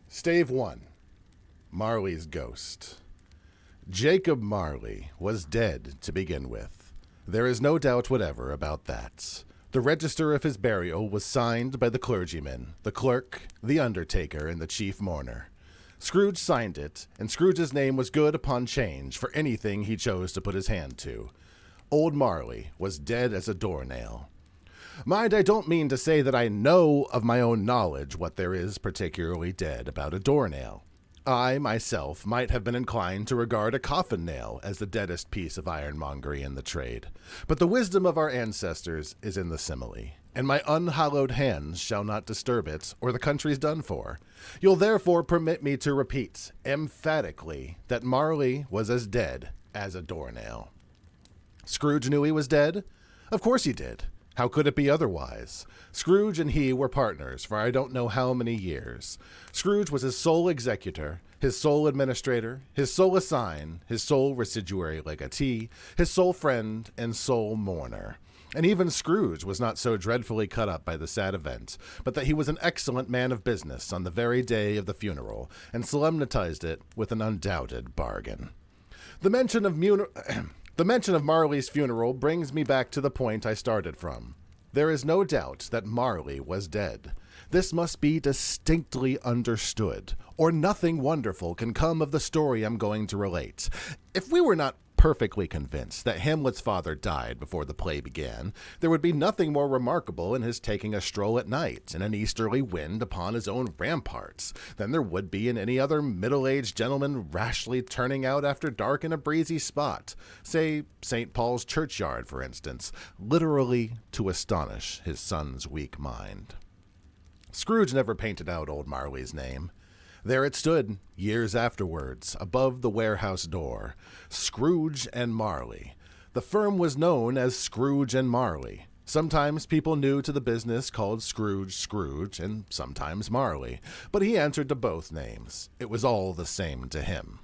Stave 1. Marley's Ghost. Jacob Marley was dead to begin with. There is no doubt whatever about that. The register of his burial was signed by the clergyman, the clerk, the undertaker, and the chief mourner. Scrooge signed it, and Scrooge's name was good upon change for anything he chose to put his hand to. Old Marley was dead as a doornail. Mind, I don't mean to say that I know of my own knowledge what there is particularly dead about a doornail. I, myself, might have been inclined to regard a coffin nail as the deadest piece of ironmongery in the trade. But the wisdom of our ancestors is in the simile, and my unhallowed hands shall not disturb it, or the country's done for. You'll therefore permit me to repeat, emphatically, that Marley was as dead as a doornail. Scrooge knew he was dead? Of course he did. How could it be otherwise? Scrooge and he were partners for I don't know how many years. Scrooge was his sole executor, his sole administrator, his sole assign, his sole residuary legatee, his sole friend, and sole mourner. And even Scrooge was not so dreadfully cut up by the sad event, but that he was an excellent man of business on the very day of the funeral, and solemnized it with an undoubted bargain. The mention of Marley's funeral brings me back to the point I started from. There is no doubt that Marley was dead. This must be distinctly understood, or nothing wonderful can come of the story I'm going to relate. If we were not perfectly convinced that Hamlet's father died before the play began, there would be nothing more remarkable in his taking a stroll at night in an easterly wind upon his own ramparts than there would be in any other middle-aged gentleman rashly turning out after dark in a breezy spot, say St. Paul's churchyard, for instance, literally to astonish his son's weak mind. Scrooge never painted out old Marley's name. There it stood, years afterwards, above the warehouse door, Scrooge and Marley. The firm was known as Scrooge and Marley. Sometimes people new to the business called Scrooge, and sometimes Marley, but he answered to both names. It was all the same to him.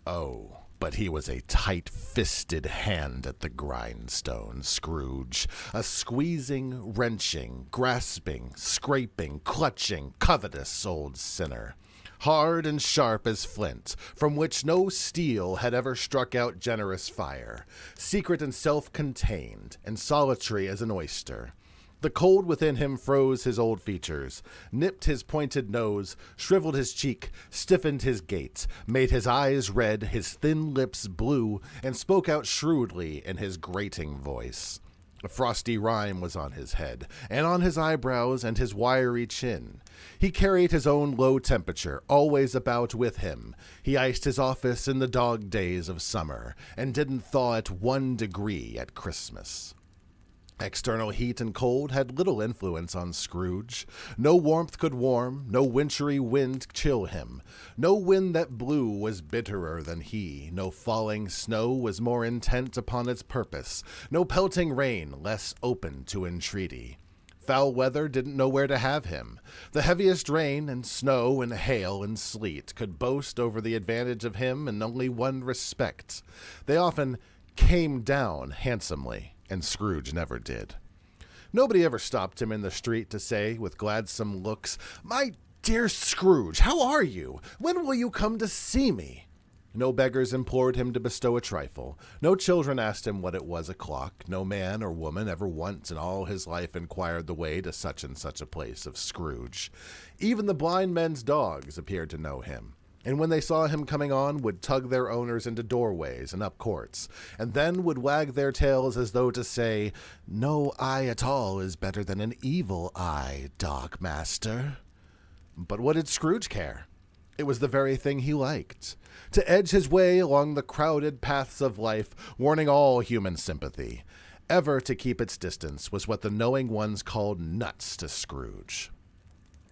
Oh, but he was a tight-fisted hand at the grindstone, Scrooge, a squeezing, wrenching, grasping, scraping, clutching, covetous old sinner. Hard and sharp as flint, from which no steel had ever struck out generous fire, secret and self-contained, and solitary as an oyster. The cold within him froze his old features, nipped his pointed nose, shriveled his cheek, stiffened his gait, made his eyes red, his thin lips blue, and spoke out shrewdly in his grating voice. A frosty rime was on his head, and on his eyebrows and his wiry chin. He carried his own low temperature always about with him. He iced his office in the dog days of summer, and didn't thaw it 1 degree at Christmas. External heat and cold had little influence on Scrooge. No warmth could warm, no wintry wind chill him. No wind that blew was bitterer than he, no falling snow was more intent upon its purpose, no pelting rain less open to entreaty. Foul weather didn't know where to have him. The heaviest rain and snow and hail and sleet could boast over the advantage of him in only one respect. They often came down handsomely, and Scrooge never did. Nobody ever stopped him in the street to say, with gladsome looks, "My dear Scrooge, how are you? When will you come to see me?" No beggars implored him to bestow a trifle. No children asked him what it was o'clock. No man or woman ever once in all his life inquired the way to such and such a place of Scrooge. Even the blind men's dogs appeared to know him, and when they saw him coming on, would tug their owners into doorways and up courts, and then would wag their tails as though to say, "No eye at all is better than an evil eye, dog master." But what did Scrooge care? It was the very thing he liked. To edge his way along the crowded paths of life, warning all human sympathy. Ever to keep its distance was what the knowing ones called nuts to Scrooge.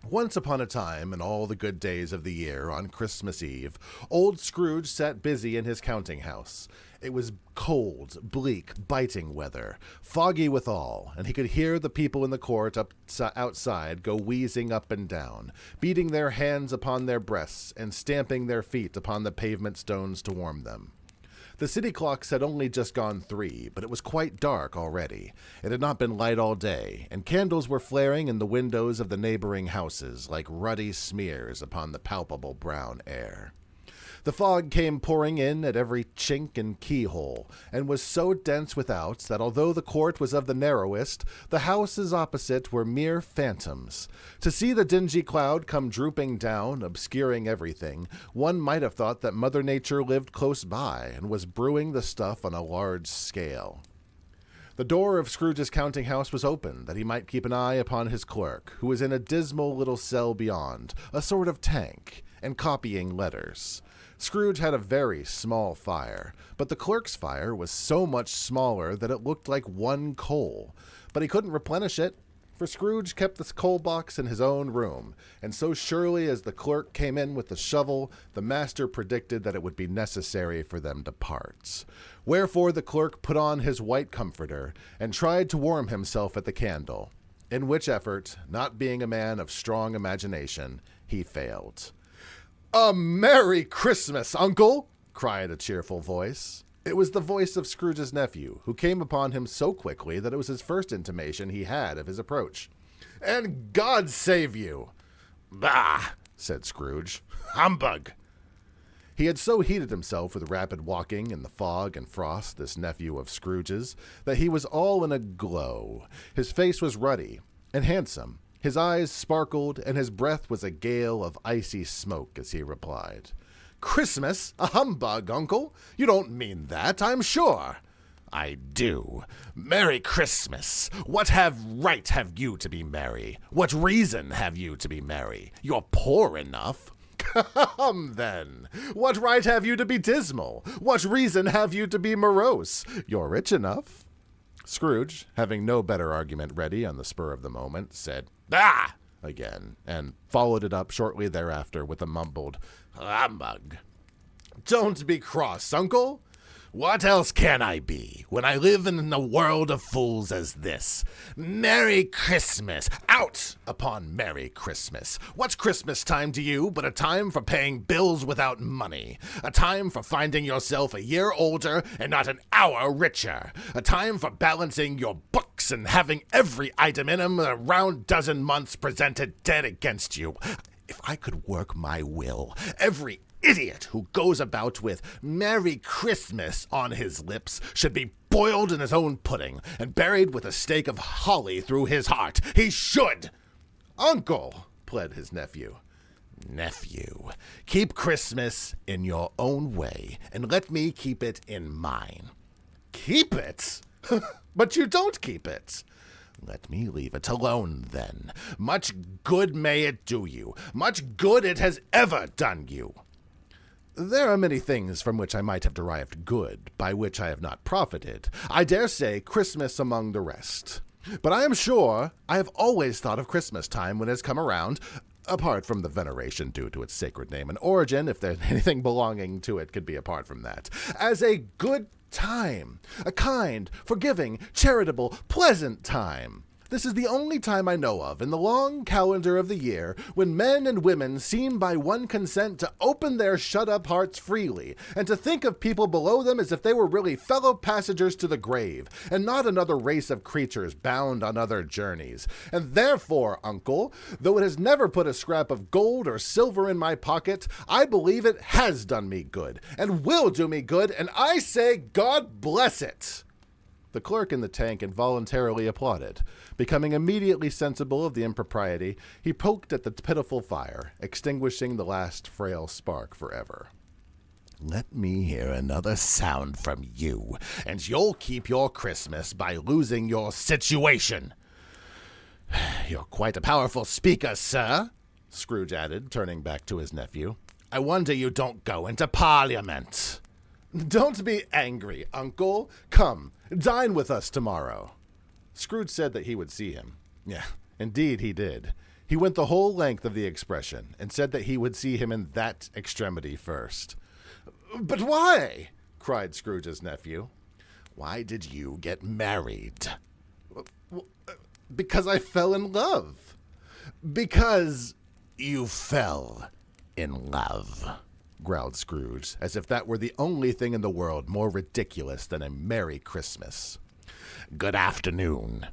Once upon a time, in all the good days of the year, on Christmas Eve, old Scrooge sat busy in his counting-house. It was cold, bleak, biting weather, foggy withal, and he could hear the people in the court outside go wheezing up and down, beating their hands upon their breasts and stamping their feet upon the pavement stones to warm them. The city clocks had only just gone 3, but it was quite dark already. It had not been light all day, and candles were flaring in the windows of the neighboring houses like ruddy smears upon the palpable brown air. The fog came pouring in at every chink and keyhole, and was so dense without that although the court was of the narrowest, the houses opposite were mere phantoms. To see the dingy cloud come drooping down, obscuring everything, one might have thought that Mother Nature lived close by and was brewing the stuff on a large scale. The door of Scrooge's counting house was open, that he might keep an eye upon his clerk, who was in a dismal little cell beyond, a sort of tank, and copying letters. Scrooge had a very small fire, but the clerk's fire was so much smaller that it looked like one coal. But he couldn't replenish it, for Scrooge kept this coal box in his own room, and so surely as the clerk came in with the shovel, the master predicted that it would be necessary for them to part. Wherefore the clerk put on his white comforter, and tried to warm himself at the candle, in which effort, not being a man of strong imagination, he failed. "A Merry Christmas, Uncle!" cried a cheerful voice. It was the voice of Scrooge's nephew, who came upon him so quickly that it was his first intimation he had of his approach. "And God save you!" "Bah!" said Scrooge. "Humbug!" He had so heated himself with rapid walking in the fog and frost, this nephew of Scrooge's, that he was all in a glow. His face was ruddy and handsome. His eyes sparkled, and his breath was a gale of icy smoke as he replied, "Christmas? A humbug, Uncle? You don't mean that, I'm sure." "I do. Merry Christmas. What right have you to be merry? What reason have you to be merry? You're poor enough." "Come, then. What right have you to be dismal? What reason have you to be morose? You're rich enough." Scrooge, having no better argument ready on the spur of the moment, said, "Ah!" again, and followed it up shortly thereafter with a mumbled, "Humbug." "Don't be cross, Uncle." "What else can I be, when I live in a world of fools as this? Merry Christmas! Out upon Merry Christmas! What's Christmas time to you but a time for paying bills without money? A time for finding yourself a year older and not an hour richer? A time for balancing your books and having every item in 'em a round dozen months presented dead against you? If I could work my will, every idiot who goes about with Merry Christmas on his lips should be boiled in his own pudding and buried with a stake of holly through his heart. He should." "Uncle," pled his nephew. "Nephew, keep Christmas in your own way and let me keep it in mine." "Keep it? But you don't keep it." "Let me leave it alone, then. Much good may it do you. Much good it has ever done you." "There are many things from which I might have derived good, by which I have not profited. I dare say Christmas among the rest. But I am sure I have always thought of Christmas time when it has come around, apart from the veneration due to its sacred name and origin, if there's anything belonging to it could be apart from that, as a good time, a kind, forgiving, charitable, pleasant time. This is the only time I know of in the long calendar of the year when men and women seem by one consent to open their shut-up hearts freely and to think of people below them as if they were really fellow passengers to the grave and not another race of creatures bound on other journeys. And therefore, Uncle, though it has never put a scrap of gold or silver in my pocket, I believe it has done me good and will do me good, and I say God bless it." The clerk in the tank involuntarily applauded. Becoming immediately sensible of the impropriety, he poked at the pitiful fire, extinguishing the last frail spark forever. "Let me hear another sound from you, and you'll keep your Christmas by losing your situation." "You're quite a powerful speaker, sir," Scrooge added, turning back to his nephew. "I wonder you don't go into Parliament." "Don't be angry, Uncle. Come, dine with us tomorrow." Scrooge said that he would see him. Yeah, indeed he did. He went the whole length of the expression, and said that he would see him in that extremity first. "But why?" cried Scrooge's nephew. "Why did you get married?" "Because I fell in love." "Because you fell in love." growled Scrooge, as if that were the only thing in the world more ridiculous than a Merry Christmas. Good afternoon.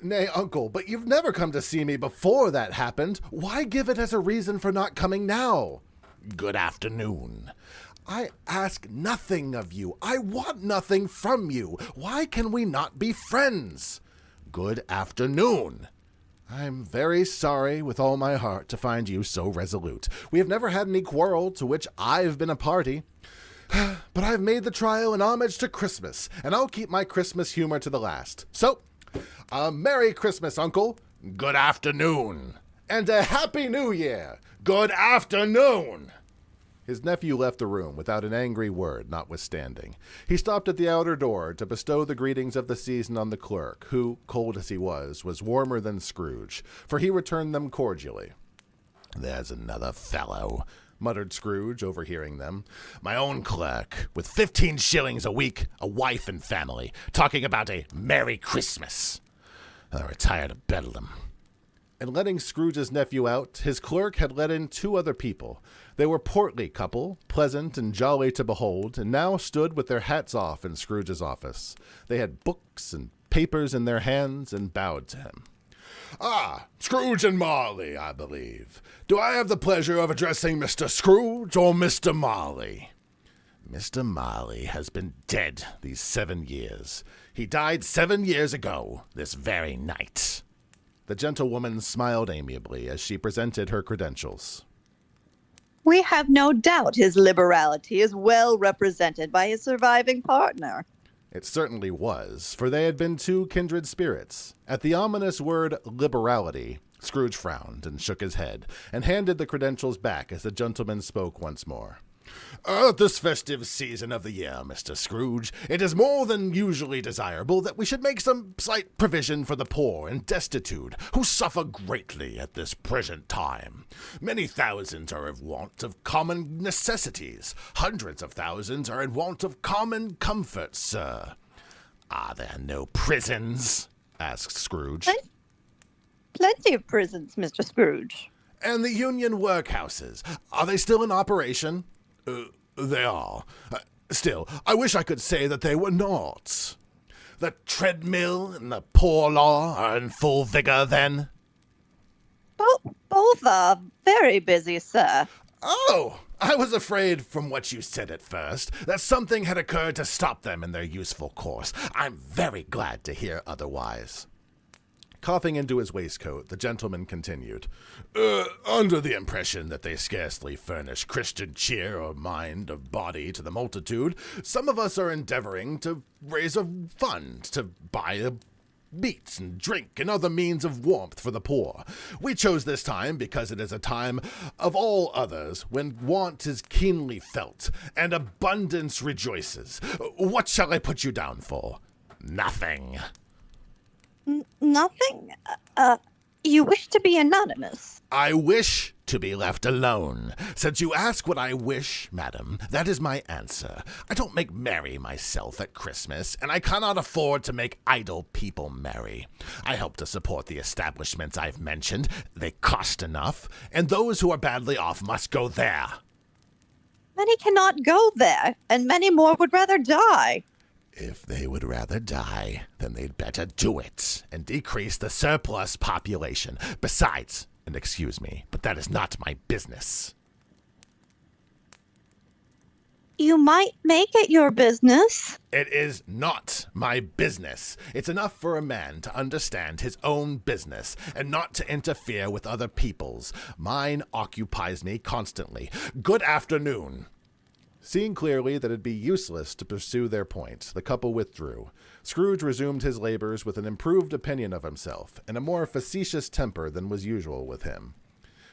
Nay, Uncle, but you've never come to see me before that happened. Why give it as a reason for not coming now? Good afternoon. I ask nothing of you. I want nothing from you. Why can we not be friends? Good afternoon. I'm very sorry with all my heart to find you so resolute. We have never had any quarrel to which I've been a party. But I've made the trial an homage to Christmas, and I'll keep my Christmas humor to the last. So, a Merry Christmas, Uncle. Good afternoon. And a Happy New Year. Good afternoon. His nephew left the room without an angry word, notwithstanding. He stopped at the outer door to bestow the greetings of the season on the clerk, who, cold as he was warmer than Scrooge, for he returned them cordially. There's another fellow, muttered Scrooge, overhearing them. My own clerk, with 15 shillings a week, a wife and family, talking about a Merry Christmas. I retire to Bedlam. And letting Scrooge's nephew out, his clerk had let in 2 other people. They were portly couple, pleasant and jolly to behold, and now stood with their hats off in Scrooge's office. They had books and papers in their hands and bowed to him. Ah, Scrooge and Marley, I believe. Do I have the pleasure of addressing Mr. Scrooge or Mr. Marley? Mr. Marley has been dead these 7 years. He died 7 years ago, this very night. The gentlewoman smiled amiably as she presented her credentials. We have no doubt his liberality is well represented by his surviving partner. It certainly was, for they had been 2 kindred spirits. At the ominous word liberality, Scrooge frowned and shook his head, and handed the credentials back as the gentleman spoke once more. At this festive season of the year, Mr. Scrooge, it is more than usually desirable that we should make some slight provision for the poor and destitute, who suffer greatly at this present time. Many thousands are in want of common necessities. Hundreds of thousands are in want of common comforts, sir. Are there no prisons? Asked Scrooge. Plenty of prisons, Mr. Scrooge. And the union workhouses, are they still in operation? They are. Still, I wish I could say that they were not. The treadmill and the poor law are in full vigor, then? Both are very busy, sir. Oh, I was afraid from what you said at first that something had occurred to stop them in their useful course. I'm very glad to hear otherwise. Coughing into his waistcoat, the gentleman continued, Under the impression that they scarcely furnish Christian cheer or mind or body to the multitude, some of us are endeavoring to raise a fund to buy meat and drink and other means of warmth for the poor. We chose this time because it is a time of all others when want is keenly felt and abundance rejoices. What shall I put you down for? Nothing. Nothing? You wish to be anonymous? I wish to be left alone. Since you ask what I wish, madam, that is my answer. I don't make merry myself at Christmas, and I cannot afford to make idle people merry. I help to support the establishments I've mentioned. They cost enough, and those who are badly off must go there. Many cannot go there, and many more would rather die. If they would rather die, then they'd better do it and decrease the surplus population. Besides, and excuse me, but that is not my business. You might make it your business. It is not my business. It's enough for a man to understand his own business and not to interfere with other people's. Mine occupies me constantly. Good afternoon. Seeing clearly that it'd be useless to pursue their point, the couple withdrew. Scrooge resumed his labors with an improved opinion of himself and a more facetious temper than was usual with him.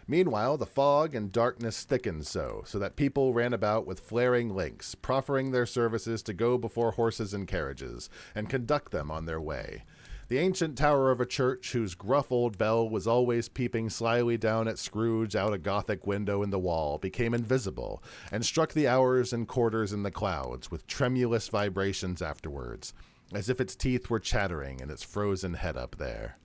Meanwhile, the fog and darkness thickened so that people ran about with flaring links, proffering their services to go before horses and carriages, and conduct them on their way. The ancient tower of a church, whose gruff old bell was always peeping slyly down at Scrooge out a Gothic window in the wall, became invisible, and struck the hours and quarters in the clouds with tremulous vibrations afterwards, as if its teeth were chattering in its frozen head up there.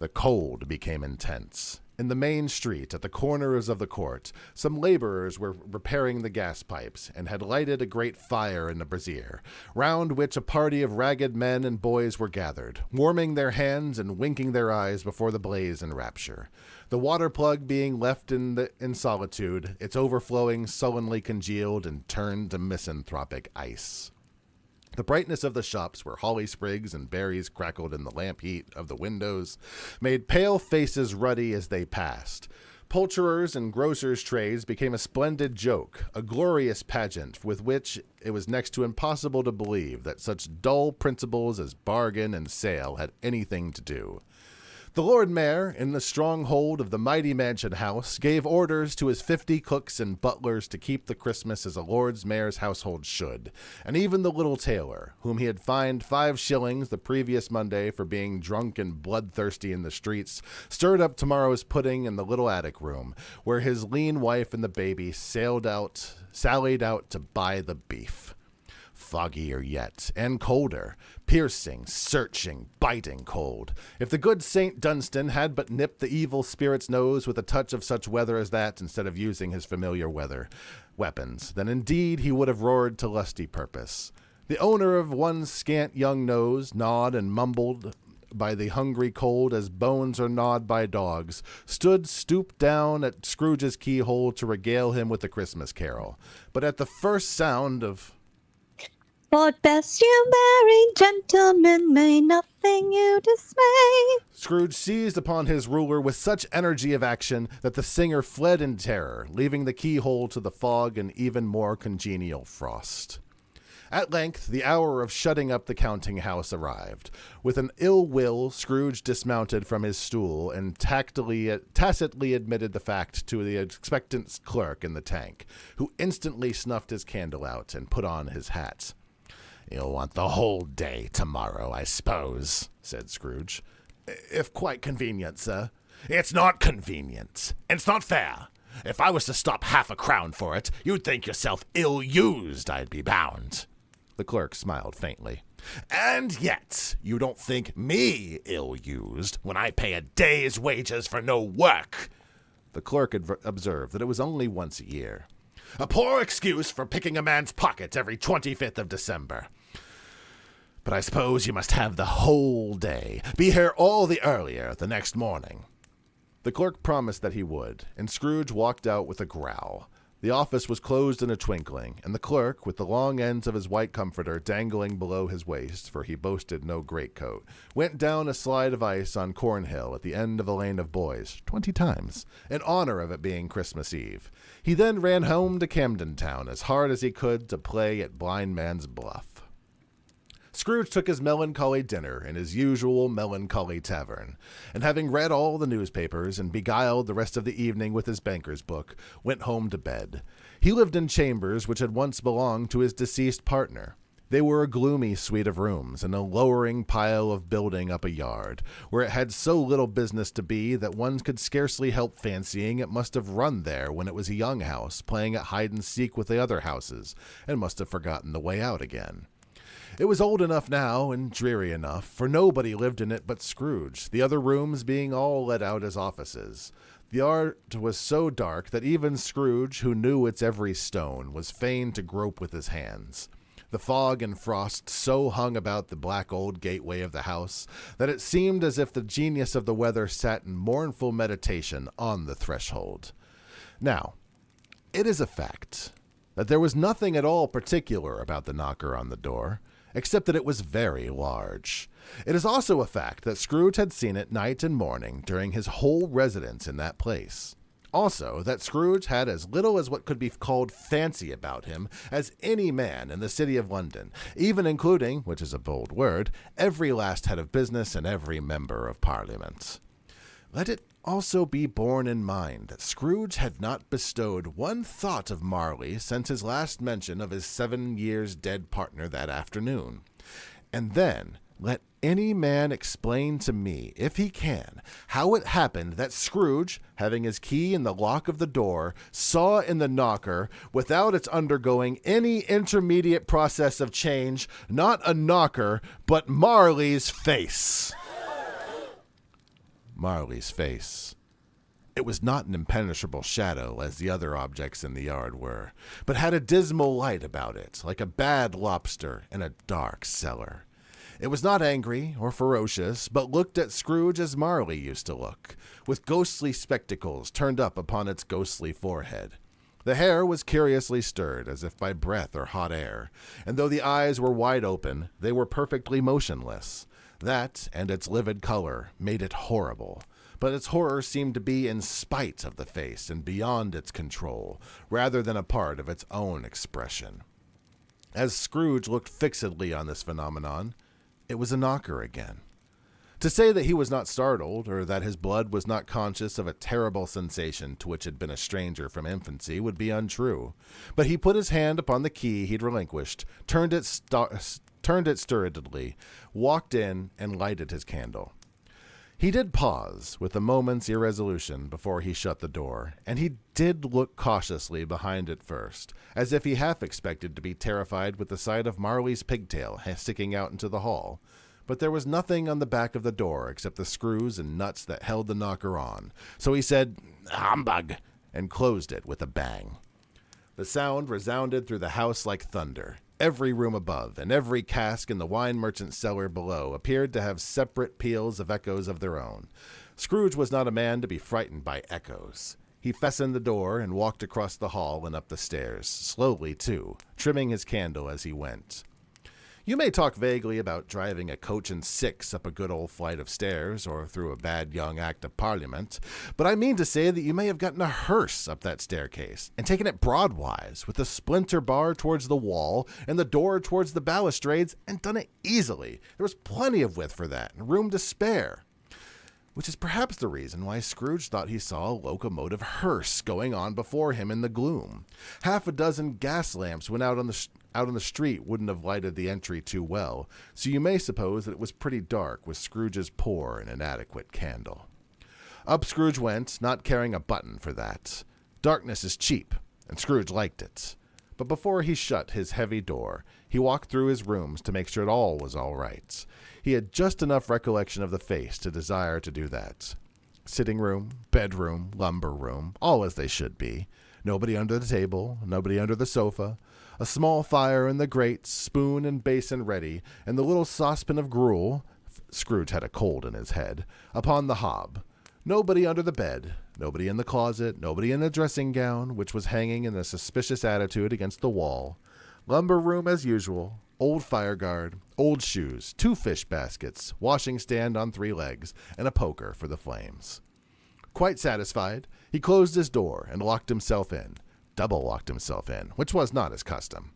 The cold became intense. In the main street, at the corners of the court, some laborers were repairing the gas pipes and had lighted a great fire in the brazier, round which a party of ragged men and boys were gathered, warming their hands and winking their eyes before the blaze in rapture. The water plug being left in solitude, its overflowing sullenly congealed and turned to misanthropic ice. The brightness of the shops, where holly sprigs and berries crackled in the lamp heat of the windows, made pale faces ruddy as they passed. Poulterers' and grocers' trays became a splendid joke, a glorious pageant with which it was next to impossible to believe that such dull principles as bargain and sale had anything to do. The Lord Mayor, in the stronghold of the mighty mansion house, gave orders to his 50 cooks and butlers to keep the Christmas as a Lord Mayor's household should, and even the little tailor, whom he had fined 5 shillings the previous Monday for being drunk and bloodthirsty in the streets, stirred up tomorrow's pudding in the little attic room, where his lean wife and the baby sallied out to buy the beef. Foggier yet, and colder, piercing, searching, biting cold. If the good Saint Dunstan had but nipped the evil spirit's nose with a touch of such weather as that, instead of using his familiar weapons, then indeed he would have roared to lusty purpose. The owner of one scant young nose, gnawed and mumbled by the hungry cold as bones are gnawed by dogs, stooped down at Scrooge's keyhole to regale him with the Christmas carol. But at the first sound of "God bless you, merry gentlemen, may nothing you dismay," Scrooge seized upon his ruler with such energy of action that the singer fled in terror, leaving the keyhole to the fog and even more congenial frost. At length, the hour of shutting up the counting house arrived. With an ill will, Scrooge dismounted from his stool and tacitly admitted the fact to the expectant clerk in the tank, who instantly snuffed his candle out and put on his hat. "You'll want the whole day tomorrow, I suppose," said Scrooge. "If quite convenient, sir." "It's not convenient. It's not fair. If I was to stop half a crown for it, you'd think yourself ill-used, I'd be bound." The clerk smiled faintly. "And yet, you don't think me ill-used when I pay a day's wages for no work." The clerk observed that it was only once a year. "A poor excuse for picking a man's pocket every 25th of December. But I suppose you must have the whole day. Be here all the earlier the next morning." The clerk promised that he would, and Scrooge walked out with a growl. The office was closed in a twinkling, and the clerk, with the long ends of his white comforter dangling below his waist, for he boasted no greatcoat, went down a slide of ice on Cornhill at the end of a lane of boys 20 times, in honor of it being Christmas Eve. He then ran home to Camden Town as hard as he could to play at blind man's bluff. Scrooge took his melancholy dinner in his usual melancholy tavern, and having read all the newspapers and beguiled the rest of the evening with his banker's book, went home to bed. He lived in chambers which had once belonged to his deceased partner. They were a gloomy suite of rooms in a lowering pile of building up a yard, where it had so little business to be that one could scarcely help fancying it must have run there when it was a young house, playing at hide-and-seek with the other houses, and must have forgotten the way out again. It was old enough now and dreary enough, for nobody lived in it but Scrooge, the other rooms being all let out as offices. The yard was so dark that even Scrooge, who knew its every stone, was fain to grope with his hands. The fog and frost so hung about the black old gateway of the house that it seemed as if the genius of the weather sat in mournful meditation on the threshold. Now, it is a fact that there was nothing at all particular about the knocker on the door, except that it was very large. It is also a fact that Scrooge had seen it night and morning during his whole residence in that place. Also, that Scrooge had as little as what could be called fancy about him as any man in the city of London, even including, which is a bold word, every last head of business and every member of Parliament. Let it also be borne in mind that Scrooge had not bestowed one thought of Marley since his last mention of his 7 years dead partner that afternoon. And then, let any man explain to me, if he can, how it happened that Scrooge, having his key in the lock of the door, saw in the knocker, without its undergoing any intermediate process of change, not a knocker, but Marley's face. Marley's face. It was not an impenetrable shadow as the other objects in the yard were, but had a dismal light about it, like a bad lobster in a dark cellar. It was not angry or ferocious, but looked at Scrooge as Marley used to look, with ghostly spectacles turned up upon its ghostly forehead. The hair was curiously stirred, as if by breath or hot air, and though the eyes were wide open, they were perfectly motionless. That, and its livid color, made it horrible. But its horror seemed to be in spite of the face and beyond its control, rather than a part of its own expression. As Scrooge looked fixedly on this phenomenon, it was a knocker again. To say that he was not startled, or that his blood was not conscious of a terrible sensation to which had been a stranger from infancy, would be untrue. But he put his hand upon the key he'd relinquished, turned it sturdily, walked in, and lighted his candle. He did pause, with a moment's irresolution, before he shut the door, and he did look cautiously behind it first, as if he half expected to be terrified with the sight of Marley's pigtail sticking out into the hall. But there was nothing on the back of the door except the screws and nuts that held the knocker on, so he said, "Humbug," and closed it with a bang. The sound resounded through the house like thunder. Every room above and every cask in the wine merchant's cellar below appeared to have separate peals of echoes of their own. Scrooge was not a man to be frightened by echoes. He fastened the door and walked across the hall and up the stairs, slowly too, trimming his candle as he went. You may talk vaguely about driving a coach and six up a good old flight of stairs or through a bad young Act of Parliament, but I mean to say that you may have gotten a hearse up that staircase and taken it broadwise with the splinter bar towards the wall and the door towards the balustrades and done it easily. There was plenty of width for that and room to spare. Which is perhaps the reason why Scrooge thought he saw a locomotive hearse going on before him in the gloom. Half a dozen gas lamps went out on the street wouldn't have lighted the entry too well, so you may suppose that it was pretty dark with Scrooge's poor and inadequate candle. Up Scrooge went, not caring a button for that. Darkness is cheap, and Scrooge liked it. But before he shut his heavy door, he walked through his rooms to make sure that all was all right. He had just enough recollection of the face to desire to do that. Sitting room, bedroom, lumber room, all as they should be. Nobody under the table, nobody under the sofa. A small fire in the grate, spoon and basin ready, and the little saucepan of gruel, Scrooge had a cold in his head, upon the hob. Nobody under the bed, nobody in the closet, nobody in the dressing gown, which was hanging in a suspicious attitude against the wall. Lumber room as usual, old fire guard, old shoes, 2 fish baskets, washing stand on 3 legs, and a poker for the flames. Quite satisfied, he closed his door and locked himself in. Double-locked himself in, which was not his custom.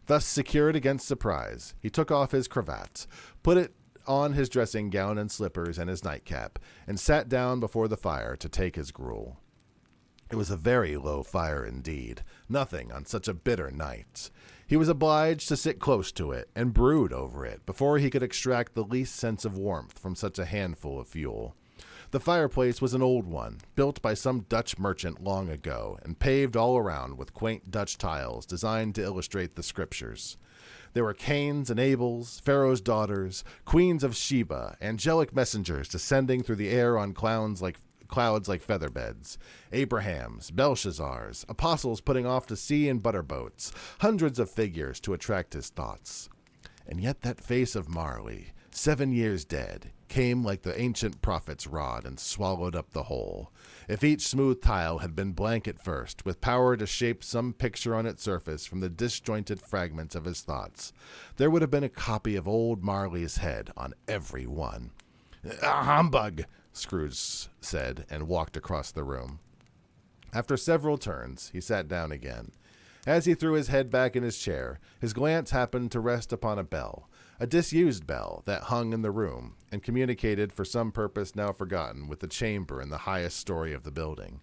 Thus secured against surprise, he took off his cravat, put it on his dressing gown and slippers and his nightcap, and sat down before the fire to take his gruel. It was a very low fire indeed, nothing on such a bitter night. He was obliged to sit close to it and brood over it before he could extract the least sense of warmth from such a handful of fuel. The fireplace was an old one, built by some Dutch merchant long ago, and paved all around with quaint Dutch tiles designed to illustrate the scriptures. There were Cains and Abels, Pharaoh's daughters, queens of Sheba, angelic messengers descending through the air on clouds like featherbeds, Abrahams, Belshazzars, apostles putting off to sea in butterboats, hundreds of figures to attract his thoughts. And yet that face of Marley, 7 years dead, came like the ancient prophet's rod and swallowed up the whole. If each smooth tile had been blank at first, with power to shape some picture on its surface from the disjointed fragments of his thoughts, there would have been a copy of old Marley's head on every one. "A humbug," Scrooge said, and walked across the room. After several turns, he sat down again. As he threw his head back in his chair, his glance happened to rest upon a bell, a disused bell that hung in the room and communicated for some purpose now forgotten with the chamber in the highest story of the building.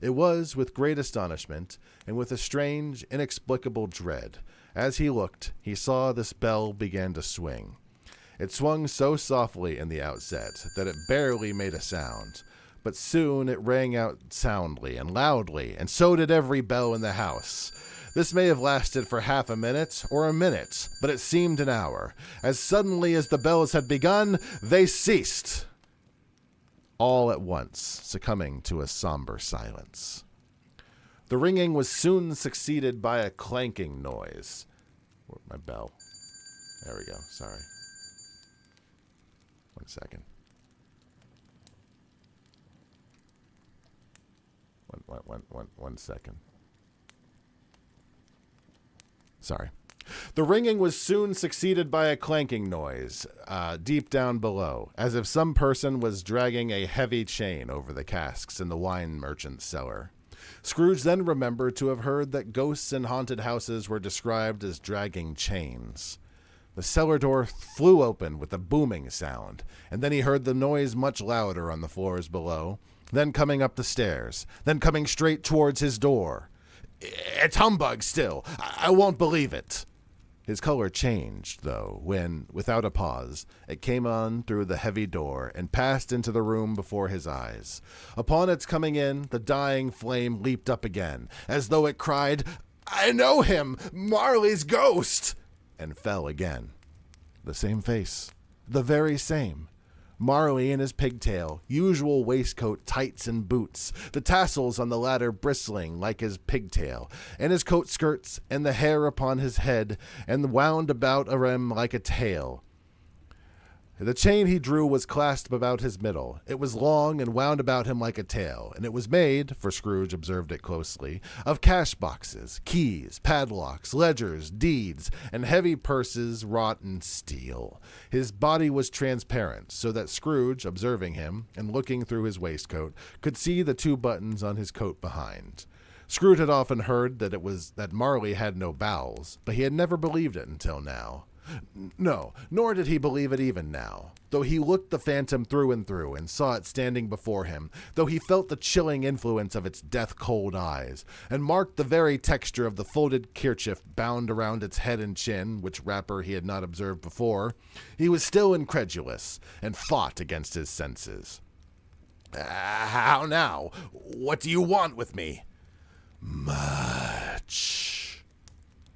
It was with great astonishment and with a strange, inexplicable dread. As he looked, he saw this bell began to swing. It swung so softly in the outset that it barely made a sound, but soon it rang out soundly and loudly, and so did every bell in the house. This may have lasted for half a minute or a minute, but it seemed an hour. As suddenly as the bells had begun, they ceased. all at once succumbing to a somber silence. The ringing was soon succeeded by a clanking noise. Where's my bell? There we go, sorry. 1 second. One second. Sorry. The ringing was soon succeeded by a clanking noise deep down below, as if some person was dragging a heavy chain over the casks in the wine merchant's cellar. Scrooge then remembered to have heard that ghosts in haunted houses were described as dragging chains. The cellar door flew open with a booming sound, and then he heard the noise much louder on the floors below, then coming up the stairs, then coming straight towards his door. "It's humbug still. I won't believe it." His color changed, though, when, without a pause, it came on through the heavy door and passed into the room before his eyes. Upon its coming in, the dying flame leaped up again, as though it cried, "I know him! Marley's ghost!" and fell again. The same face. The very same. Marley in his pigtail, usual waistcoat, tights, and boots, the tassels on the latter bristling like his pigtail, and his coat skirts, and the hair upon his head, and wound about him like a tail. The chain he drew was clasped about his middle. It was long and wound about him like a tail, and it was made, for Scrooge observed it closely, of cash boxes, keys, padlocks, ledgers, deeds, and heavy purses wrought in steel. His body was transparent, so that Scrooge, observing him, and looking through his waistcoat, could see the 2 buttons on his coat behind. Scrooge had often heard that Marley had no bowels, but he had never believed it until now. No, nor did he believe it even now, though he looked the phantom through and through and saw it standing before him, though he felt the chilling influence of its death-cold eyes, and marked the very texture of the folded kerchief bound around its head and chin, which wrapper he had not observed before. He was still incredulous, and fought against his senses. "How now? What do you want with me?" "Much."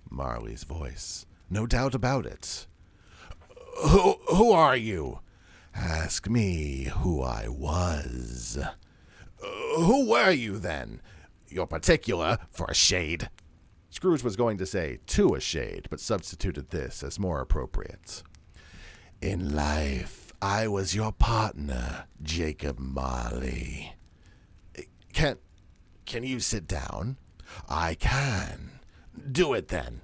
Marley's voice. No doubt about it. Who are you?" "Ask me who I was." "Who were you, then? You're particular, for a shade." Scrooge was going to say, "to a shade," but substituted this as more appropriate. "In life, I was your partner, Jacob Marley." Can you sit down?" "I can." "Do it, then."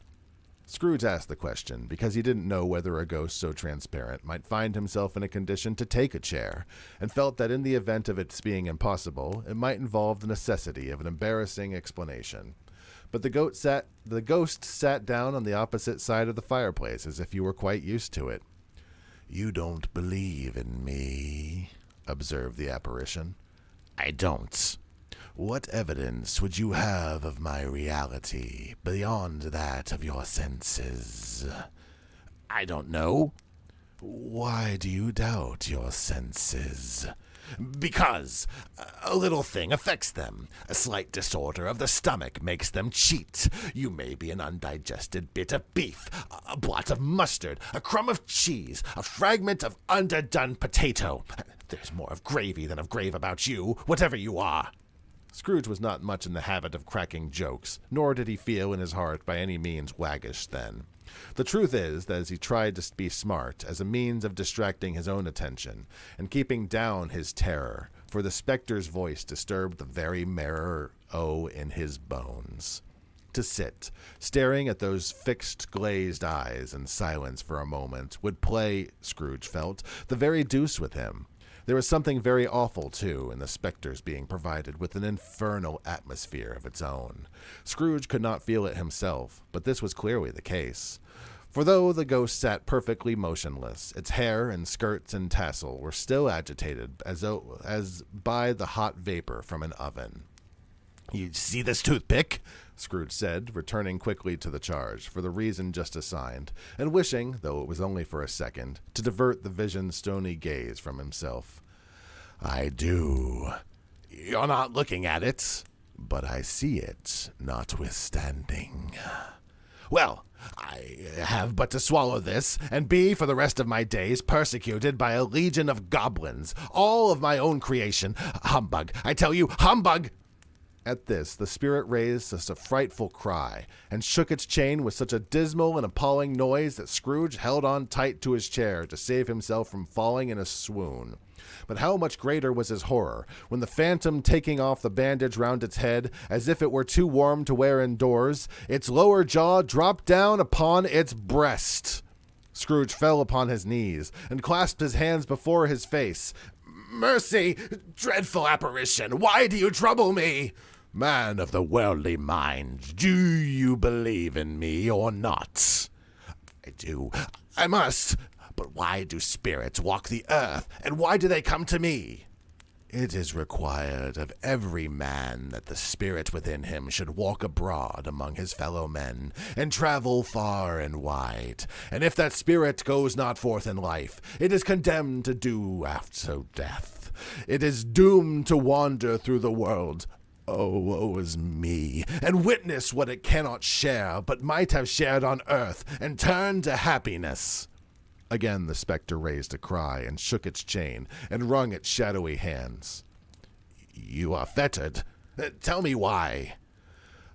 Scrooge asked the question because he didn't know whether a ghost so transparent might find himself in a condition to take a chair, and felt that in the event of its being impossible, it might involve the necessity of an embarrassing explanation. But the ghost sat down on the opposite side of the fireplace as if he were quite used to it. "You don't believe in me," observed the apparition. "I don't." "What evidence would you have of my reality beyond that of your senses?" "I don't know." "Why do you doubt your senses?" "Because a little thing affects them. A slight disorder of the stomach makes them cheat. You may be an undigested bit of beef, a blot of mustard, a crumb of cheese, a fragment of underdone potato. There's more of gravy than of grave about you, whatever you are." Scrooge was not much in the habit of cracking jokes, nor did he feel in his heart by any means waggish then. The truth is that as he tried to be smart as a means of distracting his own attention and keeping down his terror, for the specter's voice disturbed the very marrow in his bones. To sit, staring at those fixed glazed eyes in silence for a moment, would play, Scrooge felt, the very deuce with him. There was something very awful, too, in the specter's being provided with an infernal atmosphere of its own. Scrooge could not feel it himself, but this was clearly the case. For though the ghost sat perfectly motionless, its hair and skirts and tassel were still agitated as by the hot vapor from an oven. "You see this toothpick?" Scrooge said, returning quickly to the charge, for the reason just assigned, and wishing, though it was only for a second, to divert the vision's stony gaze from himself. "I do." "You're not looking at it." "But I see it, notwithstanding." Well, I have but to swallow this, and be for the rest of my days persecuted by a legion of goblins, all of my own creation. Humbug, I tell you, humbug! At this, the spirit raised just a frightful cry, and shook its chain with such a dismal and appalling noise that Scrooge held on tight to his chair to save himself from falling in a swoon. But how much greater was his horror, when the phantom, taking off the bandage round its head, as if it were too warm to wear indoors, its lower jaw dropped down upon its breast. Scrooge fell upon his knees, and clasped his hands before his face. "Mercy, dreadful apparition, why do you trouble me? Man of the worldly mind, do you believe in me or not?" "I do. I must. But why do spirits walk the earth, and why do they come to me?" "It is required of every man that the spirit within him should walk abroad among his fellow men, and travel far and wide. And if that spirit goes not forth in life, it is condemned to do after death. It is doomed to wander through the world. Oh, woe is me, and witness what it cannot share, but might have shared on earth, and turned to happiness." Again the spectre raised a cry, and shook its chain, and wrung its shadowy hands. "You are fettered. Tell me why."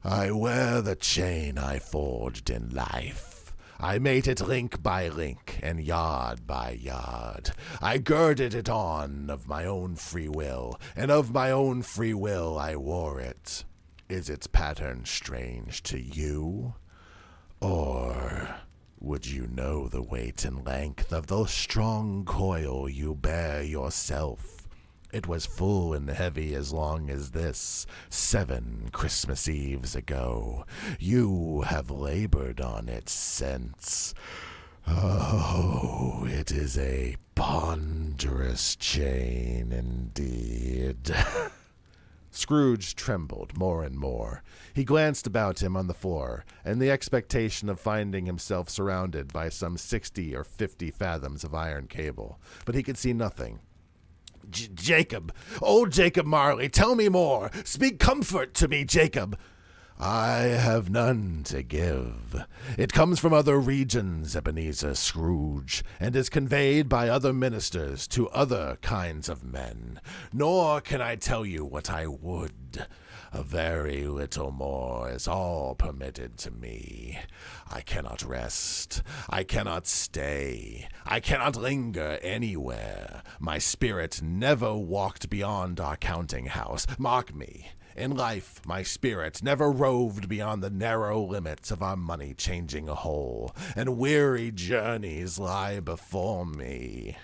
"I wear the chain I forged in life. I made it link by link, and yard by yard. I girded it on of my own free will, and of my own free will I wore it. Is its pattern strange to you? Or would you know the weight and length of the strong coil you bear yourself? It was full and heavy as long as this, 7 Christmas Eves ago. You have labored on it since. Oh, it is a ponderous chain indeed." Scrooge trembled more and more. He glanced about him on the floor, in the expectation of finding himself surrounded by some 60 or 50 fathoms of iron cable, but he could see nothing. Jacob, old Jacob Marley, tell me more. Speak comfort to me, Jacob." "I have none to give. It comes from other regions, Ebenezer Scrooge, and is conveyed by other ministers to other kinds of men. Nor can I tell you what I would. A very little more is all permitted to me. I cannot rest. I cannot stay. I cannot linger anywhere. My spirit never walked beyond our counting house. Mark me. In life, my spirit never roved beyond the narrow limits of our money-changing hole, and weary journeys lie before me."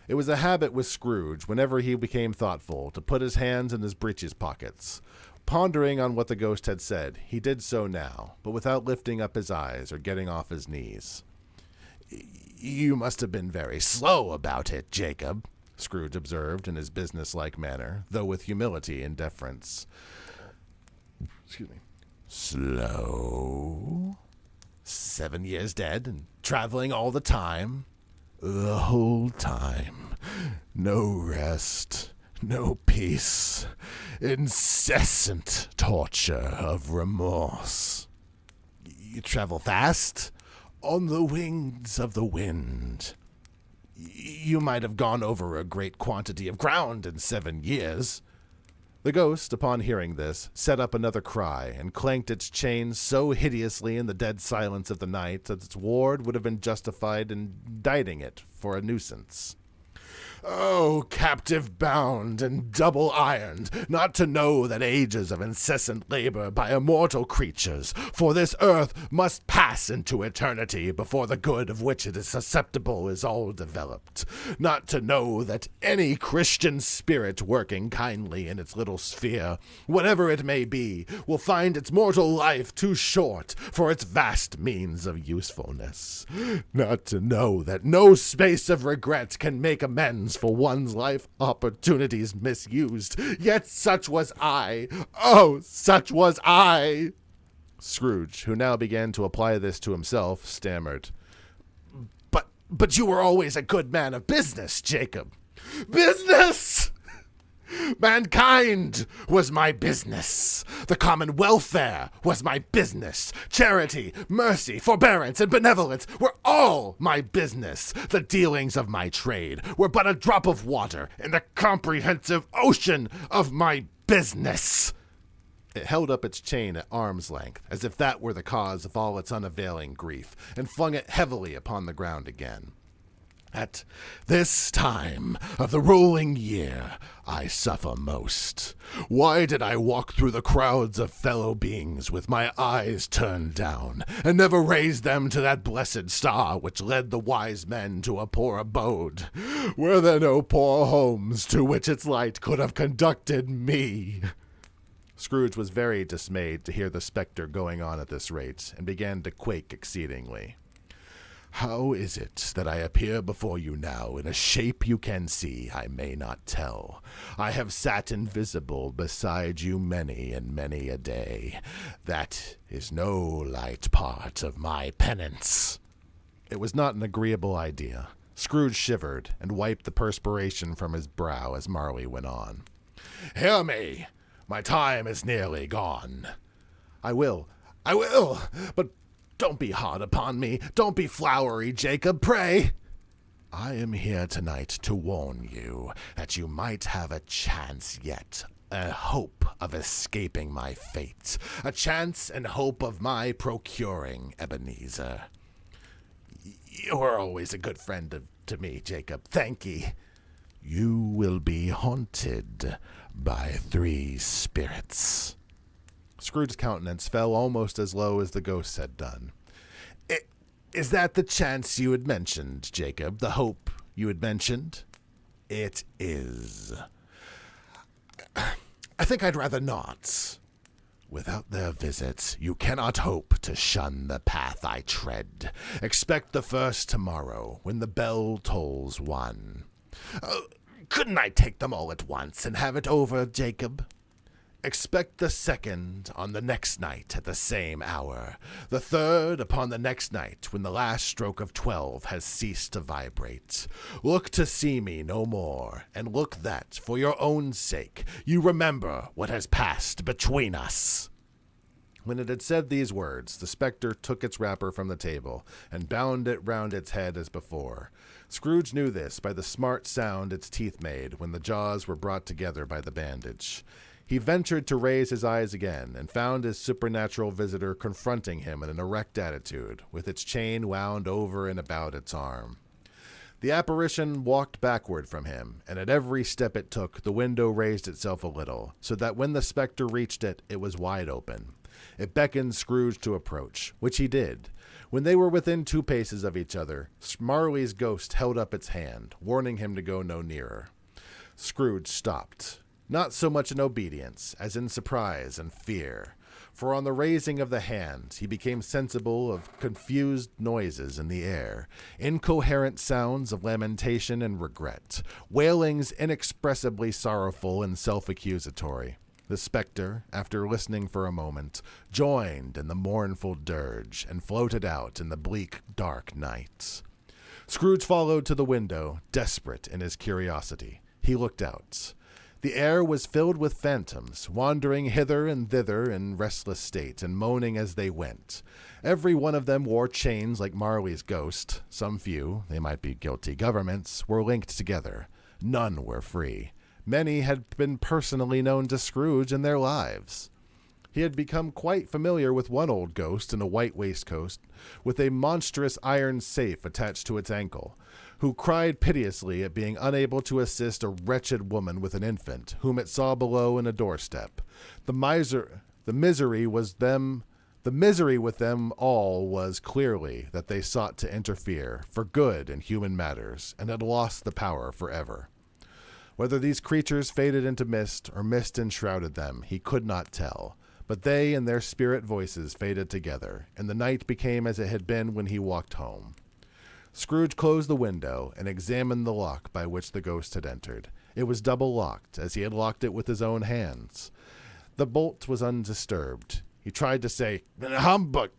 It was a habit with Scrooge, whenever he became thoughtful, to put his hands in his breeches pockets. Pondering on what the ghost had said, he did so now, but without lifting up his eyes or getting off his knees. "You must have been very slow about it, Jacob," Scrooge observed in his business-like manner, though with humility and deference. "Slow? 7 years dead, and traveling all the time? The whole time. No rest, no peace, incessant torture of remorse. You travel fast, on the wings of the wind. You might have gone over a great quantity of ground in 7 years. The ghost, upon hearing this, set up another cry, and clanked its chain so hideously in the dead silence of the night that its ward would have been justified in indicting it for a nuisance. Oh, captive bound and double ironed, not to know that ages of incessant labor by immortal creatures for this earth must pass into eternity before the good of which it is susceptible is all developed, not to know that any Christian spirit working kindly in its little sphere, whatever it may be, will find its mortal life too short for its vast means of usefulness, not to know that no space of regret can make amends for one's life opportunities misused. Yet such was I. Oh, such was I. Scrooge, who now began to apply this to himself, stammered, But you were always a good man of business, Jacob. Business! Mankind was my business. The common welfare was my business. Charity, mercy, forbearance, and benevolence were all my business. The dealings of my trade were but a drop of water in the comprehensive ocean of my business. It held up its chain at arm's length, as if that were the cause of all its unavailing grief, and flung it heavily upon the ground again. At this time of the rolling year, I suffer most. Why did I walk through the crowds of fellow beings with my eyes turned down, and never raise them to that blessed star which led the wise men to a poor abode? Were there no poor homes to which its light could have conducted me? Scrooge was very dismayed to hear the spectre going on at this rate, and began to quake exceedingly. How is it that I appear before you now in a shape you can see I may not tell? I have sat invisible beside you many and many a day. That is no light part of my penance. It was not an agreeable idea. Scrooge shivered and wiped the perspiration from his brow as Marley went on. Hear me! My time is nearly gone. I will, but don't be hard upon me. Don't be flowery, Jacob, pray. I am here tonight to warn you that you might have a chance yet, a hope of escaping my fate, a chance and hope of my procuring Ebenezer. You are always a good friend to me, Jacob. Thank ye. You will be haunted by 3 spirits. Scrooge's countenance fell almost as low as the ghost had done. Is that the chance you had mentioned, Jacob? The hope you had mentioned? It is. I think I'd rather not. Without their visits, you cannot hope to shun the path I tread. Expect the first tomorrow, when the bell tolls 1. Couldn't I take them all at once and have it over, Jacob? Expect the second on the next night at the same hour, the third upon the next night when the last stroke of 12 has ceased to vibrate. Look to see me no more, and look that, for your own sake, you remember what has passed between us. When it had said these words, the spectre took its wrapper from the table and bound it round its head as before. Scrooge knew this by the smart sound its teeth made when the jaws were brought together by the bandage. He ventured to raise his eyes again and found his supernatural visitor confronting him in an erect attitude, with its chain wound over and about its arm. The apparition walked backward from him, and at every step it took, the window raised itself a little, so that when the spectre reached it, it was wide open. It beckoned Scrooge to approach, which he did. When they were within 2 paces of each other, Marley's ghost held up its hand, warning him to go no nearer. Scrooge stopped. Not so much in obedience as in surprise and fear, for on the raising of the hand he became sensible of confused noises in the air, incoherent sounds of lamentation and regret, wailings inexpressibly sorrowful and self-accusatory. The spectre, after listening for a moment, joined in the mournful dirge and floated out in the bleak, dark night. Scrooge followed to the window, desperate in his curiosity. He looked out. The air was filled with phantoms, wandering hither and thither in restless state, and moaning as they went. Every one of them wore chains like Marley's ghost. Some few, they might be guilty governments, were linked together. None were free. Many had been personally known to Scrooge in their lives. He had become quite familiar with one old ghost in a white waistcoat, with a monstrous iron safe attached to its ankle, who cried piteously at being unable to assist a wretched woman with an infant, whom it saw below in a doorstep. The misery with them all was clearly that they sought to interfere for good in human matters, and had lost the power forever. Whether these creatures faded into mist, or mist enshrouded them, he could not tell. But they and their spirit voices faded together, and the night became as it had been when he walked home. Scrooge closed the window and examined the lock by which the ghost had entered. It was double locked, as he had locked it with his own hands. The bolt was undisturbed. He tried to say, "Humbug,"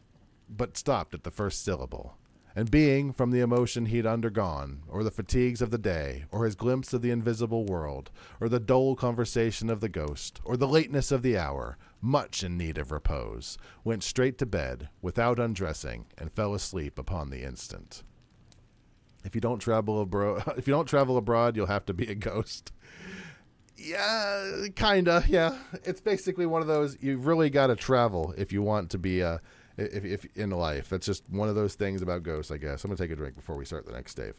but stopped at the first syllable. and being from the emotion he'd undergone, or the fatigues of the day, or his glimpse of the invisible world, or the dull conversation of the ghost, or the lateness of the hour, much in need of repose, went straight to bed without undressing, and fell asleep upon the instant. If you don't travel abroad, you'll have to be a ghost. Yeah, kinda. Yeah, it's basically one of those. You've really got to travel if you want to be if in life. It's just one of those things about ghosts, I guess. I'm gonna take a drink before we start the next stave.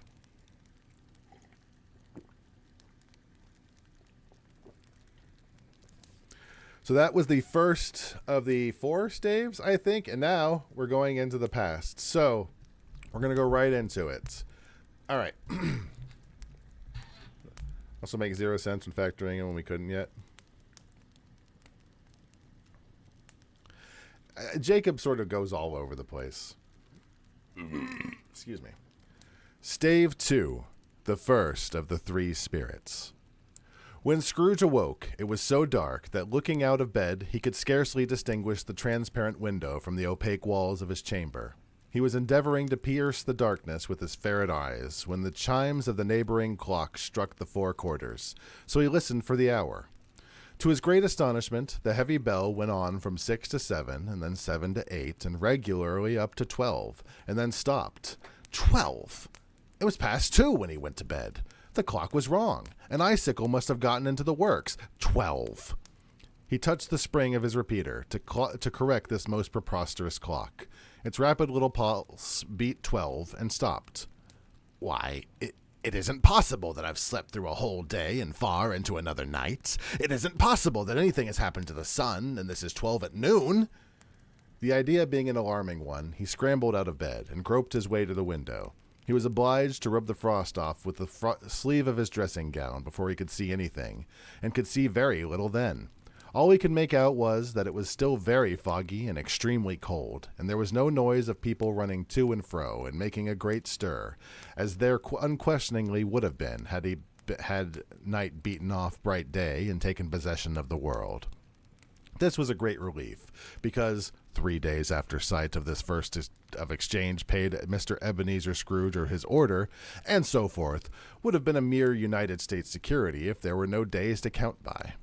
So that was the first of the 4 staves, I think, and now we're going into the past. So we're gonna go right into it. All right. Also make 0 sense when factoring in when we couldn't yet. Jacob sort of goes all over the place. Excuse me. Stave 2, the first of the 3 spirits. When Scrooge awoke, it was so dark that looking out of bed, he could scarcely distinguish the transparent window from the opaque walls of his chamber. He was endeavoring to pierce the darkness with his ferret eyes when the chimes of the neighboring clock struck the 4 quarters, so he listened for the hour. To his great astonishment, the heavy bell went on from 6 to 7, and then 7 to 8, and regularly up to 12, and then stopped. 12! It was past 2 when he went to bed. The clock was wrong. An icicle must have gotten into the works. 12! He touched the spring of his repeater to correct this most preposterous clock. Its rapid little pulse beat 12 and stopped. Why, it isn't possible that I've slept through a whole day and far into another night. It isn't possible that anything has happened to the sun, and this is 12 at noon. The idea being an alarming one, he scrambled out of bed and groped his way to the window. He was obliged to rub the frost off with the sleeve of his dressing gown before he could see anything, and could see very little then. All he could make out was that it was still very foggy and extremely cold, and there was no noise of people running to and fro and making a great stir, as there unquestioningly would have been had night beaten off bright day and taken possession of the world. This was a great relief, because 3 days after sight of this first of exchange paid Mr. Ebenezer Scrooge or his order, and so forth, would have been a mere United States security if there were no days to count by.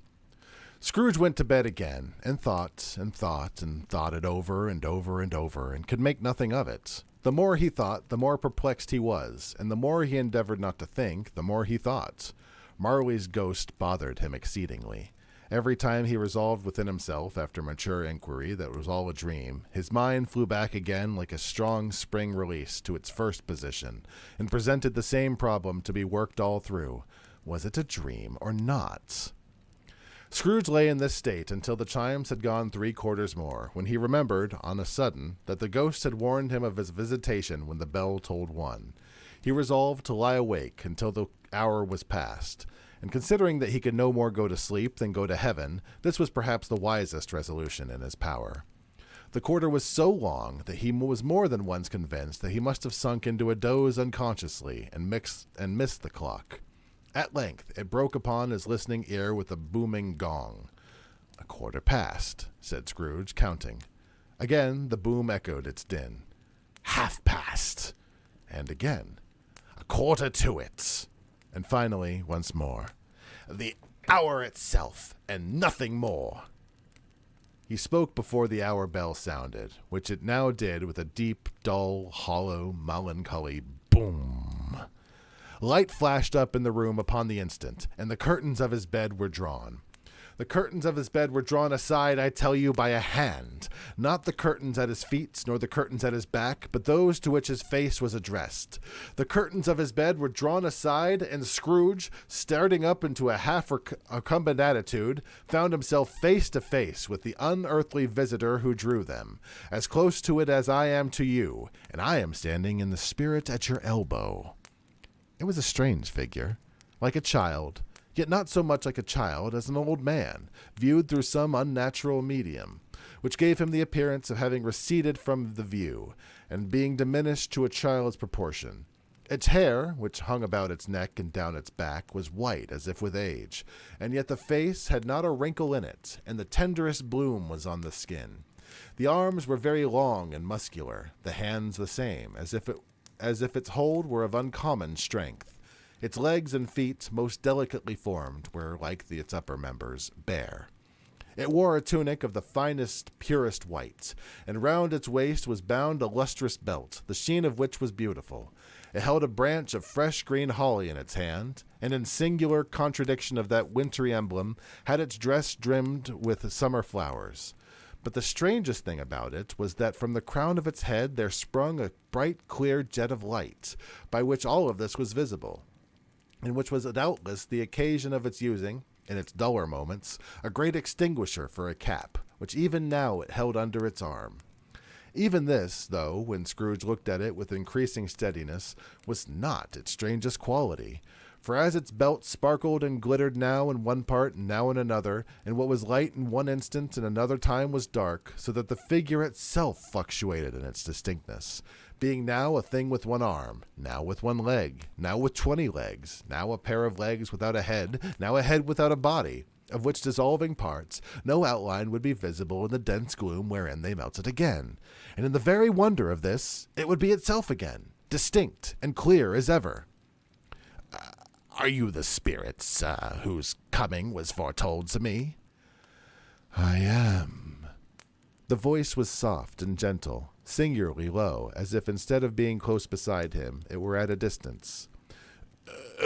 Scrooge went to bed again, and thought it over and over and over, and could make nothing of it. The more he thought, the more perplexed he was, and the more he endeavored not to think, the more he thought. Marley's ghost bothered him exceedingly. Every time he resolved within himself, after mature inquiry, that it was all a dream, his mind flew back again like a strong spring release to its first position, and presented the same problem to be worked all through. Was it a dream or not? Scrooge lay in this state until the chimes had gone 3 quarters more, when he remembered, on a sudden, that the ghost had warned him of his visitation when the bell tolled 1. He resolved to lie awake until the hour was past, and considering that he could no more go to sleep than go to heaven, this was perhaps the wisest resolution in his power. The quarter was so long that he was more than once convinced that he must have sunk into a doze unconsciously and missed the clock. At length, it broke upon his listening ear with a booming gong. 1 quarter past, said Scrooge, counting. Again, the boom echoed its din. 1/2 past, and again. 1/4 to it, and finally, once more. The hour itself, and nothing more. He spoke before the hour bell sounded, which it now did with a deep, dull, hollow, melancholy boom. Light flashed up in the room upon the instant, and the curtains of his bed were drawn. The curtains of his bed were drawn aside, I tell you, by a hand. Not the curtains at his feet, nor the curtains at his back, but those to which his face was addressed. The curtains of his bed were drawn aside, and Scrooge, starting up into a half-recumbent attitude, found himself face to face with the unearthly visitor who drew them, as close to it as I am to you, and I am standing in the spirit at your elbow. It was a strange figure, like a child, yet not so much like a child as an old man, viewed through some unnatural medium, which gave him the appearance of having receded from the view, and being diminished to a child's proportion. Its hair, which hung about its neck and down its back, was white as if with age, and yet the face had not a wrinkle in it, and the tenderest bloom was on the skin. The arms were very long and muscular, the hands the same, as if as if its hold were of uncommon strength. Its legs and feet, most delicately formed, were, like its upper members, bare. It wore a tunic of the finest, purest white, and round its waist was bound a lustrous belt, the sheen of which was beautiful. It held a branch of fresh green holly in its hand, and in singular contradiction of that wintry emblem, had its dress trimmed with summer flowers. But the strangest thing about it was that from the crown of its head there sprung a bright, clear jet of light, by which all of this was visible, and which was doubtless the occasion of its using, in its duller moments, a great extinguisher for a cap, which even now it held under its arm. Even this, though, when Scrooge looked at it with increasing steadiness, was not its strangest quality, for as its belt sparkled and glittered now in one part and now in another, and what was light in one instant and another time was dark, so that the figure itself fluctuated in its distinctness, being now a thing with one arm, now with one leg, now with 20 legs, now a pair of legs without a head, now a head without a body, of which dissolving parts no outline would be visible in the dense gloom wherein they melted again, and in the very wonder of this, it would be itself again, distinct and clear as ever. Are you the spirits whose coming was foretold to me? I am. The voice was soft and gentle, singularly low, as if instead of being close beside him, it were at a distance.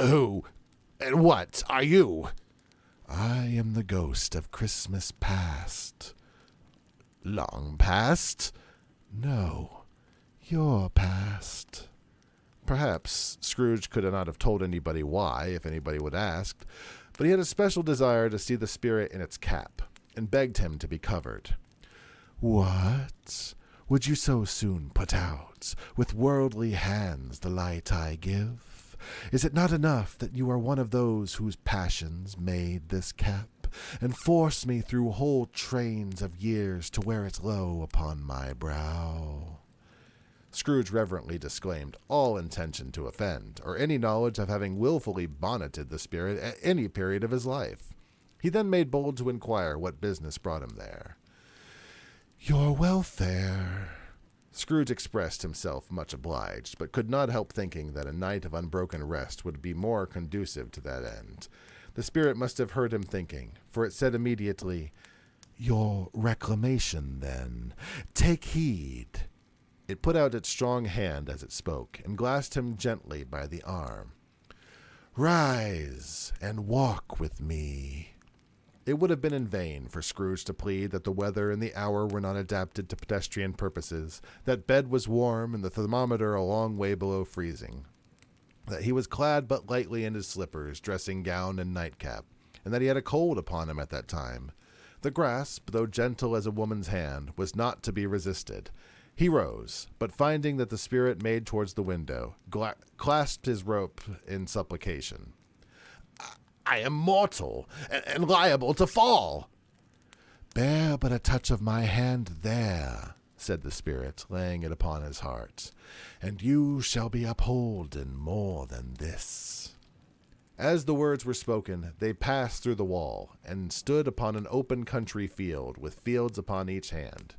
Who and what are you? I am the ghost of Christmas past. Long past? No, your past. Perhaps Scrooge could not have told anybody why, if anybody would ask, but he had a special desire to see the spirit in its cap, and begged him to be covered. What? Would you so soon put out, with worldly hands, the light I give? Is it not enough that you are one of those whose passions made this cap, and force me through whole trains of years to wear it low upon my brow? Scrooge reverently disclaimed all intention to offend, or any knowledge of having wilfully bonneted the spirit at any period of his life. He then made bold to inquire what business brought him there. Your welfare. Scrooge expressed himself much obliged, but could not help thinking that a night of unbroken rest would be more conducive to that end. The spirit must have heard him thinking, for it said immediately, Your reclamation, then. Take heed. It put out its strong hand as it spoke, and glanced him gently by the arm. Rise and walk with me. It would have been in vain for Scrooge to plead that the weather and the hour were not adapted to pedestrian purposes, that bed was warm and the thermometer a long way below freezing, that he was clad but lightly in his slippers, dressing gown, and nightcap, and that he had a cold upon him at that time. The grasp, though gentle as a woman's hand, was not to be resisted. He rose, but finding that the spirit made towards the window, clasped his rope in supplication. I am mortal, and liable to fall. Bear but a touch of my hand there, said the spirit, laying it upon his heart, and you shall be upholden more than this. As the words were spoken, they passed through the wall, and stood upon an open country field, with fields upon each hand.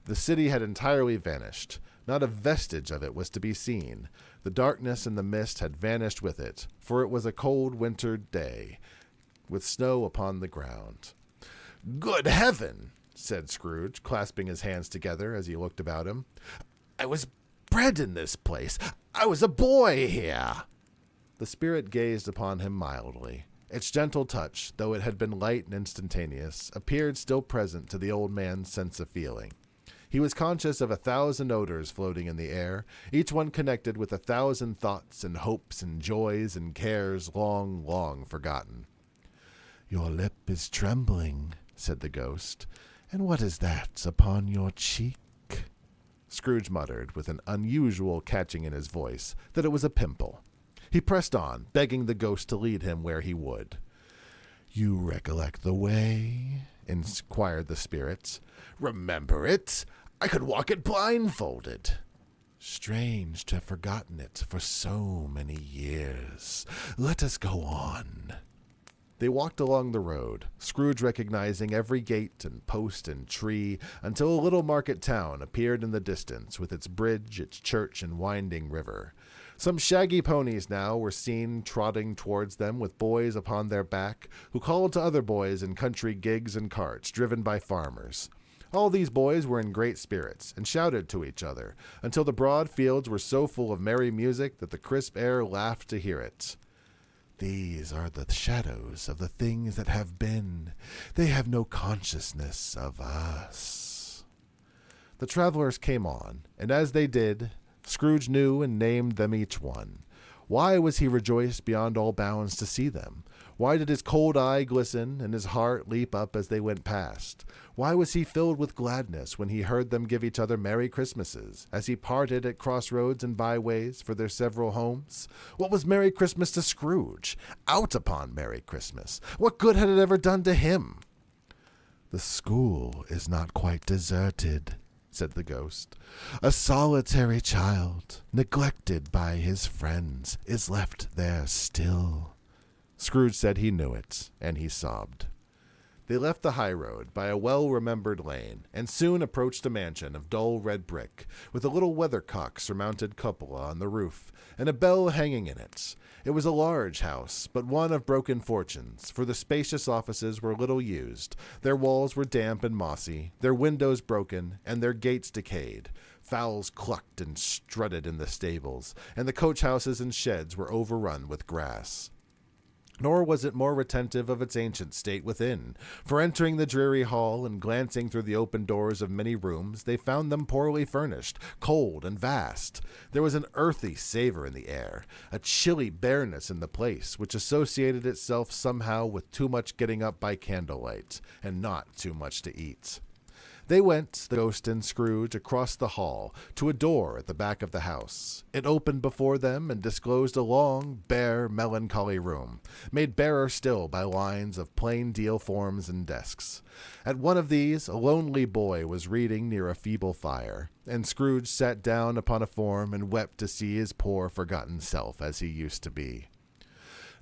The city had entirely vanished. Not a vestige of it was to be seen. The darkness and the mist had vanished with it, for it was a cold winter day, with snow upon the ground. Good heaven, said Scrooge, clasping his hands together as he looked about him. I was bred in this place. I was a boy here. The spirit gazed upon him mildly. Its gentle touch, though it had been light and instantaneous, appeared still present to the old man's sense of feeling. He was conscious of 1,000 odors floating in the air, each one connected with 1,000 thoughts and hopes and joys and cares long, long forgotten. Your lip is trembling, said the ghost. And what is that upon your cheek? Scrooge muttered, with an unusual catching in his voice, that it was a pimple. He pressed on, begging the ghost to lead him where he would. You recollect the way? Inquired the spirits. Remember it? I could walk it blindfolded. Strange to have forgotten it for so many years. Let us go on. They walked along the road, Scrooge recognizing every gate and post and tree, until a little market town appeared in the distance with its bridge, its church, and winding river. Some shaggy ponies now were seen trotting towards them with boys upon their back, who called to other boys in country gigs and carts driven by farmers. All these boys were in great spirits, and shouted to each other, until the broad fields were so full of merry music that the crisp air laughed to hear it. "These are the shadows of the things that have been. They have no consciousness of us." The travelers came on, and as they did, Scrooge knew and named them each one. Why was he rejoiced beyond all bounds to see them? Why did his cold eye glisten and his heart leap up as they went past? Why was he filled with gladness when he heard them give each other Merry Christmases, as he parted at crossroads and byways for their several homes? What was Merry Christmas to Scrooge? Out upon Merry Christmas! What good had it ever done to him? "The school is not quite deserted," said the ghost. "A solitary child, neglected by his friends, is left there still." Scrooge said he knew it, and he sobbed. They left the high road by a well-remembered lane, and soon approached a mansion of dull red brick, with a little weathercock-surmounted cupola on the roof, and a bell hanging in it. It was a large house, but one of broken fortunes, for the spacious offices were little used. Their walls were damp and mossy, their windows broken, and their gates decayed. Fowls clucked and strutted in the stables, and the coach-houses and sheds were overrun with grass. Nor was it more retentive of its ancient state within, for entering the dreary hall and glancing through the open doors of many rooms, they found them poorly furnished, cold, and vast. There was an earthy savor in the air, a chilly bareness in the place, which associated itself somehow with too much getting up by candlelight, and not too much to eat. They went, the ghost and Scrooge, across the hall to a door at the back of the house. It opened before them and disclosed a long, bare, melancholy room, made barer still by lines of plain deal forms and desks. At one of these, a lonely boy was reading near a feeble fire, and Scrooge sat down upon a form and wept to see his poor, forgotten self as he used to be.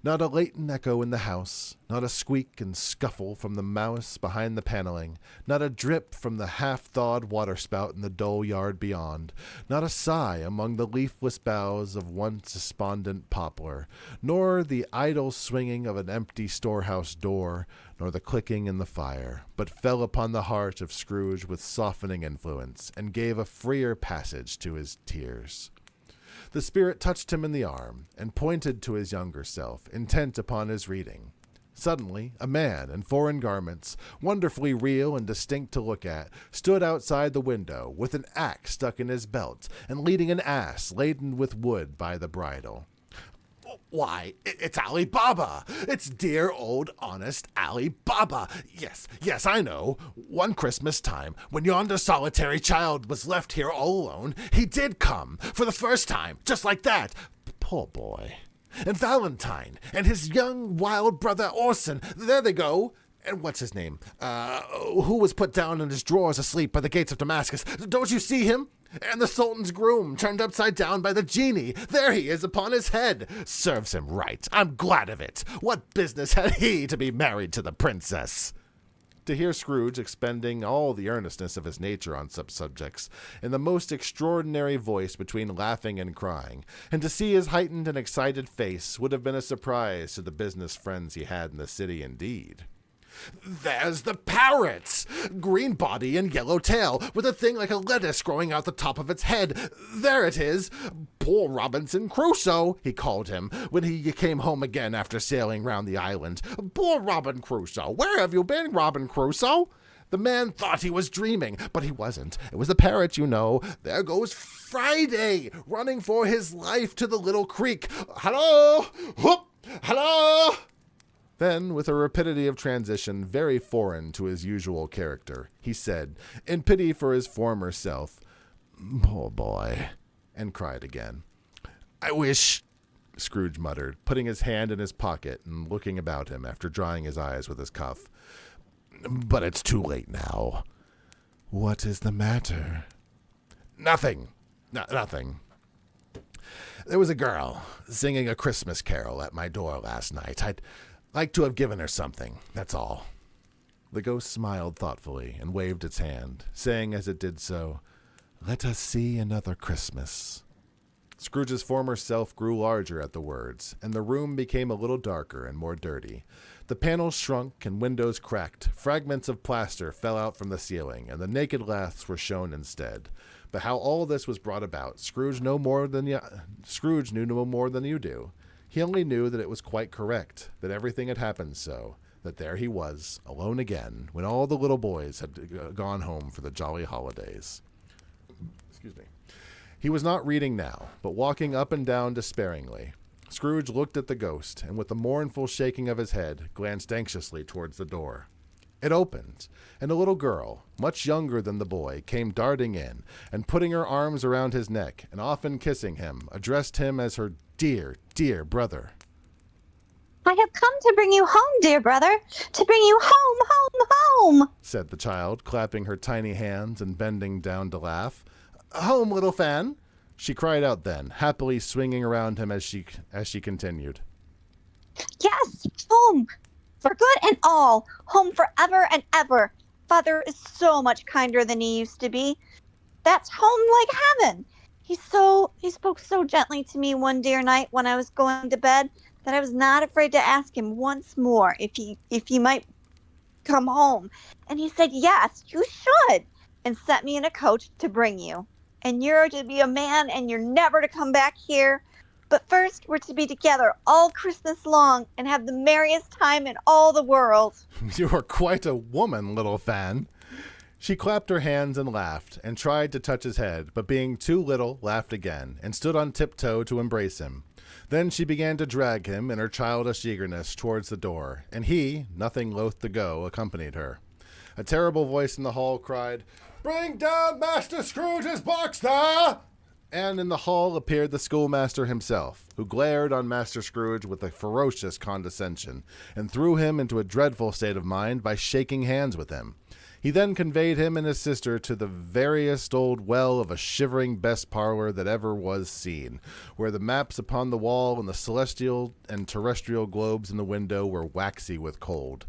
Not a latent echo in the house, not a squeak and scuffle from the mouse behind the paneling, not a drip from the half-thawed waterspout in the dull yard beyond, not a sigh among the leafless boughs of one despondent poplar, nor the idle swinging of an empty storehouse door, nor the clicking in the fire, but fell upon the heart of Scrooge with softening influence, and gave a freer passage to his tears. The spirit touched him in the arm, and pointed to his younger self, intent upon his reading. Suddenly, a man in foreign garments, wonderfully real and distinct to look at, stood outside the window, with an axe stuck in his belt, and leading an ass laden with wood by the bridle. "Why, it's Ali Baba! It's dear old honest Ali Baba! Yes, I know. One Christmas time, when yonder solitary child was left here all alone, he did come, for the first time, just like that. Poor boy. And Valentine, and his young wild brother Orson, there they go. And what's his name? Who was put down in his drawers asleep by the gates of Damascus. Don't you see him? And the Sultan's groom, turned upside down by the genie. There he is upon his head. Serves him right. I'm glad of it. What business had he to be married to the princess?" To hear Scrooge expending all the earnestness of his nature on such subjects, in the most extraordinary voice between laughing and crying, and to see his heightened and excited face, would have been a surprise to the business friends he had in the city indeed. "There's the parrot! Green body and yellow tail, with a thing like a lettuce growing out the top of its head. There it is! Poor Robinson Crusoe, he called him, when he came home again after sailing round the island. Poor Robin Crusoe! Where have you been, Robin Crusoe?" The man thought he was dreaming, but he wasn't. It was the parrot, you know. There goes Friday, running for his life to the little creek. "Hello! Whoop! Hello!" Then, with a rapidity of transition very foreign to his usual character, he said, in pity for his former self, "Poor boy," and cried again. "I wish," Scrooge muttered, putting his hand in his pocket and looking about him after drying his eyes with his cuff. "But it's too late now." "What is the matter?" "Nothing. Nothing. There was a girl singing a Christmas carol at my door last night. Like to have given her something, that's all." The ghost smiled thoughtfully and waved its hand, saying as it did so, "Let us see another Christmas." Scrooge's former self grew larger at the words, and the room became a little darker and more dirty. The panels shrunk and windows cracked, fragments of plaster fell out from the ceiling, and the naked laths were shown instead. But how all this was brought about, Scrooge knew no more than you do. He only knew that it was quite correct, that everything had happened so, that there he was, alone again, when all the little boys had gone home for the jolly holidays. Excuse me. He was not reading now, but walking up and down despairingly. Scrooge looked at the ghost, and with a mournful shaking of his head, glanced anxiously towards the door. It opened, and a little girl, much younger than the boy, came darting in, and putting her arms around his neck, and often kissing him, addressed him as her dear, dear brother. "I have come to bring you home, dear brother, to bring you home, home, home," said the child, clapping her tiny hands and bending down to laugh. "Home, little Fan," she cried out then, happily swinging around him as she continued. "Yes, home, for good and all, home forever and ever. Father is so much kinder than he used to be. That's home like heaven. He spoke so gently to me one dear night when I was going to bed that I was not afraid to ask him once more if he might come home. And he said, 'Yes, you should,' and sent me in a coach to bring you. And you're to be a man, and you're never to come back here. But first, we're to be together all Christmas long and have the merriest time in all the world." "You are quite a woman, little Fan." She clapped her hands and laughed, and tried to touch his head, but being too little, laughed again, and stood on tiptoe to embrace him. Then she began to drag him, in her childish eagerness, towards the door, and he, nothing loath to go, accompanied her. A terrible voice in the hall cried, "Bring down Master Scrooge's box there!" And in the hall appeared the schoolmaster himself, who glared on Master Scrooge with a ferocious condescension, and threw him into a dreadful state of mind by shaking hands with him. He then conveyed him and his sister to the veriest old well of a shivering best parlor that ever was seen, where the maps upon the wall and the celestial and terrestrial globes in the window were waxy with cold.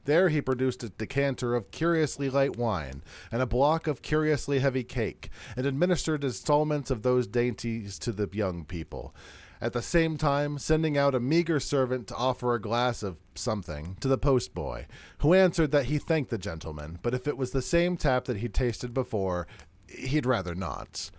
There he produced a decanter of curiously light wine and a block of curiously heavy cake, and administered installments of those dainties to the young people, at the same time sending out a meager servant to offer a glass of something to the postboy, who answered that he thanked the gentleman, but if it was the same tap that he'd tasted before, he'd rather not.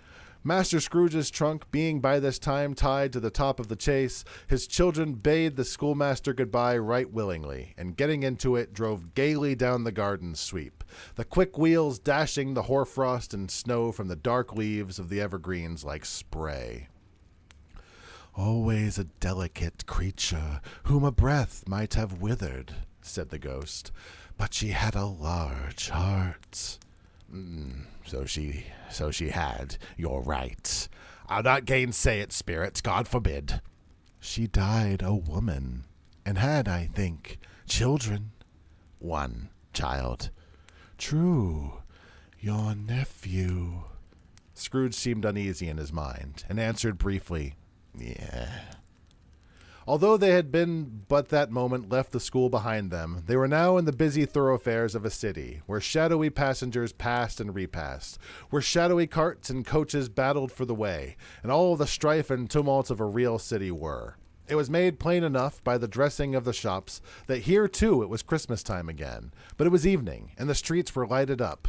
Master Scrooge's trunk being by this time tied to the top of the chaise, his children bade the schoolmaster goodbye right willingly, and getting into it, drove gaily down the garden sweep, the quick wheels dashing the hoarfrost and snow from the dark leaves of the evergreens like spray. "Always a delicate creature, whom a breath might have withered," said the ghost, "but she had a large heart." So she had. You're right. I'll not gainsay it, spirit. God forbid." "She died a woman, and had, I think, children." "One child." "True. Your nephew." Scrooge seemed uneasy in his mind, and answered briefly, "Yeah." Although they had been but that moment left the school behind them, they were now in the busy thoroughfares of a city, where shadowy passengers passed and repassed, where shadowy carts and coaches battled for the way, and all the strife and tumult of a real city were. It was made plain enough by the dressing of the shops that here too it was Christmas time again, but it was evening, and the streets were lighted up.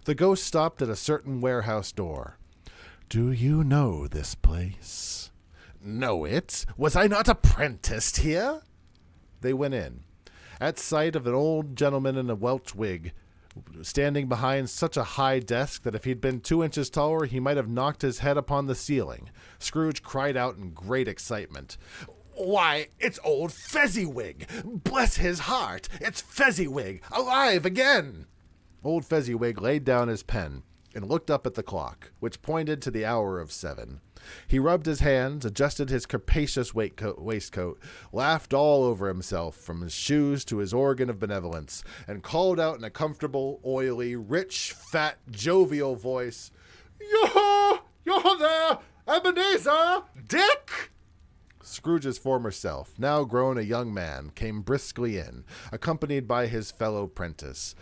The ghost stopped at a certain warehouse door. "Do you know this place?" "Know it? Was I not apprenticed here?" They went in. At sight of an old gentleman in a Welsh wig, standing behind such a high desk that if he'd been 2 inches taller, he might have knocked his head upon the ceiling, Scrooge cried out in great excitement, "Why, it's old Fezziwig! Bless his heart! It's Fezziwig! Alive again!" Old Fezziwig laid down his pen and looked up at the clock, which pointed to the hour of 7. He rubbed his hands, adjusted his capacious waistcoat, laughed all over himself, from his shoes to his organ of benevolence, and called out in a comfortable, oily, rich, fat, jovial voice, "You're there, Ebenezer! Dick!" Scrooge's former self, now grown a young man, came briskly in, accompanied by his fellow prentice.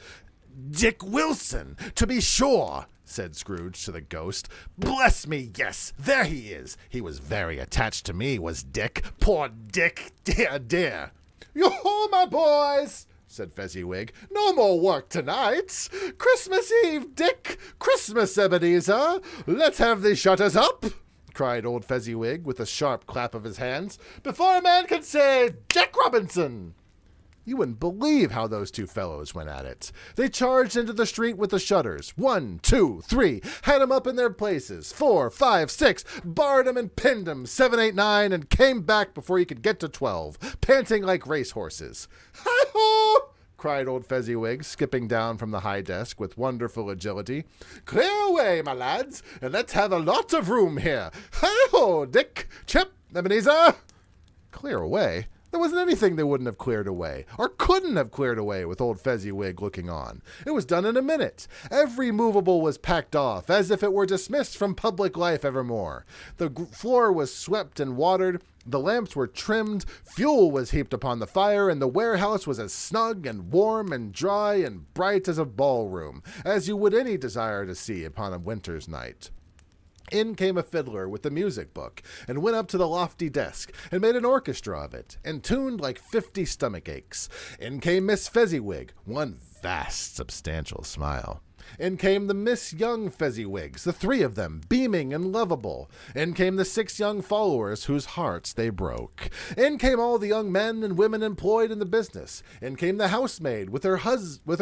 "Dick Wilson, to be sure," said Scrooge to the ghost. "Bless me, yes, there he is. He was very attached to me, was Dick. Poor Dick, dear, dear." "Yo-ho, my boys," said Fezziwig. "No more work tonight. Christmas Eve, Dick. Christmas, Ebenezer. Let's have the shutters up," cried old Fezziwig with a sharp clap of his hands, "before a man can say Jack Robinson." You wouldn't believe how those two fellows went at it. They charged into the street with the shutters. 1, 2, 3, had 'em up in their places. 4, 5, 6, barred 'em and pinned 'em. 7, 8, 9, and came back before you could get to 12, panting like racehorses. "Hi-ho!" cried old Fezziwig, skipping down from the high desk with wonderful agility. "Clear away, my lads, and let's have a lot of room here. Hi-ho, Dick, Chip, Ebenezer." Clear away? There wasn't anything they wouldn't have cleared away, or couldn't have cleared away with old Fezziwig looking on. It was done in a minute. Every movable was packed off, as if it were dismissed from public life evermore. The floor was swept and watered, the lamps were trimmed, fuel was heaped upon the fire, and the warehouse was as snug and warm and dry and bright as a ballroom, as you would any desire to see upon a winter's night. In came a fiddler with the music book, and went up to the lofty desk, and made an orchestra of it, and tuned like 50 stomach aches. In came Miss Fezziwig, one vast substantial smile. In came the Miss Young Fezziwigs, the 3 of them, beaming and lovable. In came the 6 young followers whose hearts they broke. In came all the young men and women employed in the business. In came the housemaid with her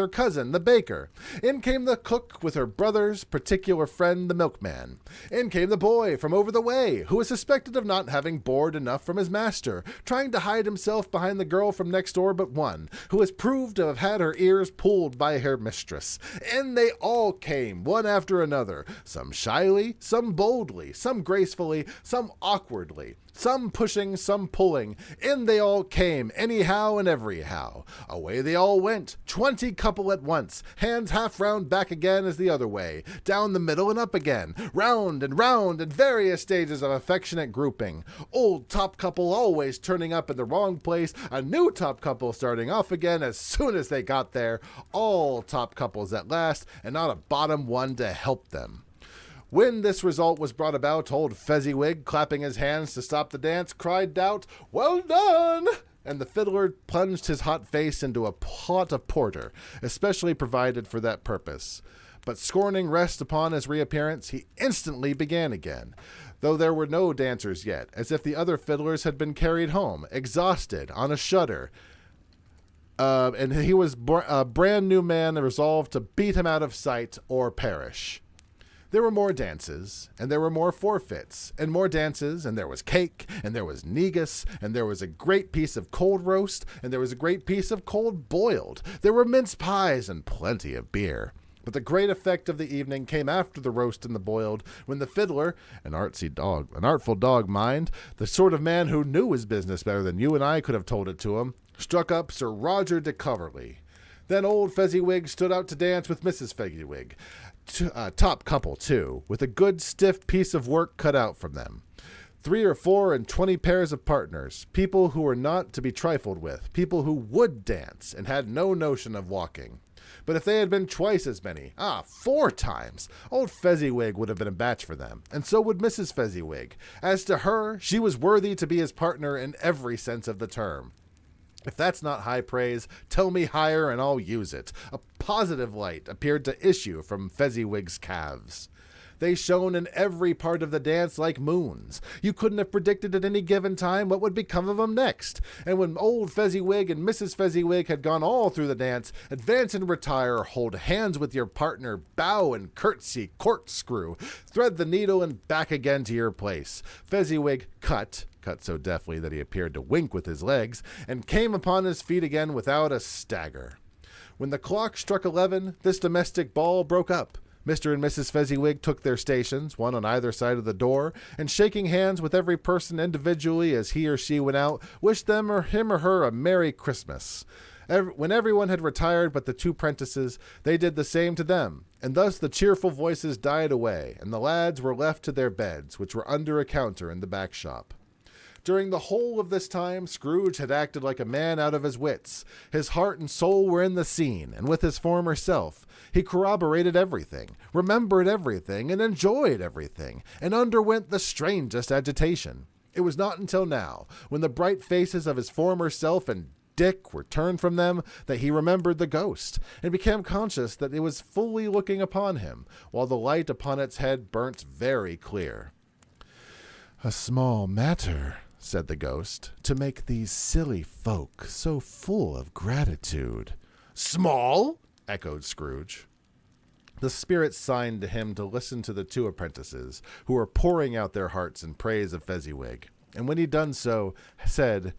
cousin, the baker. In came the cook with her brother's particular friend, the milkman. In came the boy from over the way, who was suspected of not having board enough from his master, trying to hide himself behind the girl from next door but one, who was proved to have had her ears pulled by her mistress. In they all came, one after another, some shyly, some boldly, some gracefully, some awkwardly, some pushing, some pulling. In they all came, anyhow and everyhow. Away they all went, 20 couple at once, hands half round back again as the other way, down the middle and up again, round in various stages of affectionate grouping. Old top couple always turning up in the wrong place, a new top couple starting off again as soon as they got there, all top couples at last, and not a bottom one to help them. When this result was brought about, old Fezziwig, clapping his hands to stop the dance, cried out, "Well done!" And the fiddler plunged his hot face into a pot of porter, especially provided for that purpose. But scorning rest upon his reappearance, he instantly began again, though there were no dancers yet, as if the other fiddlers had been carried home, exhausted, on a shutter. And he was a brand new man and resolved to beat him out of sight or perish. There were more dances, and there were more forfeits, and more dances, and there was cake, and there was negus, and there was a great piece of cold roast, and there was a great piece of cold boiled. There were mince pies and plenty of beer. But the great effect of the evening came after the roast and the boiled, when the fiddler, an artful dog, mind, the sort of man who knew his business better than you and I could have told it to him, struck up Sir Roger de Coverley. Then old Fezziwig stood out to dance with Mrs. Fezziwig, top couple too, with a good stiff piece of work cut out from them. 3 or 4 and 20 pairs of partners, people who were not to be trifled with, people who would dance and had no notion of walking. But if they had been twice as many, 4 times, old Fezziwig would have been a match for them, and so would Mrs. Fezziwig. As to her, she was worthy to be his partner in every sense of the term. If that's not high praise, tell me higher and I'll use it. A positive light appeared to issue from Fezziwig's calves. They shone in every part of the dance like moons. You couldn't have predicted at any given time what would become of them next. And when old Fezziwig and Mrs. Fezziwig had gone all through the dance, advance and retire, hold hands with your partner, bow and curtsy, corkscrew, thread the needle and back again to your place. Fezziwig cut so deftly that he appeared to wink with his legs, and came upon his feet again without a stagger. When the clock struck 11, this domestic ball broke up. Mr. and Mrs. Fezziwig took their stations, one on either side of the door, and shaking hands with every person individually as he or she went out, wished them or him or her a Merry Christmas. When everyone had retired but the 2 prentices, they did the same to them, and thus the cheerful voices died away, and the lads were left to their beds, which were under a counter in the back shop. During the whole of this time, Scrooge had acted like a man out of his wits. His heart and soul were in the scene, and with his former self, he corroborated everything, remembered everything, and enjoyed everything, and underwent the strangest agitation. It was not until now, when the bright faces of his former self and Dick were turned from them, that he remembered the ghost, and became conscious that it was fully looking upon him, while the light upon its head burnt very clear. "A small matter," said the ghost, "to make these silly folk so full of gratitude." "Small?" echoed Scrooge. The spirit signed to him to listen to the two apprentices, who were pouring out their hearts in praise of Fezziwig, and when he done so, said,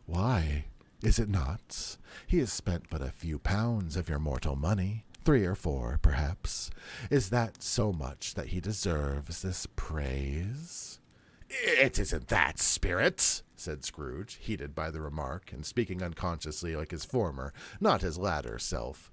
"Why, is it not? He has spent but a few pounds of your mortal money, 3 or 4, perhaps. Is that so much that he deserves this praise?" "It isn't that, spirit," said Scrooge, heated by the remark, and speaking unconsciously like his former, not his latter self.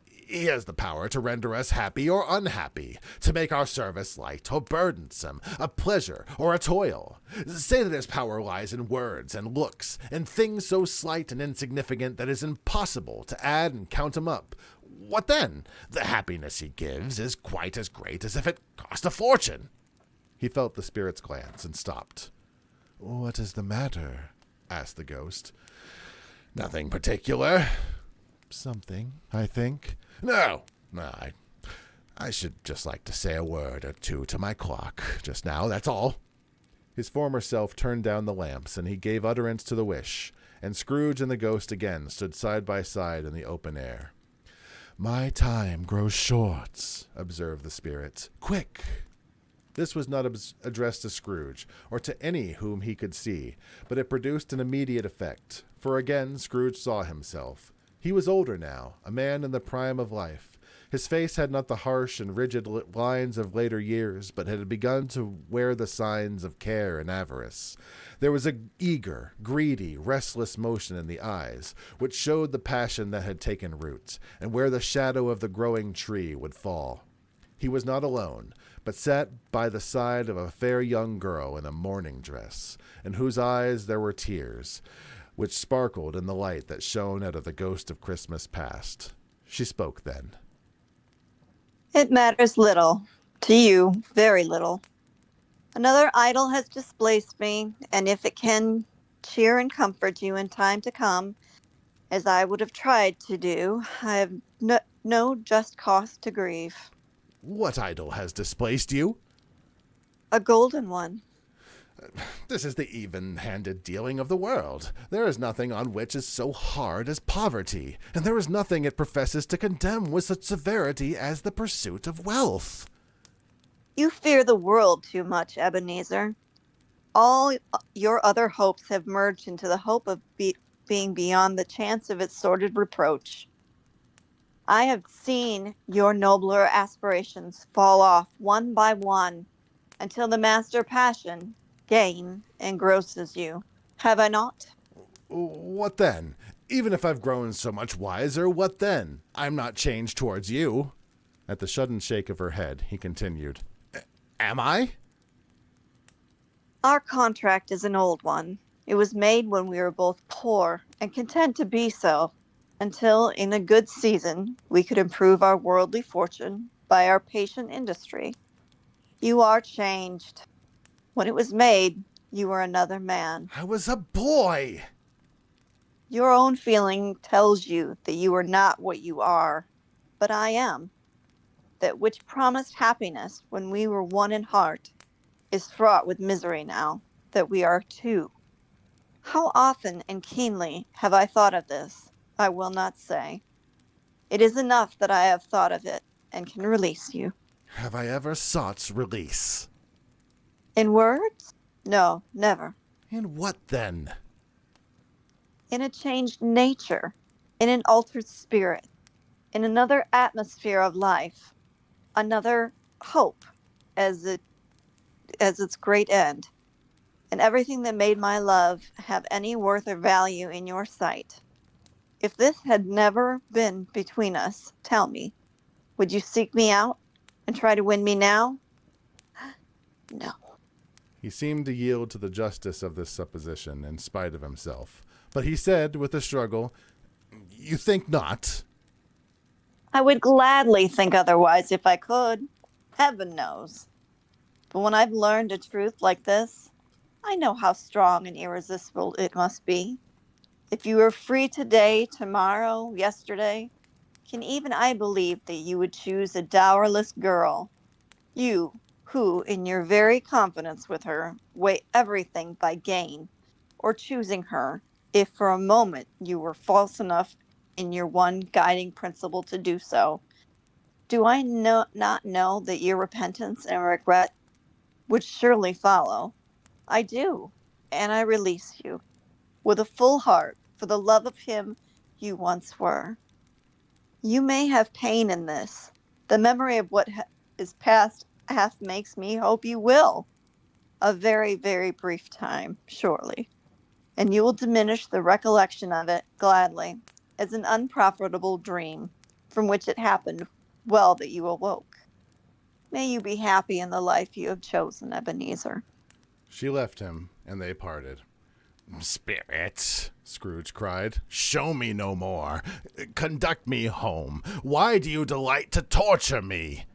"He has the power to render us happy or unhappy, to make our service light or burdensome, a pleasure or a toil. Say that his power lies in words and looks, and things so slight and insignificant that it is impossible to add and count 'em up. What then? The happiness he gives is quite as great as if it cost a fortune." He felt the spirit's glance and stopped. "What is the matter?" asked the ghost. "Nothing particular." "Something, I think." No, I should just like to say a word or two to my clock just now, that's all." His former self turned down the lamps, and he gave utterance to the wish, and Scrooge and the ghost again stood side by side in the open air. "My time grows short," observed the spirit. "Quick!" This was not addressed to Scrooge, or to any whom he could see, but it produced an immediate effect, for again Scrooge saw himself. He was older now, a man in the prime of life. His face had not the harsh and rigid lines of later years, but had begun to wear the signs of care and avarice. There was an eager, greedy, restless motion in the eyes, which showed the passion that had taken root, and where the shadow of the growing tree would fall. He was not alone, but sat by the side of a fair young girl in a mourning dress, in whose eyes there were tears, which sparkled in the light that shone out of the ghost of Christmas past. She spoke then. It matters little. To you, very little. Another idol has displaced me, and if it can cheer and comfort you in time to come, as I would have tried to do, I have no just cause to grieve. "What idol has displaced you?" A golden one. "This is the even-handed dealing of the world. There is nothing on which is so hard as poverty, and there is nothing it professes to condemn with such severity as the pursuit of wealth." You fear the world too much, Ebenezer. All your other hopes have merged into the hope of being beyond the chance of its sordid reproach. I have seen your nobler aspirations fall off one by one until the master passion, gain, engrosses you. Have I not? "What then? Even if I've grown so much wiser, what then? I'm not changed towards you." At the sudden shake of her head, he continued, "Am I?" Our contract is an old one. It was made when we were both poor and content to be so, until in a good season we could improve our worldly fortune by our patient industry. You are changed. When it was made, you were another man. "I was a boy." Your own feeling tells you that you are not what you are, but I am. That which promised happiness when we were one in heart is fraught with misery now that we are two. How often and keenly have I thought of this, I will not say. It is enough that I have thought of it and can release you. "Have I ever sought release?" In words? No, never. "In what then?" In a changed nature, in an altered spirit, in another atmosphere of life, another hope as its great end, and everything that made my love have any worth or value in your sight. If this had never been between us, tell me, would you seek me out and try to win me now? No. He seemed to yield to the justice of this supposition in spite of himself. But he said, with a struggle, "You think not?" I would gladly think otherwise if I could. Heaven knows. But when I've learned a truth like this, I know how strong and irresistible it must be. If you were free today, tomorrow, yesterday, can even I believe that you would choose a dowerless girl? You, who, in your very confidence with her, weigh everything by gain, or choosing her, if for a moment you were false enough in your one guiding principle to do so. Do I not know that your repentance and regret would surely follow? I do, and I release you, with a full heart, for the love of him you once were. You may have pain in this. The memory of what is past half makes me hope you will. A very, very brief time, surely, and you will diminish the recollection of it gladly, as an unprofitable dream, from which it happened well that you awoke. May you be happy in the life you have chosen, Ebenezer. She left him, and they parted. "Spirit," Scrooge cried, "show me no more. Conduct me home. Why do you delight to torture me?"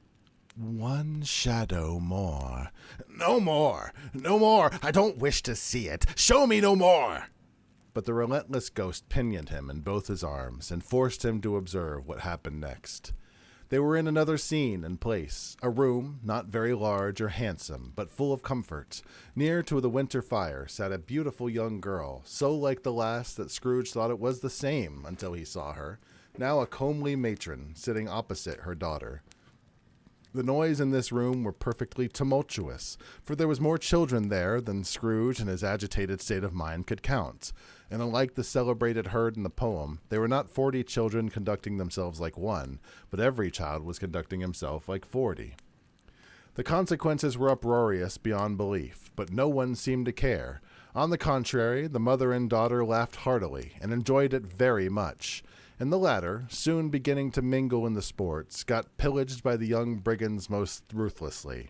"One shadow more." "No more! No more! I don't wish to see it. Show me no more!" But the relentless ghost pinioned him in both his arms and forced him to observe what happened next. They were in another scene and place, a room not very large or handsome, but full of comfort. Near to the winter fire sat a beautiful young girl, so like the last that Scrooge thought it was the same until he saw her, now a comely matron sitting opposite her daughter. The noise in this room were perfectly tumultuous, for there was more children there than Scrooge in his agitated state of mind could count. And unlike the celebrated herd in the poem, they were not 40 children conducting themselves like one, but every child was conducting himself like 40. The consequences were uproarious beyond belief, but no one seemed to care. On the contrary, the mother and daughter laughed heartily, and enjoyed it very much. And the latter, soon beginning to mingle in the sports, got pillaged by the young brigands most ruthlessly.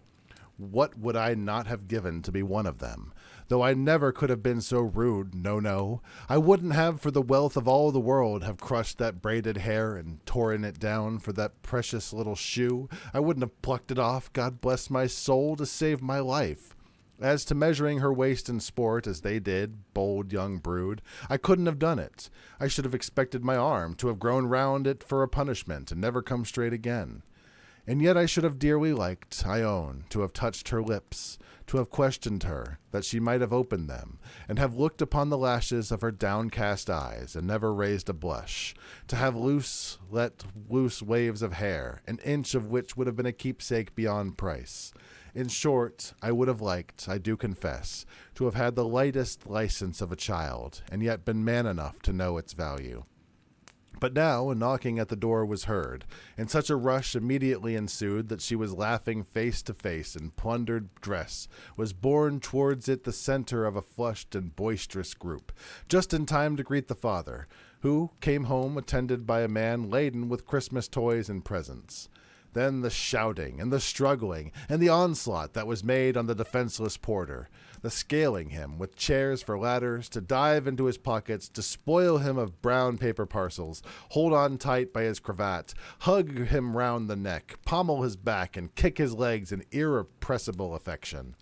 What would I not have given to be one of them? Though I never could have been so rude, no. I wouldn't have for the wealth of all the world have crushed that braided hair and torn it down for that precious little shoe. I wouldn't have plucked it off, God bless my soul, to save my life. As to measuring her waist in sport, as they did, bold young brood, I couldn't have done it. I should have expected my arm to have grown round it for a punishment and never come straight again. And yet I should have dearly liked, I own, to have touched her lips, to have questioned her, that she might have opened them, and have looked upon the lashes of her downcast eyes, and never raised a blush, to have let loose waves of hair, an inch of which would have been a keepsake beyond price. In short, I would have liked, I do confess, to have had the lightest license of a child, and yet been man enough to know its value. But now a knocking at the door was heard, and such a rush immediately ensued that she was laughing face to face in plundered dress, was borne towards it the center of a flushed and boisterous group, just in time to greet the father, who came home attended by a man laden with Christmas toys and presents. Then the shouting, and the struggling, and the onslaught that was made on the defenseless porter, the scaling him with chairs for ladders, to dive into his pockets, to spoil him of brown paper parcels, hold on tight by his cravat, hug him round the neck, pommel his back, and kick his legs in irrepressible affection.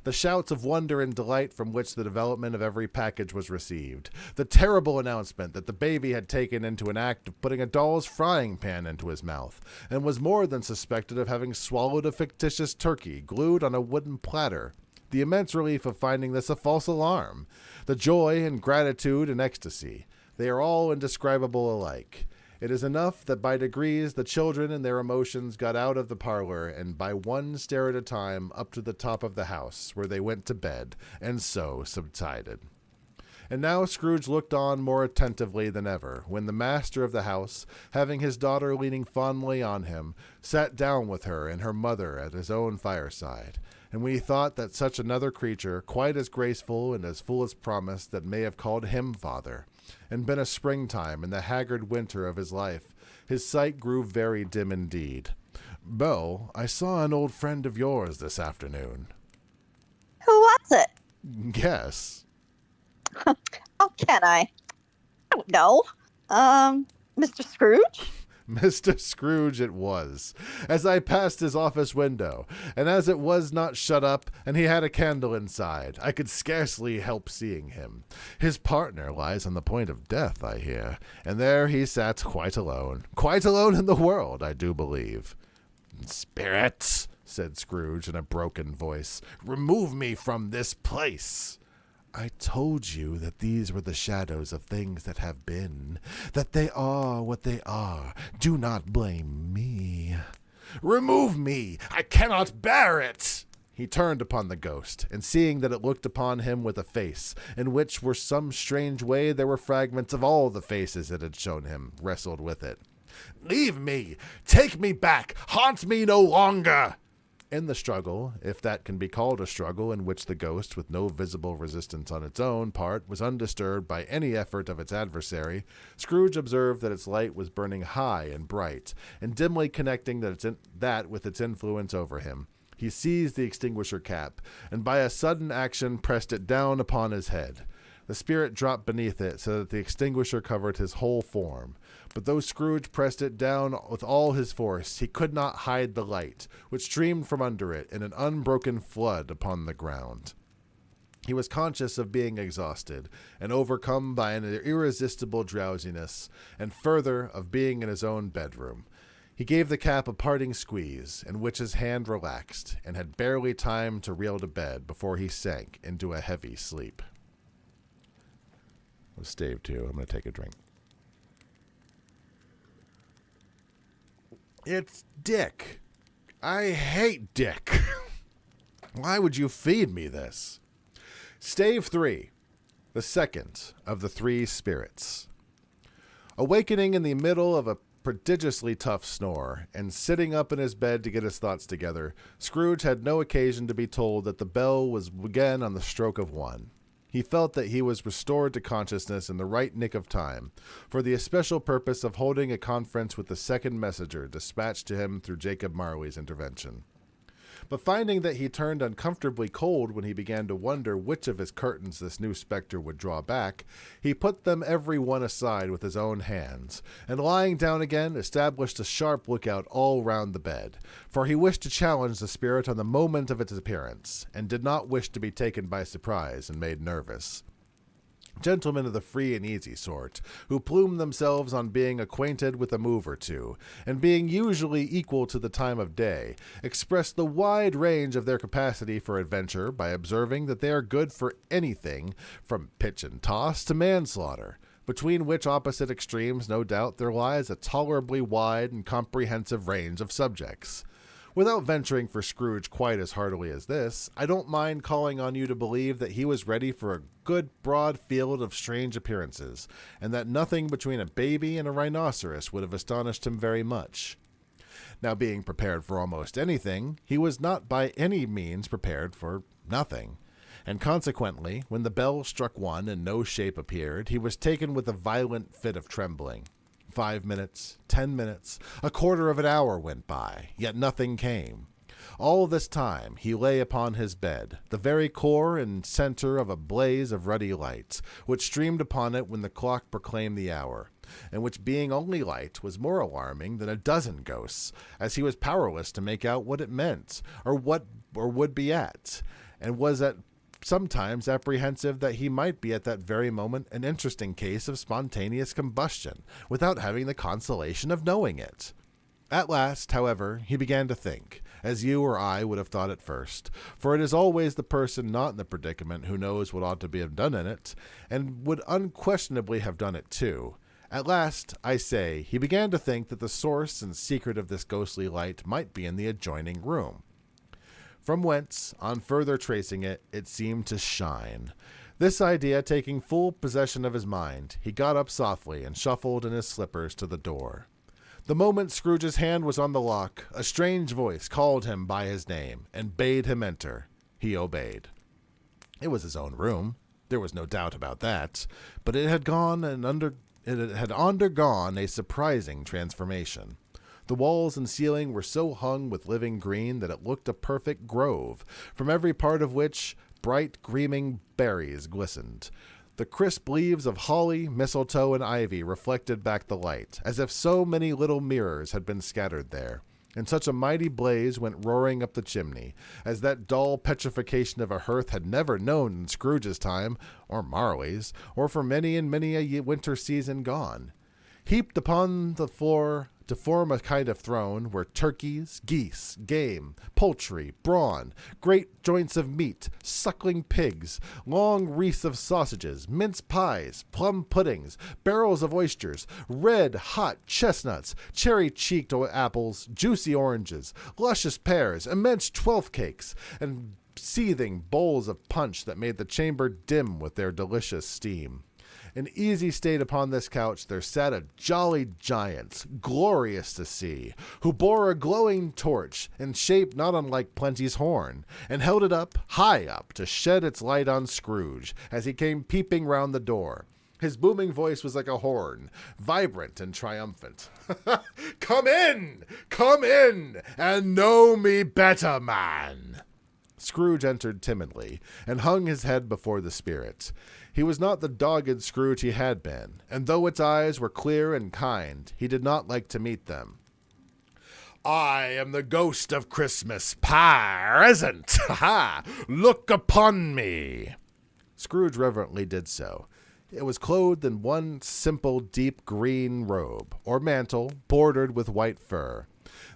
The shouts of wonder and delight from which the development of every package was received, the terrible announcement that the baby had taken into an act of putting a doll's frying pan into his mouth, and was more than suspected of having swallowed a fictitious turkey glued on a wooden platter, the immense relief of finding this a false alarm, the joy and gratitude and ecstasy, they are all indescribable alike. It is enough that by degrees the children and their emotions got out of the parlor, and by one stair at a time up to the top of the house, where they went to bed, and so subsided. And now Scrooge looked on more attentively than ever, when the master of the house, having his daughter leaning fondly on him, sat down with her and her mother at his own fireside. And when he thought that such another creature, quite as graceful and as full as promise, that may have called him father, and been a springtime in the haggard winter of his life, his sight grew very dim indeed. "Beau, I saw an old friend of yours this afternoon." Who was it? Yes. How can I? I don't know. Mr. Scrooge? Mr. Scrooge it was, as I passed his office window, and as it was not shut up, and he had a candle inside, I could scarcely help seeing him. His partner lies on the point of death, I hear, and there he sat quite alone in the world, I do believe. Spirits, said Scrooge in a broken voice, remove me from this place. I told you that these were the shadows of things that have been, that they are what they are. Do not blame me. Remove me! I cannot bear it! He turned upon the ghost, and seeing that it looked upon him with a face, in which were some strange way there were fragments of all the faces it had shown him, wrestled with it. Leave me! Take me back! Haunt me no longer! In the struggle, if that can be called a struggle in which the ghost, with no visible resistance on its own part, was undisturbed by any effort of its adversary, Scrooge observed that its light was burning high and bright, and dimly connecting that with its influence over him. He seized the extinguisher cap, and by a sudden action pressed it down upon his head. The spirit dropped beneath it so that the extinguisher covered his whole form. But though Scrooge pressed it down with all his force, he could not hide the light, which streamed from under it in an unbroken flood upon the ground. He was conscious of being exhausted, and overcome by an irresistible drowsiness, and further, of being in his own bedroom. He gave the cap a parting squeeze, in which his hand relaxed, and had barely time to reel to bed before he sank into a heavy sleep. With stave too. I'm going to take a drink. It's Dick. I hate Dick. Why would you feed me this? Stave 3. The second of the three spirits. Awakening in the middle of a prodigiously tough snore, and sitting up in his bed to get his thoughts together, Scrooge had no occasion to be told that the bell was again on the stroke of 1. He felt that he was restored to consciousness in the right nick of time, for the especial purpose of holding a conference with the second messenger dispatched to him through Jacob Marley's intervention. But finding that he turned uncomfortably cold when he began to wonder which of his curtains this new spectre would draw back, he put them every one aside with his own hands, and lying down again, established a sharp lookout all round the bed, for he wished to challenge the spirit on the moment of its appearance, and did not wish to be taken by surprise and made nervous. Gentlemen of the free and easy sort, who plume themselves on being acquainted with a move or two, and being usually equal to the time of day, express the wide range of their capacity for adventure by observing that they are good for anything from pitch and toss to manslaughter, between which opposite extremes no doubt there lies a tolerably wide and comprehensive range of subjects. Without venturing for Scrooge quite as heartily as this, I don't mind calling on you to believe that he was ready for a good broad field of strange appearances, and that nothing between a baby and a rhinoceros would have astonished him very much. Now, being prepared for almost anything, he was not by any means prepared for nothing, and consequently, when the bell struck 1 and no shape appeared, he was taken with a violent fit of trembling. 5 minutes, 10 minutes, a quarter of an hour went by, yet nothing came. All this time he lay upon his bed, the very core and center of a blaze of ruddy light, which streamed upon it when the clock proclaimed the hour, and which, being only light, was more alarming than a dozen ghosts, as he was powerless to make out what it meant, or would be at, and was at sometimes apprehensive that he might be at that very moment an interesting case of spontaneous combustion, without having the consolation of knowing it. At last, however, he began to think, as you or I would have thought at first, for it is always the person not in the predicament who knows what ought to be done in it, and would unquestionably have done it too. At last, I say, he began to think that the source and secret of this ghostly light might be in the adjoining room. From whence, on further tracing it, it seemed to shine. This idea taking full possession of his mind, he got up softly and shuffled in his slippers to the door. The moment Scrooge's hand was on the lock, a strange voice called him by his name and bade him enter. He obeyed. It was his own room. There was no doubt about that, but it had undergone a surprising transformation. The walls and ceiling were so hung with living green that it looked a perfect grove, from every part of which bright, gleaming berries glistened. The crisp leaves of holly, mistletoe, and ivy reflected back the light, as if so many little mirrors had been scattered there. And such a mighty blaze went roaring up the chimney, as that dull petrification of a hearth had never known in Scrooge's time, or Marley's, or for many and many a winter season gone. Heaped upon the floor to form a kind of throne were turkeys, geese, game, poultry, brawn, great joints of meat, suckling pigs, long wreaths of sausages, mince pies, plum puddings, barrels of oysters, red hot chestnuts, cherry-cheeked apples, juicy oranges, luscious pears, immense twelfth cakes, and seething bowls of punch that made the chamber dim with their delicious steam. In easy state upon this couch there sat a jolly giant, glorious to see, who bore a glowing torch, in shape not unlike Plenty's horn, and held it up, high up, to shed its light on Scrooge, as he came peeping round the door. His booming voice was like a horn, vibrant and triumphant. Come in, and know me better, man." Scrooge entered timidly, and hung his head before the spirit. He was not the dogged Scrooge he had been, and though its eyes were clear and kind, he did not like to meet them. "I am the ghost of Christmas present. Ha! Look upon me." Scrooge reverently did so. It was clothed in one simple, deep green robe, or mantle, bordered with white fur.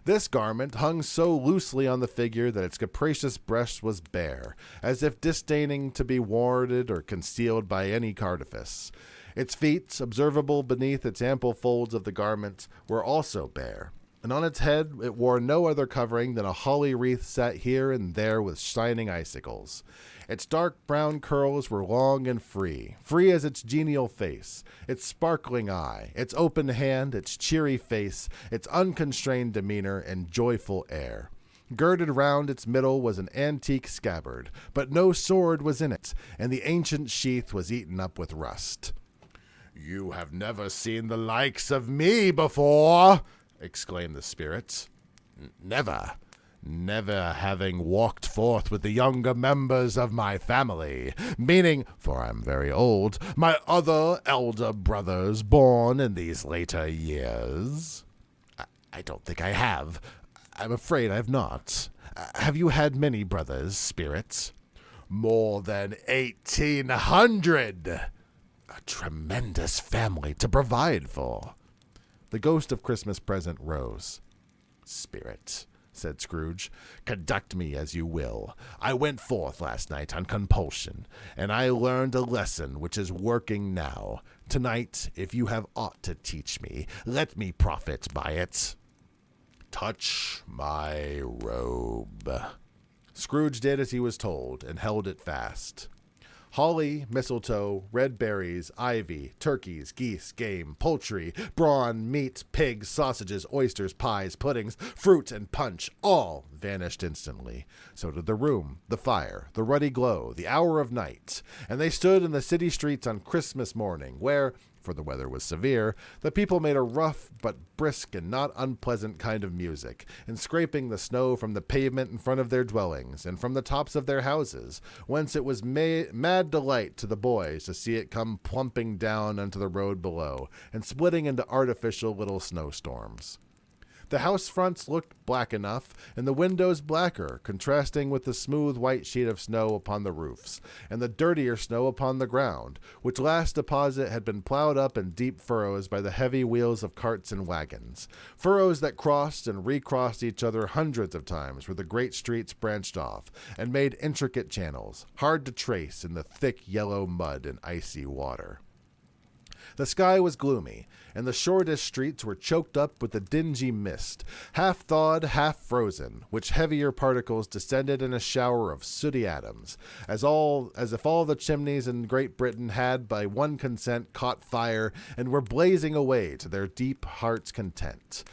This garment hung so loosely on the figure that its capacious breast was bare, as if disdaining to be warded or concealed by any artifice. Its feet, observable beneath its ample folds of the garment, were also bare, and on its head it wore no other covering than a holly wreath set here and there with shining icicles. Its dark brown curls were long and free as its genial face, its sparkling eye, its open hand, its cheery face, its unconstrained demeanor and joyful air. Girded round its middle was an antique scabbard, but no sword was in it, and the ancient sheath was eaten up with rust. "You have never seen the likes of me before," exclaimed the spirit. Never having walked forth with the younger members of my family, meaning, for I'm very old, my other elder brothers born in these later years." I don't think I have. I'm afraid I've not. Have you had many brothers, spirits?" "More than 1,800. A tremendous family to provide for." The ghost of Christmas present rose. "Spirit," said Scrooge, "conduct me as you will. I went forth last night on compulsion, and I learned a lesson which is working now. Tonight, if you have aught to teach me, let me profit by it." "Touch my robe." Scrooge did as he was told, and held it fast. Holly, mistletoe, red berries, ivy, turkeys, geese, game, poultry, brawn, meat, pigs, sausages, oysters, pies, puddings, fruit, and punch all vanished instantly. So did the room, the fire, the ruddy glow, the hour of night, and they stood in the city streets on Christmas morning, where, for the weather was severe, the people made a rough but brisk and not unpleasant kind of music, and scraping the snow from the pavement in front of their dwellings, and from the tops of their houses, whence it was mad delight to the boys to see it come plumping down onto the road below, and splitting into artificial little snowstorms. The house fronts looked black enough, and the windows blacker, contrasting with the smooth white sheet of snow upon the roofs, and the dirtier snow upon the ground, which last deposit had been plowed up in deep furrows by the heavy wheels of carts and wagons, furrows that crossed and recrossed each other hundreds of times where the great streets branched off, and made intricate channels, hard to trace in the thick yellow mud and icy water. The sky was gloomy, and the shortest streets were choked up with a dingy mist, half thawed, half frozen, which heavier particles descended in a shower of sooty atoms, as if all the chimneys in Great Britain had by one consent caught fire and were blazing away to their deep heart's content.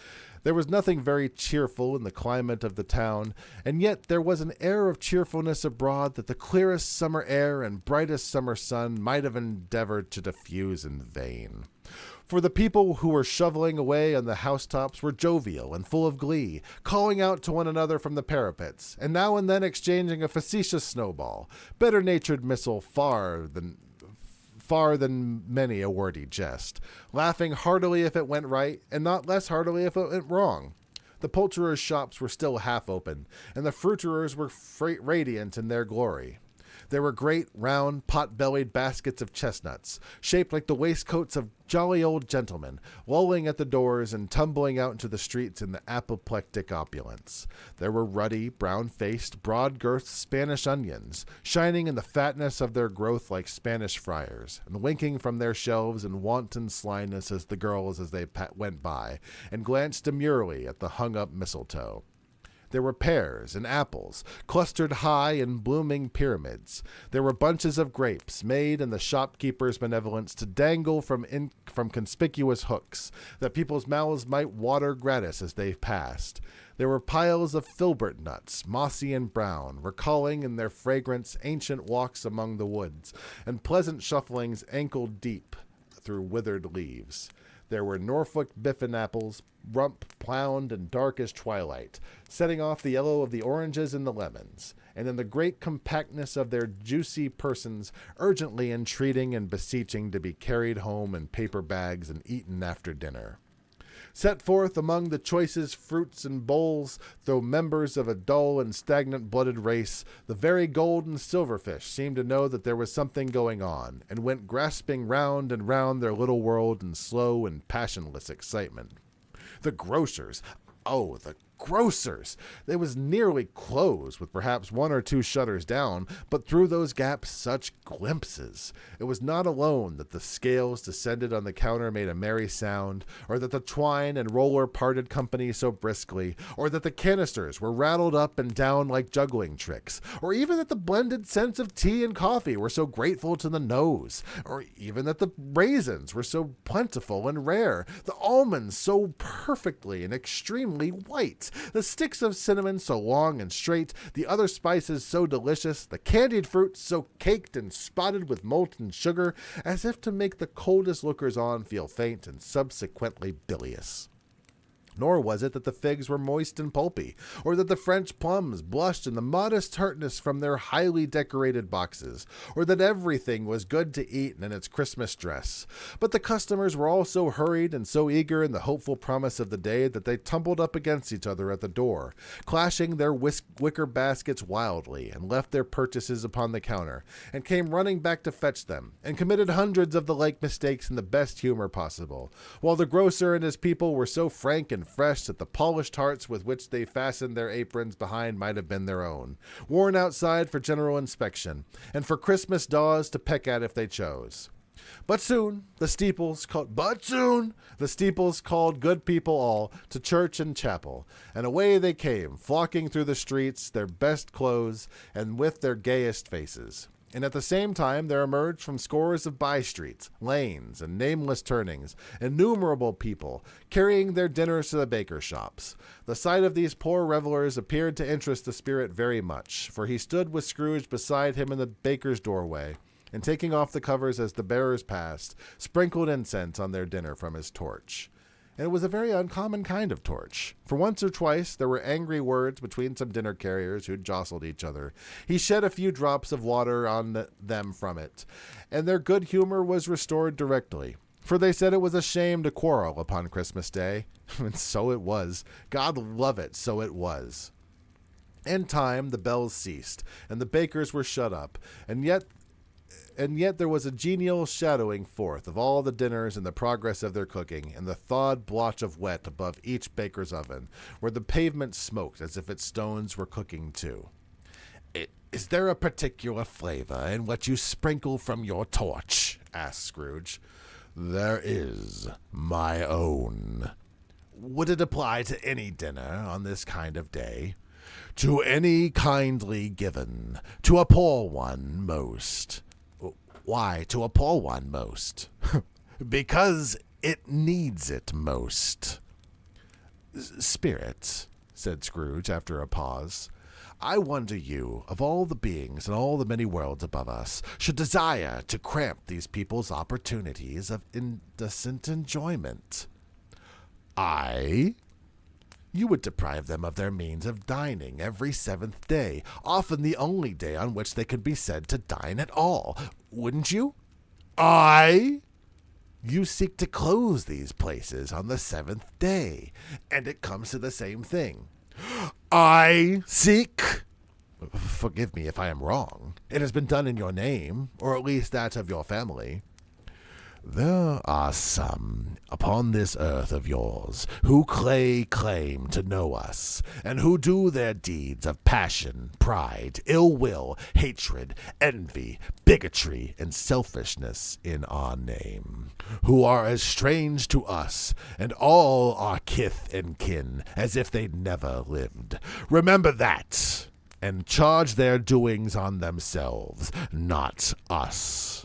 There was nothing very cheerful in the climate of the town, and yet there was an air of cheerfulness abroad that the clearest summer air and brightest summer sun might have endeavored to diffuse in vain. For the people who were shoveling away on the housetops were jovial and full of glee, calling out to one another from the parapets, and now and then exchanging a facetious snowball, better-natured missile far than many a wordy jest, laughing heartily if it went right, and not less heartily if it went wrong. The poulterers' shops were still half open, and the fruiterers were radiant in their glory. There were great, round, pot-bellied baskets of chestnuts, shaped like the waistcoats of jolly old gentlemen, lolling at the doors and tumbling out into the streets in the apoplectic opulence. There were ruddy, brown-faced, broad-girthed Spanish onions, shining in the fatness of their growth like Spanish friars, and winking from their shelves in wanton slyness as the girls as they went by, and glanced demurely at the hung-up mistletoe. There were pears and apples, clustered high in blooming pyramids. There were bunches of grapes, made in the shopkeeper's benevolence to dangle from conspicuous hooks, that people's mouths might water gratis as they passed. There were piles of filbert nuts, mossy and brown, recalling in their fragrance ancient walks among the woods, and pleasant shufflings ankle-deep through withered leaves. There were Norfolk biffin apples, rump-ploughed and dark as twilight, setting off the yellow of the oranges and the lemons, and in the great compactness of their juicy persons, urgently entreating and beseeching to be carried home in paper bags and eaten after dinner. Set forth among the choicest fruits and bowls, though members of a dull and stagnant-blooded race, the very gold and silverfish seemed to know that there was something going on, and went grasping round and round their little world in slow and passionless excitement. The grocers! Oh, the grocers! They was nearly closed, with perhaps one or two shutters down, but through those gaps such glimpses! It was not alone that the scales descended on the counter made a merry sound, or that the twine and roller parted company so briskly, or that the canisters were rattled up and down like juggling tricks, or even that the blended scents of tea and coffee were so grateful to the nose, or even that the raisins were so plentiful and rare, the almonds so perfectly and extremely white, the sticks of cinnamon so long and straight, the other spices so delicious, the candied fruit so caked and spotted with molten sugar, as if to make the coldest lookers-on feel faint and subsequently bilious. Nor was it that the figs were moist and pulpy, or that the French plums blushed in the modest tartness from their highly decorated boxes, or that everything was good to eat in its Christmas dress. But the customers were all so hurried and so eager in the hopeful promise of the day that they tumbled up against each other at the door, clashing their wicker baskets wildly, and left their purchases upon the counter, and came running back to fetch them, and committed hundreds of the like mistakes in the best humor possible, while the grocer and his people were so frank and fresh that the polished hearts with which they fastened their aprons behind might have been their own, worn outside for general inspection, and for Christmas daws to peck at if they chose. But soon the steeples called good people all to church and chapel, and away they came, flocking through the streets, their best clothes, and with their gayest faces. And at the same time there emerged from scores of by-streets, lanes, and nameless turnings, innumerable people, carrying their dinners to the baker shops. The sight of these poor revelers appeared to interest the spirit very much, for he stood with Scrooge beside him in the baker's doorway, and taking off the covers as the bearers passed, sprinkled incense on their dinner from his torch. And it was a very uncommon kind of torch, for once or twice there were angry words between some dinner carriers who jostled each other. He shed a few drops of water on them from it, and their good humor was restored directly, for they said it was a shame to quarrel upon Christmas Day. And so it was. God love it, so it was. In time the bells ceased, and the bakers were shut up, and yet there was a genial shadowing forth of all the dinners and the progress of their cooking, and the thawed blotch of wet above each baker's oven, where the pavement smoked as if its stones were cooking too. "Is there a particular flavor in what you sprinkle from your torch?" asked Scrooge. "There is, my own." "Would it apply to any dinner on this kind of day?" "To any kindly given. To a poor one most." "Why to a poor one most?" "Because it needs it most." Spirit, said Scrooge after a pause, I wonder you, of all the beings in all the many worlds above us, should desire to cramp these people's opportunities of indecent enjoyment. I? You would deprive them of their means of dining every 7th day, often the only day on which they could be said to dine at all, wouldn't you? I? You seek to close these places on the 7th day, and it comes to the same thing. I seek? Forgive me if I am wrong. It has been done in your name, or at least that of your family. There are some upon this earth of yours who claim to know us, and who do their deeds of passion, pride, ill will, hatred, envy, bigotry, and selfishness in our name, who are as strange to us and all our kith and kin as if they'd never lived. Remember that, and charge their doings on themselves, not us.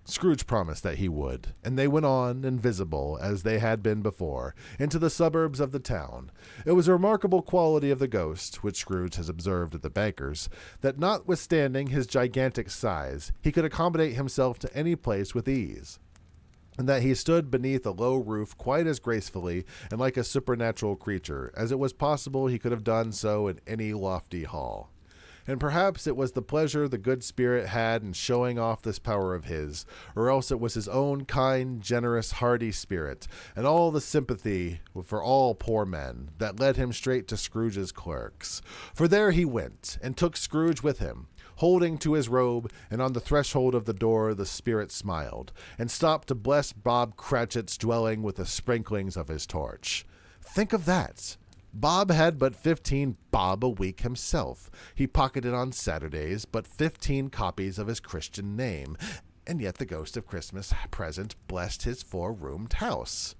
Scrooge promised that he would, and they went on, invisible, as they had been before, into the suburbs of the town. It was a remarkable quality of the ghost, which Scrooge has observed at the banker's, that notwithstanding his gigantic size, he could accommodate himself to any place with ease, and that he stood beneath a low roof quite as gracefully and like a supernatural creature as it was possible he could have done so in any lofty hall. And perhaps it was the pleasure the good spirit had in showing off this power of his, or else it was his own kind, generous, hearty spirit, and all the sympathy for all poor men, that led him straight to Scrooge's clerks. For there he went, and took Scrooge with him, holding to his robe, and on the threshold of the door the spirit smiled, and stopped to bless Bob Cratchit's dwelling with the sprinklings of his torch. Think of that! Bob had but 15 bob a week himself. He pocketed on Saturdays but 15 copies of his Christian name, and yet the ghost of Christmas present blessed his 4-roomed house.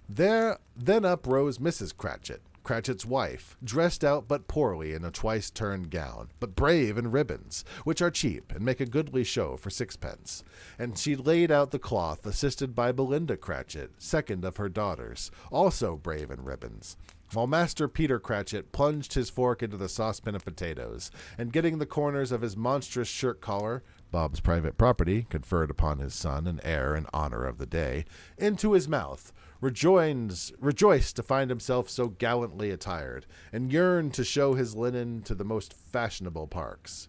Then up rose Mrs. Cratchit, Cratchit's wife, dressed out but poorly in a twice-turned gown, but brave in ribbons, which are cheap and make a goodly show for 6pence. And she laid out the cloth, assisted by Belinda Cratchit, second of her daughters, also brave in ribbons, while Master Peter Cratchit plunged his fork into the saucepan of potatoes, and getting the corners of his monstrous shirt collar, Bob's private property, conferred upon his son and heir in honor of the day, into his mouth, rejoiced to find himself so gallantly attired, and yearned to show his linen to the most fashionable parks.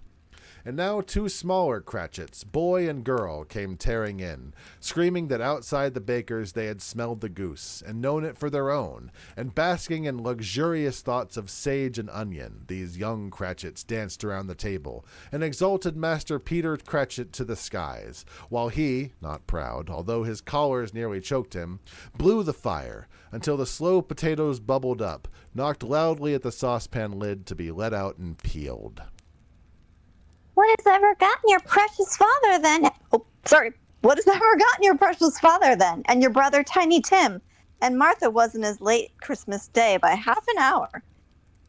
And now 2 smaller Cratchits, boy and girl, came tearing in, screaming that outside the baker's they had smelled the goose, and known it for their own, and basking in luxurious thoughts of sage and onion, these young Cratchits danced around the table, and exalted Master Peter Cratchit to the skies, while he, not proud, although his collars nearly choked him, blew the fire, until the slow potatoes bubbled up, knocked loudly at the saucepan lid to be let out and peeled. What has ever gotten your precious father then? Oh, sorry. What has ever gotten your precious father then? And your brother Tiny Tim? And Martha wasn't as late Christmas Day by half an hour.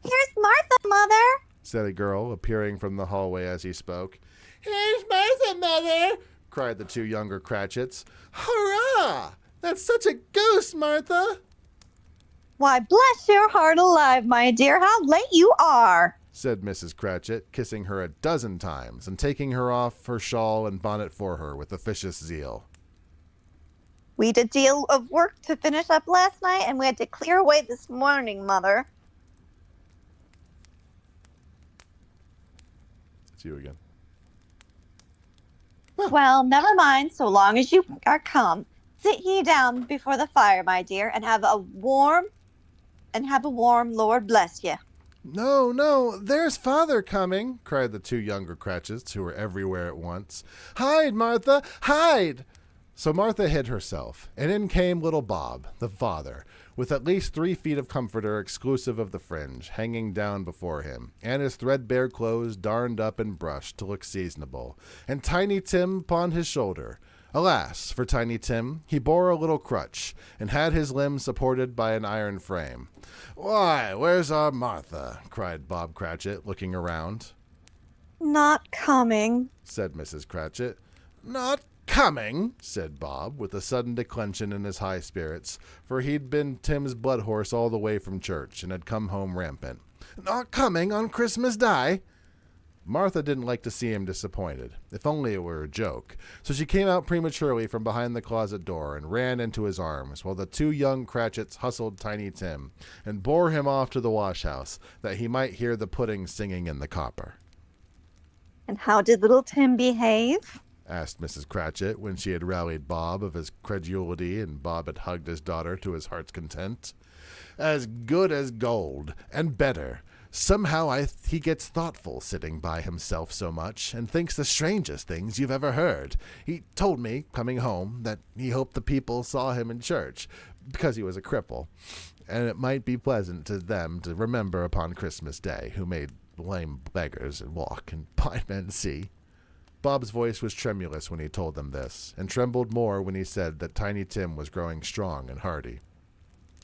Here's Martha, Mother, said a girl, appearing from the hallway as he spoke. Here's Martha, Mother, cried the 2 younger Cratchits. Hurrah! That's such a ghost, Martha! Why, bless your heart alive, my dear, how late you are, said Mrs. Cratchit, kissing her 12 times and taking her off her shawl and bonnet for her with officious zeal. We'd a deal of work to finish up last night, and we had to clear away this morning, Mother. It's you again. Well, never mind, so long as you are come. Sit ye down before the fire, my dear, and have a warm, Lord bless ye. No, there's Father coming, cried the 2 younger Cratchits, who were everywhere at once. Hide, Martha, hide! So Martha hid herself, and in came little Bob, the father, with at least 3 feet of comforter exclusive of the fringe, hanging down before him, and his threadbare clothes darned up and brushed to look seasonable, and Tiny Tim upon his shoulder. Alas, for Tiny Tim, he bore a little crutch, and had his limbs supported by an iron frame. Why, where's our Martha? Cried Bob Cratchit, looking around. Not coming, said Mrs. Cratchit. Not coming, said Bob, with a sudden declension in his high spirits, for he'd been Tim's blood horse all the way from church and had come home rampant. Not coming on Christmas Day? Martha didn't like to see him disappointed, if only it were a joke, so she came out prematurely from behind the closet door and ran into his arms, while the two young Cratchits hustled Tiny Tim and bore him off to the wash-house, that he might hear the pudding singing in the copper. And how did little Tim behave? Asked Mrs. Cratchit, when she had rallied Bob of his credulity and Bob had hugged his daughter to his heart's content. As good as gold, and better. Somehow he gets thoughtful sitting by himself so much, and thinks the strangest things you've ever heard. He told me, coming home, that he hoped the people saw him in church, because he was a cripple, and it might be pleasant to them to remember upon Christmas Day who made lame beggars and walk and blind men see. Bob's voice was tremulous when he told them this, and trembled more when he said that Tiny Tim was growing strong and hearty.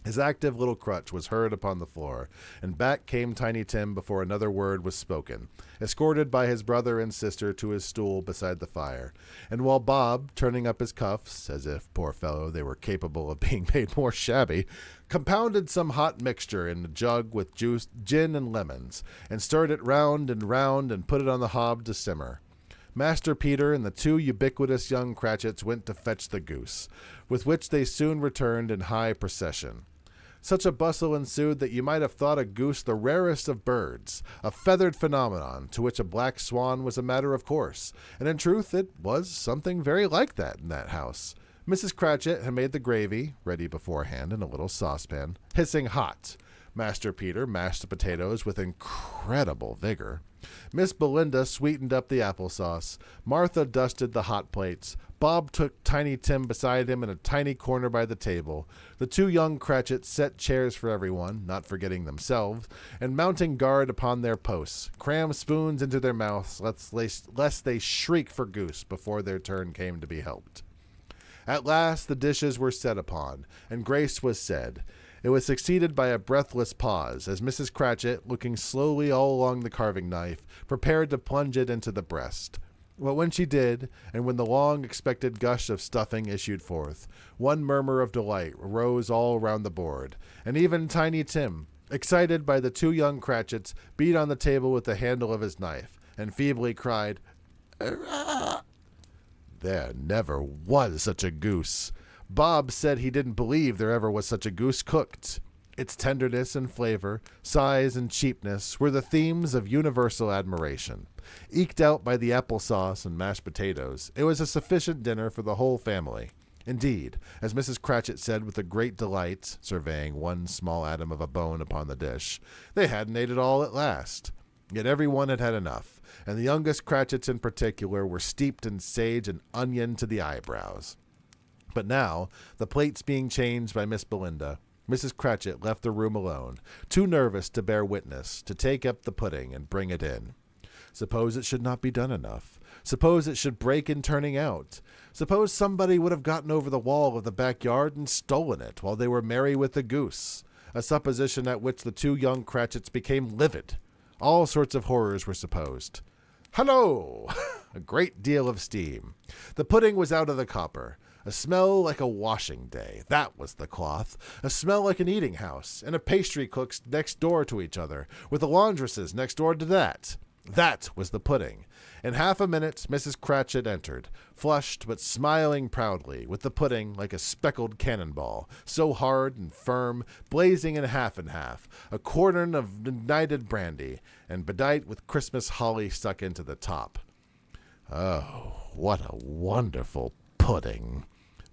His active little crutch was heard upon the floor, and back came Tiny Tim before another word was spoken, escorted by his brother and sister to his stool beside the fire, and while Bob, turning up his cuffs, as if, poor fellow, they were capable of being made more shabby, compounded some hot mixture in a jug with juice, gin, and lemons, and stirred it round and put it on the hob to simmer. Master Peter and the two ubiquitous young Cratchits went to fetch the goose, with which they soon returned in high procession. Such a bustle ensued that you might have thought a goose the rarest of birds, a feathered phenomenon to which a black swan was a matter of course, and in truth it was something very like that in that house. Mrs. Cratchit had made the gravy, ready beforehand in a little saucepan, hissing hot. Master Peter mashed the potatoes with incredible vigor. Miss Belinda sweetened up the applesauce. Martha dusted the hot plates. Bob took Tiny Tim beside him in a tiny corner by the table. The two young Cratchits set chairs for everyone, not forgetting themselves, and mounting guard upon their posts, crammed spoons into their mouths lest they shriek for goose before their turn came to be helped. At last the dishes were set upon, and grace was said. It was succeeded by a breathless pause, as Mrs. Cratchit, looking slowly all along the carving knife, prepared to plunge it into the breast. But when she did, and when the long-expected gush of stuffing issued forth, one murmur of delight arose all round the board, and even Tiny Tim, excited by the two young Cratchits, beat on the table with the handle of his knife, and feebly cried, "Hurrah!" There never was such a goose. Bob said he didn't believe there ever was such a goose cooked. Its tenderness and flavor, size and cheapness were the themes of universal admiration. Eked out by the applesauce and mashed potatoes, it was a sufficient dinner for the whole family. Indeed, as Mrs. Cratchit said with a great delight, surveying one small atom of a bone upon the dish, they hadn't ate it all at last. Yet every one had had enough, and the youngest Cratchits in particular were steeped in sage and onion to the eyebrows. But now, the plates being changed by Miss Belinda, Mrs. Cratchit left the room alone, too nervous to bear witness, to take up the pudding and bring it in. Suppose it should not be done enough. Suppose it should break in turning out. Suppose somebody would have gotten over the wall of the backyard and stolen it while they were merry with the goose, a supposition at which the two young Cratchits became livid. All sorts of horrors were supposed. Hello! A great deal of steam. The pudding was out of the copper. A smell like a washing day. That was the cloth. A smell like an eating house, and a pastry cook's next door to each other, with the laundresses next door to that. That was the pudding. In half a minute, Mrs. Cratchit entered, flushed but smiling proudly, with the pudding like a speckled cannonball, so hard and firm, blazing in half, a quartern of ignited brandy, and bedight with Christmas holly stuck into the top. Oh, what a wonderful pudding!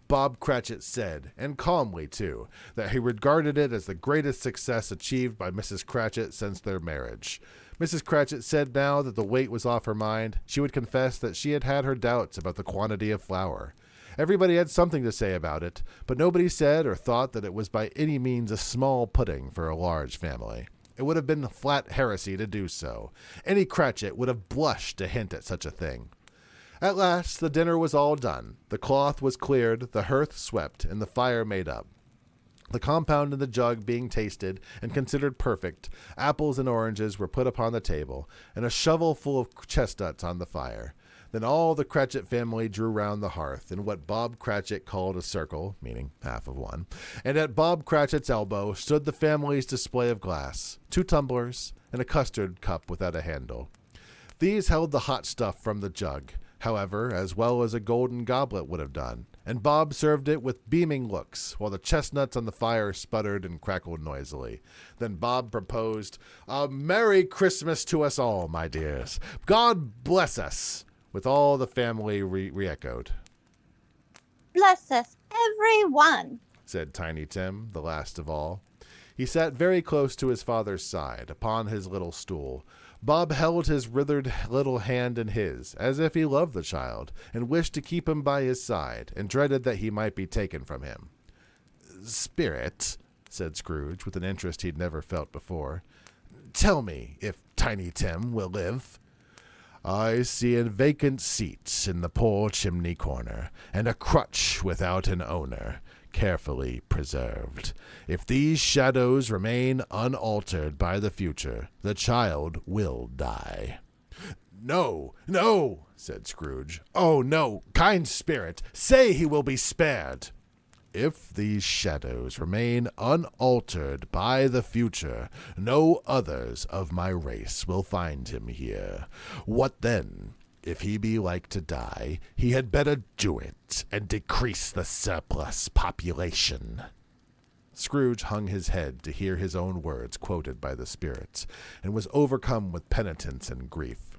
Bob Cratchit said, and calmly too, that he regarded it as the greatest success achieved by Mrs. Cratchit since their marriage. Mrs. Cratchit said now that the weight was off her mind, she would confess that she had had her doubts about the quantity of flour. Everybody had something to say about it, but nobody said or thought that it was by any means a small pudding for a large family. It would have been flat heresy to do so. Any Cratchit would have blushed to hint at such a thing. At last the dinner was all done. The cloth was cleared, the hearth swept, and the fire made up. The compound in the jug being tasted and considered perfect, apples and oranges were put upon the table, and a shovel full of chestnuts on the fire. Then all the Cratchit family drew round the hearth in what Bob Cratchit called a circle, meaning half of one, and at Bob Cratchit's elbow stood the family's display of glass, 2 tumblers, and a custard cup without a handle. These held the hot stuff from the jug, however, as well as a golden goblet would have done, and Bob served it with beaming looks, while the chestnuts on the fire sputtered and crackled noisily. Then Bob proposed, "A Merry Christmas to us all, my dears. God bless us," with all the family re-echoed. "Bless us, everyone," said Tiny Tim, the last of all. He sat very close to his father's side, upon his little stool. Bob held his withered little hand in his, as if he loved the child, and wished to keep him by his side, and dreaded that he might be taken from him. "Spirit," said Scrooge, with an interest he'd never felt before, "tell me if Tiny Tim will live." "I see a vacant seat in the poor chimney corner, and a crutch without an owner, carefully preserved. If these shadows remain unaltered by the future, the child will die." "No, no," said Scrooge. "Oh, no, kind spirit, say he will be spared." "If these shadows remain unaltered by the future, no others of my race will find him here. What then? If he be like to die, he had better do it, and decrease the surplus population." Scrooge hung his head to hear his own words quoted by the spirits, and was overcome with penitence and grief.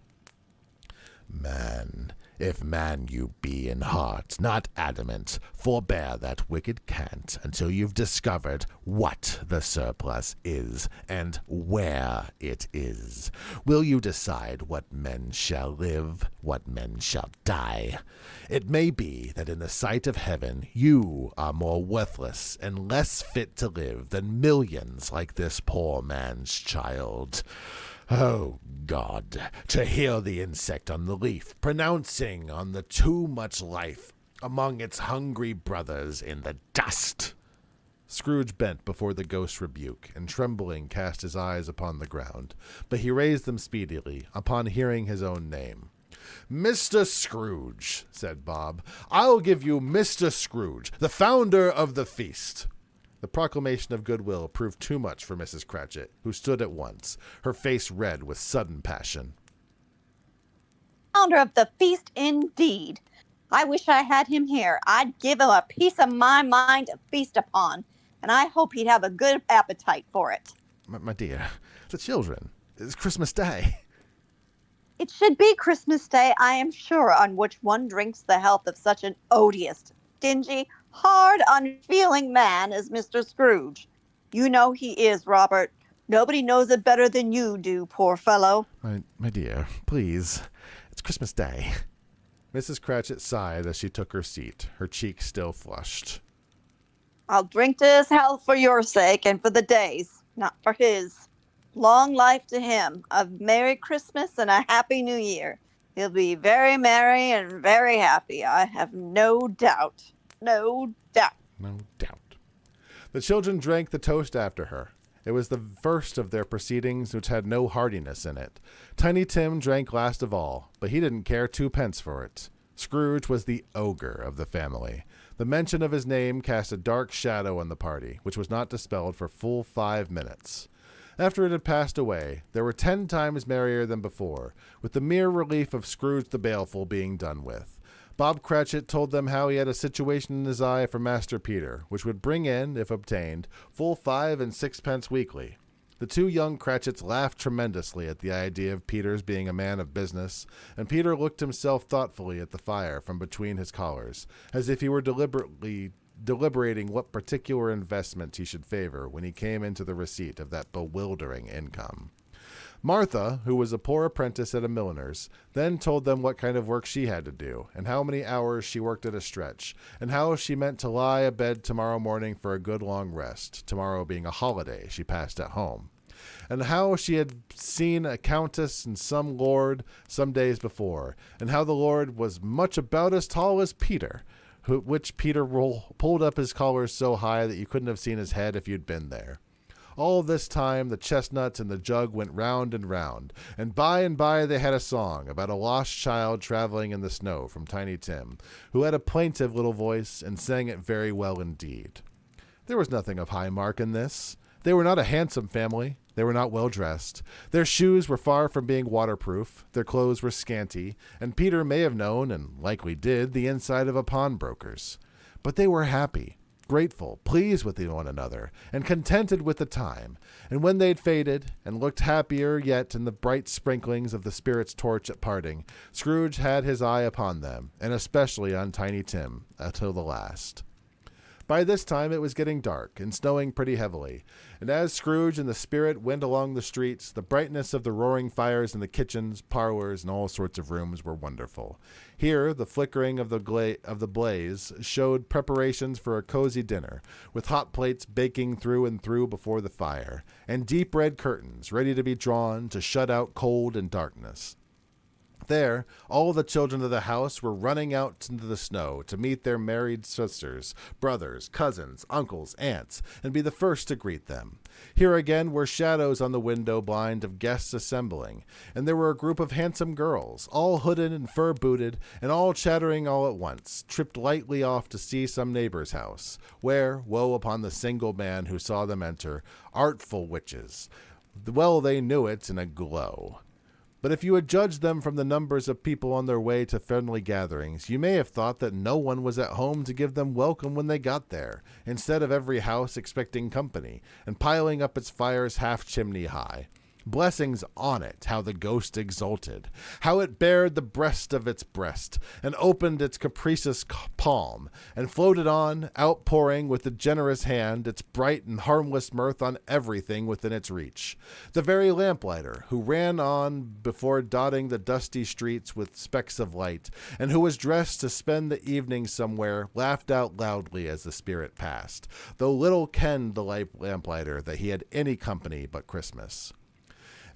"Man, if man you be in heart, not adamant, forbear that wicked cant until you've discovered what the surplus is, and where it is. Will you decide what men shall live, what men shall die? It may be that in the sight of heaven you are more worthless and less fit to live than millions like this poor man's child. Oh, God, to hear the insect on the leaf pronouncing on the too much life among its hungry brothers in the dust." Scrooge bent before the ghost's rebuke, and trembling cast his eyes upon the ground, but he raised them speedily upon hearing his own name. "Mr. Scrooge," said Bob, "I'll give you Mr. Scrooge, the founder of the feast." The proclamation of goodwill proved too much for Mrs. Cratchit, who stood at once, her face red with sudden passion. "Founder of the feast, indeed. I wish I had him here. I'd give him a piece of my mind to feast upon, and I hope he'd have a good appetite for it." My dear, the children, it's Christmas Day." "It should be Christmas Day, I am sure, on which one drinks the health of such an odious, stingy, hard, unfeeling man as Mr. Scrooge. You know he is, Robert. Nobody knows it better than you do, poor fellow." My dear, please, it's Christmas Day." Mrs. Cratchit sighed as she took her seat, her cheeks still flushed. "I'll drink to his health for your sake and for the day's, not for his. Long life to him, a Merry Christmas and a Happy New Year. He'll be very merry and very happy, I have no doubt. No doubt." No doubt. The children drank the toast after her. It was the first of their proceedings which had no heartiness in it. Tiny Tim drank last of all, but he didn't care 2 pence for it. Scrooge was the ogre of the family. The mention of his name cast a dark shadow on the party, which was not dispelled for full 5 minutes. After it had passed away, they were 10 times merrier than before, with the mere relief of Scrooge the Baleful being done with. Bob Cratchit told them how he had a situation in his eye for Master Peter, which would bring in, if obtained, full 5 and 6 pence weekly. The 2 young Cratchits laughed tremendously at the idea of Peter's being a man of business, and Peter looked himself thoughtfully at the fire from between his collars, as if he were deliberating what particular investment he should favor when he came into the receipt of that bewildering income. Martha, who was a poor apprentice at a milliner's, then told them what kind of work she had to do, and how many hours she worked at a stretch, and how she meant to lie abed tomorrow morning for a good long rest, tomorrow being a holiday she passed at home, and how she had seen a countess and some lord some days before, and how the lord was much about as tall as Peter, which Peter pulled up his collars so high that you couldn't have seen his head if you'd been there. All this time the chestnuts and the jug went round and by they had a song about a lost child traveling in the snow from Tiny Tim, who had a plaintive little voice and sang it very well indeed. There was nothing of high mark in this. They were not a handsome family. They were not well dressed. Their shoes were far from being waterproof. Their clothes were scanty, and Peter may have known, and likely did, the inside of a pawnbroker's. But they were happy, grateful, pleased with one another, and contented with the time. And when they'd faded, and looked happier yet in the bright sprinklings of the spirit's torch at parting, Scrooge had his eye upon them, and especially on Tiny Tim, until the last. By this time it was getting dark and snowing pretty heavily, and as Scrooge and the spirit went along the streets, the brightness of the roaring fires in the kitchens, parlors, and all sorts of rooms were wonderful. Here the flickering of the blaze showed preparations for a cozy dinner, with hot plates baking through and through before the fire, and deep red curtains ready to be drawn to shut out cold and darkness. There, all the children of the house were running out into the snow to meet their married sisters, brothers, cousins, uncles, aunts, and be the first to greet them. Here again were shadows on the window blind of guests assembling, and there were a group of handsome girls, all hooded and fur-booted, and all chattering all at once, tripped lightly off to see some neighbor's house, where, woe upon the single man who saw them enter, artful witches. Well they knew it in a glow. But if you had judged them from the numbers of people on their way to friendly gatherings, you may have thought that no one was at home to give them welcome when they got there, instead of every house expecting company, and piling up its fires half chimney high. Blessings on it, how the ghost exulted, how it bared the breast of its breast, and opened its capricious palm, and floated on, outpouring with a generous hand its bright and harmless mirth on everything within its reach. The very lamplighter, who ran on before dotting the dusty streets with specks of light, and who was dressed to spend the evening somewhere, laughed out loudly as the spirit passed, though little kenned the lamplighter that he had any company but Christmas.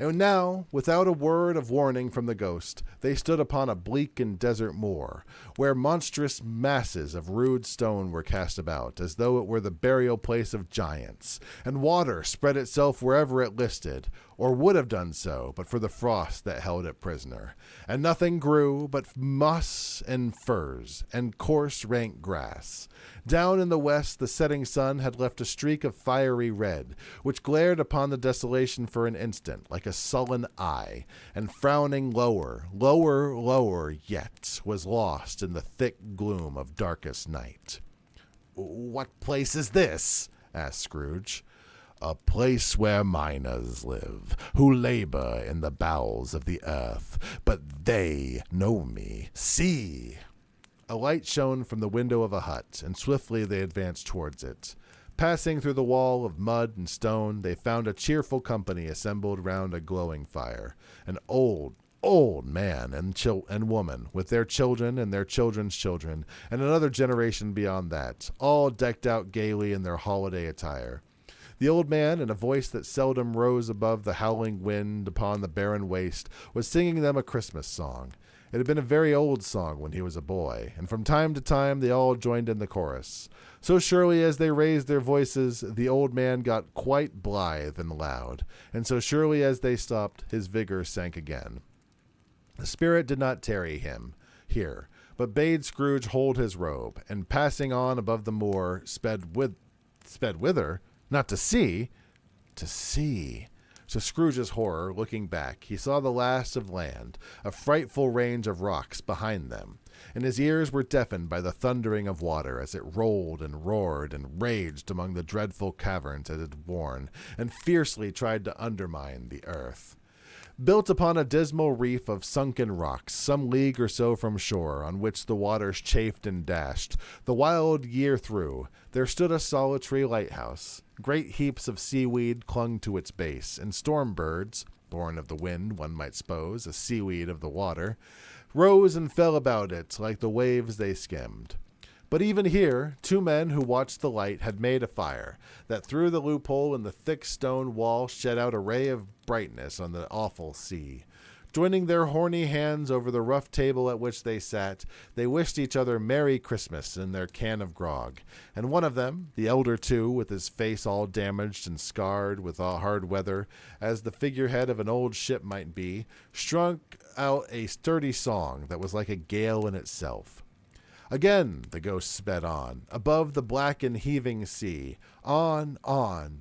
And now, without a word of warning from the ghost, they stood upon a bleak and desert moor, where monstrous masses of rude stone were cast about, as though it were the burial place of giants, and water spread itself wherever it listed, or would have done so but for the frost that held it prisoner. And nothing grew but moss and furze and coarse rank grass. Down in the west the setting sun had left a streak of fiery red, which glared upon the desolation for an instant like a sullen eye, and frowning lower, lower yet, was lost in the thick gloom of darkest night. "What place is this?" asked Scrooge. "A place where miners live, who labor in the bowels of the earth, but they know me. See!" A light shone from the window of a hut, and swiftly they advanced towards it. Passing through the wall of mud and stone, they found a cheerful company assembled round a glowing fire. An old man and woman, with their children and their children's children, and another generation beyond that, all decked out gaily in their holiday attire. The old man, in a voice that seldom rose above the howling wind upon the barren waste, was singing them a Christmas song. It had been a very old song when he was a boy, and from time to time they all joined in the chorus. So surely as they raised their voices, the old man got quite blithe and loud, and so surely as they stopped, his vigor sank again. The spirit did not tarry him here, but bade Scrooge hold his robe, and passing on above the moor, sped whither? Not to see. To see. To Scrooge's horror, looking back, he saw the last of land, a frightful range of rocks behind them, and his ears were deafened by the thundering of water as it rolled and roared and raged among the dreadful caverns it had worn, and fiercely tried to undermine the earth. Built upon a dismal reef of sunken rocks, some league or so from shore, on which the waters chafed and dashed, the wild year through, there stood a solitary lighthouse. Great heaps of seaweed clung to its base, and storm birds, born of the wind, one might suppose, a seaweed of the water, rose and fell about it like the waves they skimmed. But even here, two men who watched the light had made a fire, that through the loophole in the thick stone wall shed out a ray of brightness on the awful sea. Joining their horny hands over the rough table at which they sat, they wished each other Merry Christmas in their can of grog, and one of them, the elder two, with his face all damaged and scarred with all hard weather, as the figurehead of an old ship might be, strung out a sturdy song that was like a gale in itself. Again the ghost sped on, above the black and heaving sea, on,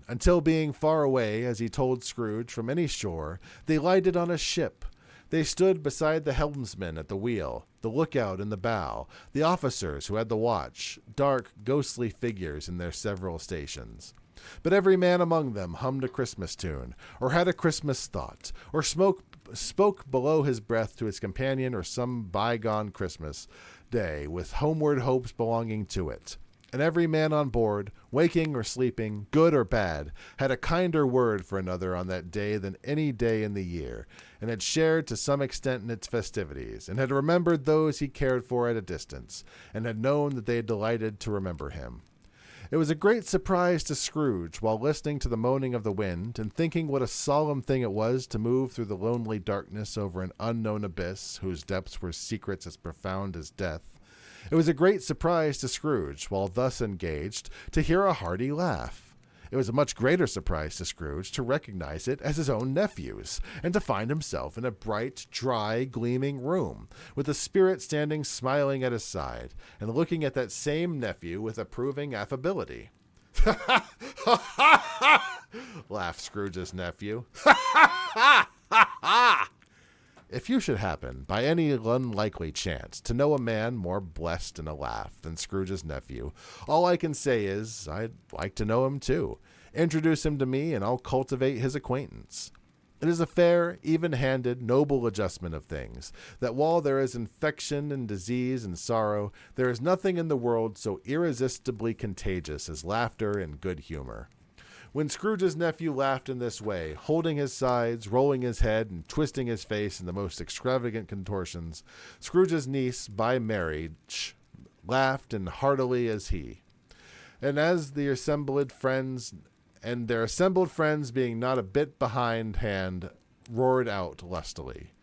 until being far away, as he told Scrooge, from any shore, they lighted on a ship. They stood beside the helmsman at the wheel, the lookout in the bow, the officers who had the watch, dark, ghostly figures in their several stations. But every man among them hummed a Christmas tune, or had a Christmas thought, or spoke below his breath to his companion or some bygone Christmas day with homeward hopes belonging to it. And every man on board, waking or sleeping, good or bad, had a kinder word for another on that day than any day in the year, and had shared to some extent in its festivities, and had remembered those he cared for at a distance, and had known that they had delighted to remember him. It was a great surprise to Scrooge, while listening to the moaning of the wind, and thinking what a solemn thing it was to move through the lonely darkness over an unknown abyss whose depths were secrets as profound as death. It was a great surprise to Scrooge, while thus engaged, to hear a hearty laugh. It was a much greater surprise to Scrooge to recognize it as his own nephew's, and to find himself in a bright, dry, gleaming room, with a spirit standing smiling at his side, and looking at that same nephew with approving affability. Laughed Scrooge's nephew. If you should happen, by any unlikely chance, to know a man more blessed in a laugh than Scrooge's nephew, all I can say is, I'd like to know him too. Introduce him to me, and I'll cultivate his acquaintance. It is a fair, even-handed, noble adjustment of things, that while there is infection and disease and sorrow, there is nothing in the world so irresistibly contagious as laughter and good humor. When Scrooge's nephew laughed in this way, holding his sides, rolling his head, and twisting his face in the most extravagant contortions, Scrooge's niece, by marriage, laughed as heartily as he. And as their assembled friends being not a bit behindhand, roared out lustily.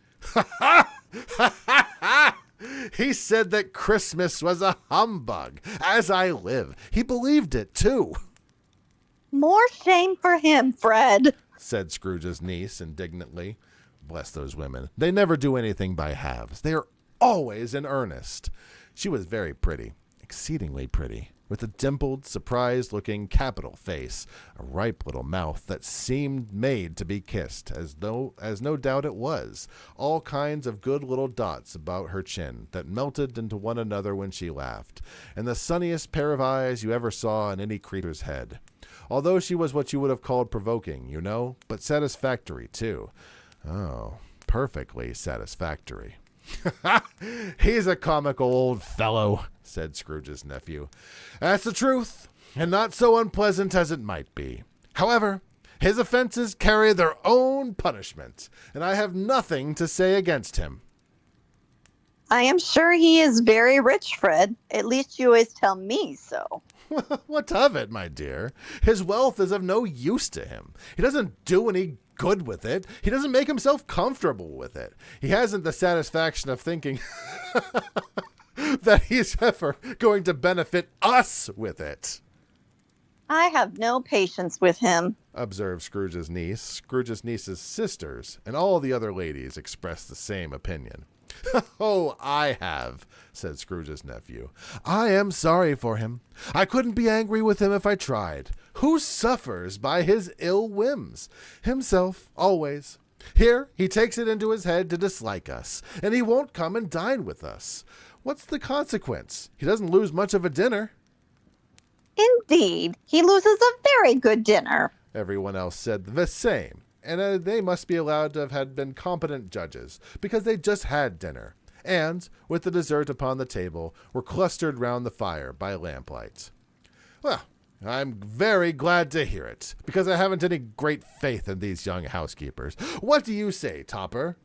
He said that Christmas was a humbug. As I live, he believed it too. More shame for him, Fred, said Scrooge's niece indignantly. Bless those women. They never do anything by halves. They are always in earnest. She was very pretty, exceedingly pretty, with a dimpled, surprised-looking, capital face, a ripe little mouth that seemed made to be kissed, as no doubt it was, all kinds of good little dots about her chin that melted into one another when she laughed, and the sunniest pair of eyes you ever saw in any creature's head. Although she was what you would have called provoking, you know, but satisfactory, too. Oh, perfectly satisfactory. He's a comical old fellow, said Scrooge's nephew. That's the truth, and not so unpleasant as it might be. However, his offenses carry their own punishment, and I have nothing to say against him. I am sure he is very rich, Fred. At least you always tell me so. What of it, my dear? His wealth is of no use to him. He doesn't do any good with it. He doesn't make himself comfortable with it. He hasn't the satisfaction of thinking that he's ever going to benefit us with it. I have no patience with him, observed Scrooge's niece. Scrooge's niece's sisters and all the other ladies expressed the same opinion. Oh, I have, said Scrooge's nephew. I am sorry for him. I couldn't be angry with him if I tried. Who suffers by his ill whims? Himself, always. Here, he takes it into his head to dislike us, and he won't come and dine with us. What's the consequence? He doesn't lose much of a dinner. Indeed, he loses a very good dinner. Everyone else said the same. And they must be allowed to have been competent judges, because they just had dinner, and, with the dessert upon the table, were clustered round the fire by lamplight. Well, I'm very glad to hear it, because I haven't any great faith in these young housekeepers. What do you say, Topper?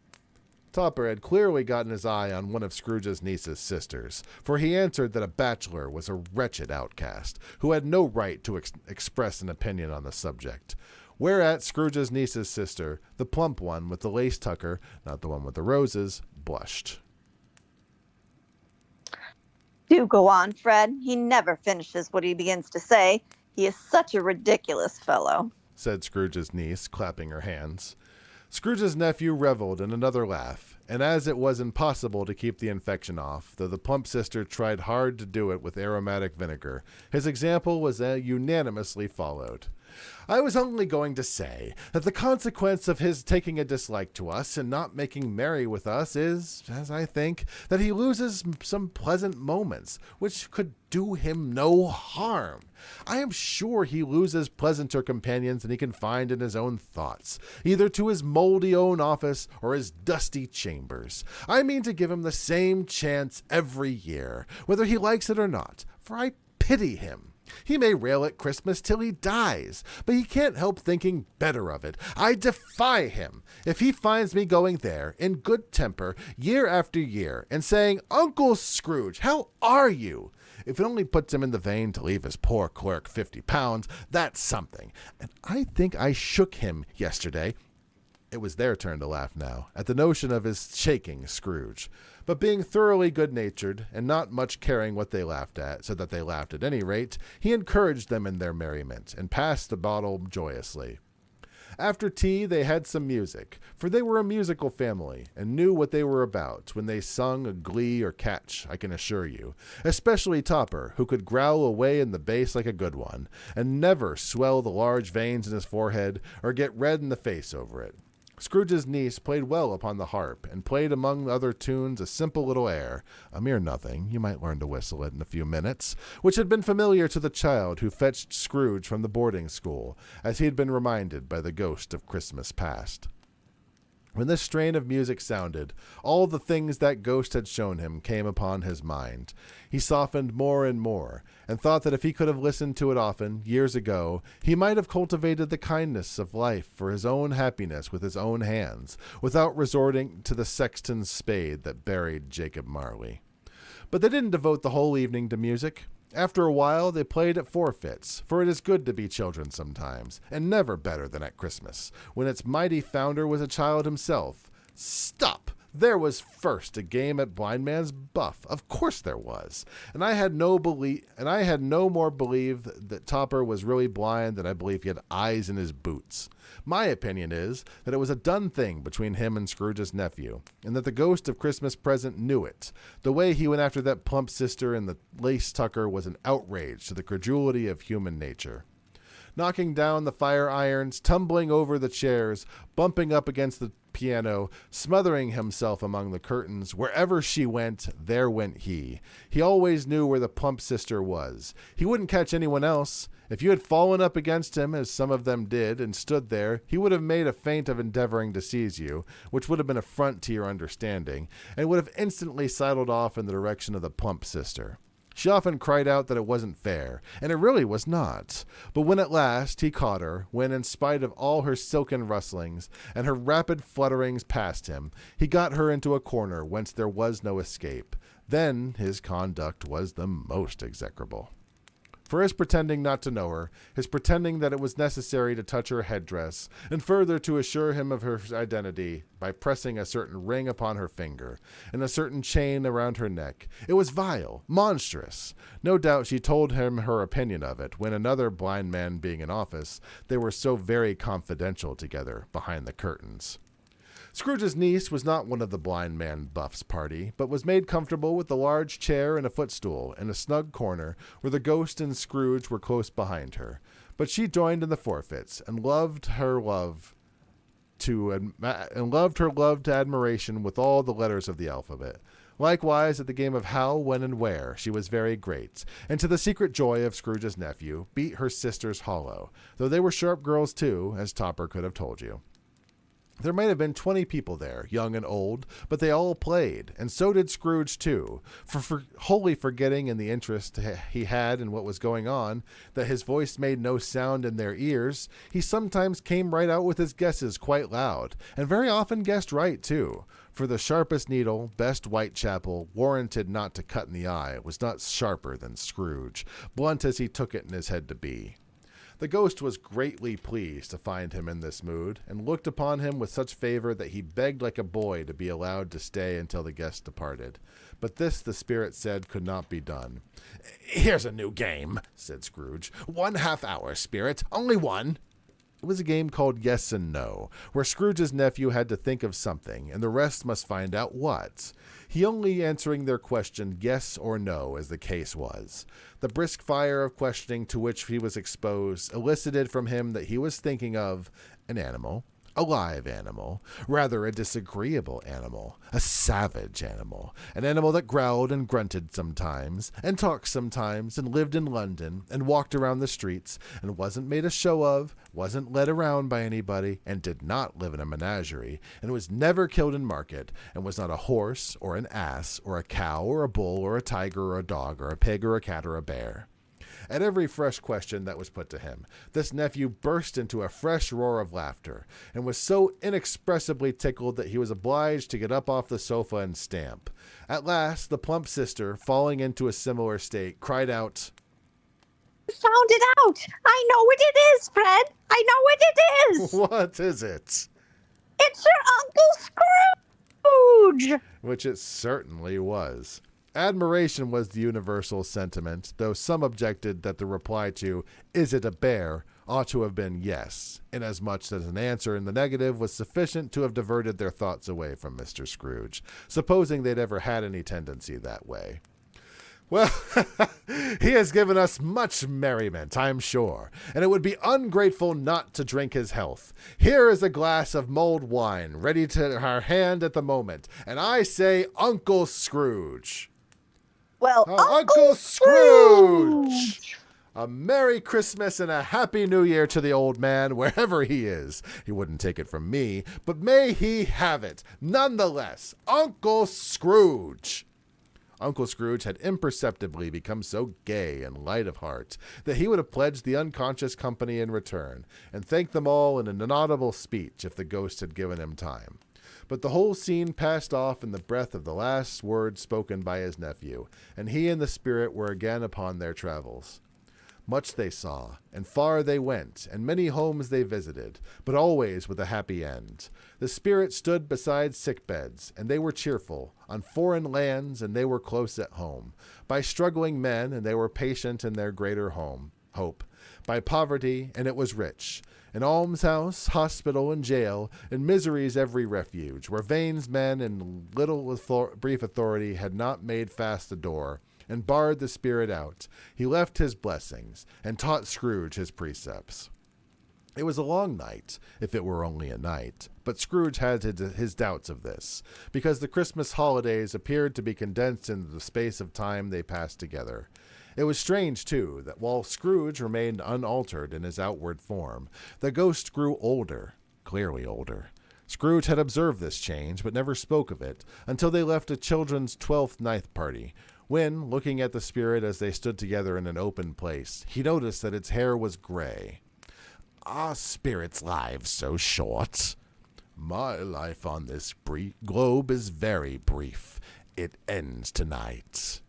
Topper had clearly gotten his eye on one of Scrooge's niece's sisters, for he answered that a bachelor was a wretched outcast, who had no right to express an opinion on the subject. Whereat Scrooge's niece's sister, the plump one with the lace tucker, not the one with the roses, blushed. Do go on, Fred. He never finishes what he begins to say. He is such a ridiculous fellow, said Scrooge's niece, clapping her hands. Scrooge's nephew reveled in another laugh, and as it was impossible to keep the infection off, though the plump sister tried hard to do it with aromatic vinegar, his example was unanimously followed. I was only going to say that the consequence of his taking a dislike to us and not making merry with us is, as I think, that he loses some pleasant moments, which could do him no harm. I am sure he loses pleasanter companions than he can find in his own thoughts, either to his moldy own office or his dusty chambers. I mean to give him the same chance every year, whether he likes it or not, for I pity him. He may rail at Christmas till he dies, but he can't help thinking better of it. I defy him. If he finds me going there, in good temper, year after year, and saying, "Uncle Scrooge, how are you?" If it only puts him in the vein to leave his poor clerk £50, that's something. And I think I shook him yesterday. It was their turn to laugh now, at the notion of his shaking Scrooge. But being thoroughly good-natured, and not much caring what they laughed at, so that they laughed at any rate, he encouraged them in their merriment, and passed the bottle joyously. After tea they had some music, for they were a musical family, and knew what they were about when they sung a glee or catch, I can assure you, especially Topper, who could growl away in the bass like a good one, and never swell the large veins in his forehead, or get red in the face over it. Scrooge's niece played well upon the harp, and played among other tunes a simple little air, a mere nothing, you might learn to whistle it in a few minutes, which had been familiar to the child who fetched Scrooge from the boarding school, as he had been reminded by the ghost of Christmas past. When this strain of music sounded, all the things that ghost had shown him came upon his mind. He softened more and more, and thought that if he could have listened to it often, years ago, he might have cultivated the kindness of life for his own happiness with his own hands, without resorting to the sexton's spade that buried Jacob Marley. But they didn't devote the whole evening to music. After a while, they played at forfeits, for it is good to be children sometimes, and never better than at Christmas, when its mighty founder was a child himself. Stop! There was first a game at Blind Man's Buff. Of course there was. And I had no more belief that Topper was really blind than I believe he had eyes in his boots. My opinion is that it was a done thing between him and Scrooge's nephew, and that the ghost of Christmas present knew it. The way he went after that plump sister and the lace tucker was an outrage to the credulity of human nature. Knocking down the fire irons, tumbling over the chairs, bumping up against the piano, smothering himself among the curtains. Wherever she went, there went he. He always knew where the plump sister was. He wouldn't catch anyone else. If you had fallen up against him, as some of them did, and stood there, he would have made a feint of endeavoring to seize you, which would have been an affront to your understanding, and would have instantly sidled off in the direction of the plump sister. She often cried out that it wasn't fair, and it really was not. But when at last he caught her, when in spite of all her silken rustlings and her rapid flutterings past him, he got her into a corner whence there was no escape, then his conduct was the most execrable. For his pretending not to know her, his pretending that it was necessary to touch her headdress, and further to assure him of her identity by pressing a certain ring upon her finger, and a certain chain around her neck. It was vile, monstrous. No doubt she told him her opinion of it, when another blind man being in office, they were so very confidential together behind the curtains. Scrooge's niece was not one of the blind man Buff's party, but was made comfortable with a large chair and a footstool in a snug corner where the ghost and Scrooge were close behind her. But she joined in the forfeits, and loved her love to admiration with all the letters of the alphabet. Likewise, at the game of how, when, and where, she was very great, and to the secret joy of Scrooge's nephew, beat her sisters hollow, though they were sharp girls too, as Topper could have told you. There might have been 20 people there, young and old, but they all played, and so did Scrooge too, for wholly forgetting in the interest he had in what was going on, that his voice made no sound in their ears. He sometimes came right out with his guesses quite loud, and very often guessed right too, for the sharpest needle, best Whitechapel, warranted not to cut in the eye, was not sharper than Scrooge, blunt as he took it in his head to be. The ghost was greatly pleased to find him in this mood, and looked upon him with such favor that he begged like a boy to be allowed to stay until the guest departed. But this, the spirit said, could not be done. "Here's a new game," said Scrooge. "1 half-hour, spirit. Only one." It was a game called Yes and No, where Scrooge's nephew had to think of something, and the rest must find out what. He only answering their question yes or no, as the case was. The brisk fire of questioning to which he was exposed elicited from him that he was thinking of an animal, a live animal, rather a disagreeable animal, a savage animal, an animal that growled and grunted sometimes, and talked sometimes, and lived in London, and walked around the streets, and wasn't made a show of, wasn't led around by anybody, and did not live in a menagerie, and was never killed in market, and was not a horse, or an ass, or a cow, or a bull, or a tiger, or a dog, or a pig, or a cat, or a bear. At every fresh question that was put to him, this nephew burst into a fresh roar of laughter, and was so inexpressibly tickled that he was obliged to get up off the sofa and stamp. At last, the plump sister, falling into a similar state, cried out, "You found it out! I know what it is, Fred! I know what it is! "What is it?" It's your Uncle Scrooge!" Which it certainly was. Admiration was the universal sentiment, though some objected that the reply to, "Is it a bear?" ought to have been yes, inasmuch as an answer in the negative was sufficient to have diverted their thoughts away from Mr. Scrooge, supposing they'd ever had any tendency that way. "Well, he has given us much merriment, I'm sure, and it would be ungrateful not to drink his health. Here is a glass of mulled wine, ready to our hand at the moment, and I say Uncle Scrooge." Well, Uncle Scrooge! A Merry Christmas and a Happy New Year to the old man, wherever he is. He wouldn't take it from me, but may he have it, nonetheless. Uncle Scrooge! Uncle Scrooge had imperceptibly become so gay and light of heart that he would have pledged the unconscious company in return, and thanked them all in an inaudible speech if the ghost had given him time. But the whole scene passed off in the breath of the last word spoken by his nephew, and he and the spirit were again upon their travels. Much they saw, and far they went, and many homes they visited, but always with a happy end. The spirit stood beside sick beds, and they were cheerful, on foreign lands, and they were close at home, by struggling men, and they were patient in their greater hope, by poverty, and it was rich, an almshouse, hospital, and jail, and misery's every refuge, where Vane's men in little brief authority had not made fast the door, and barred the spirit out. He left his blessings, and taught Scrooge his precepts. It was a long night, if it were only a night, but Scrooge had his doubts of this, because the Christmas holidays appeared to be condensed into the space of time they passed together. It was strange, too, that while Scrooge remained unaltered in his outward form, the ghost grew older, clearly older. Scrooge had observed this change, but never spoke of it, until they left a children's 12th night party, when, looking at the spirit as they stood together in an open place, he noticed that its hair was gray. "Are spirits' lives so short?" "My life on this globe is very brief. It ends tonight."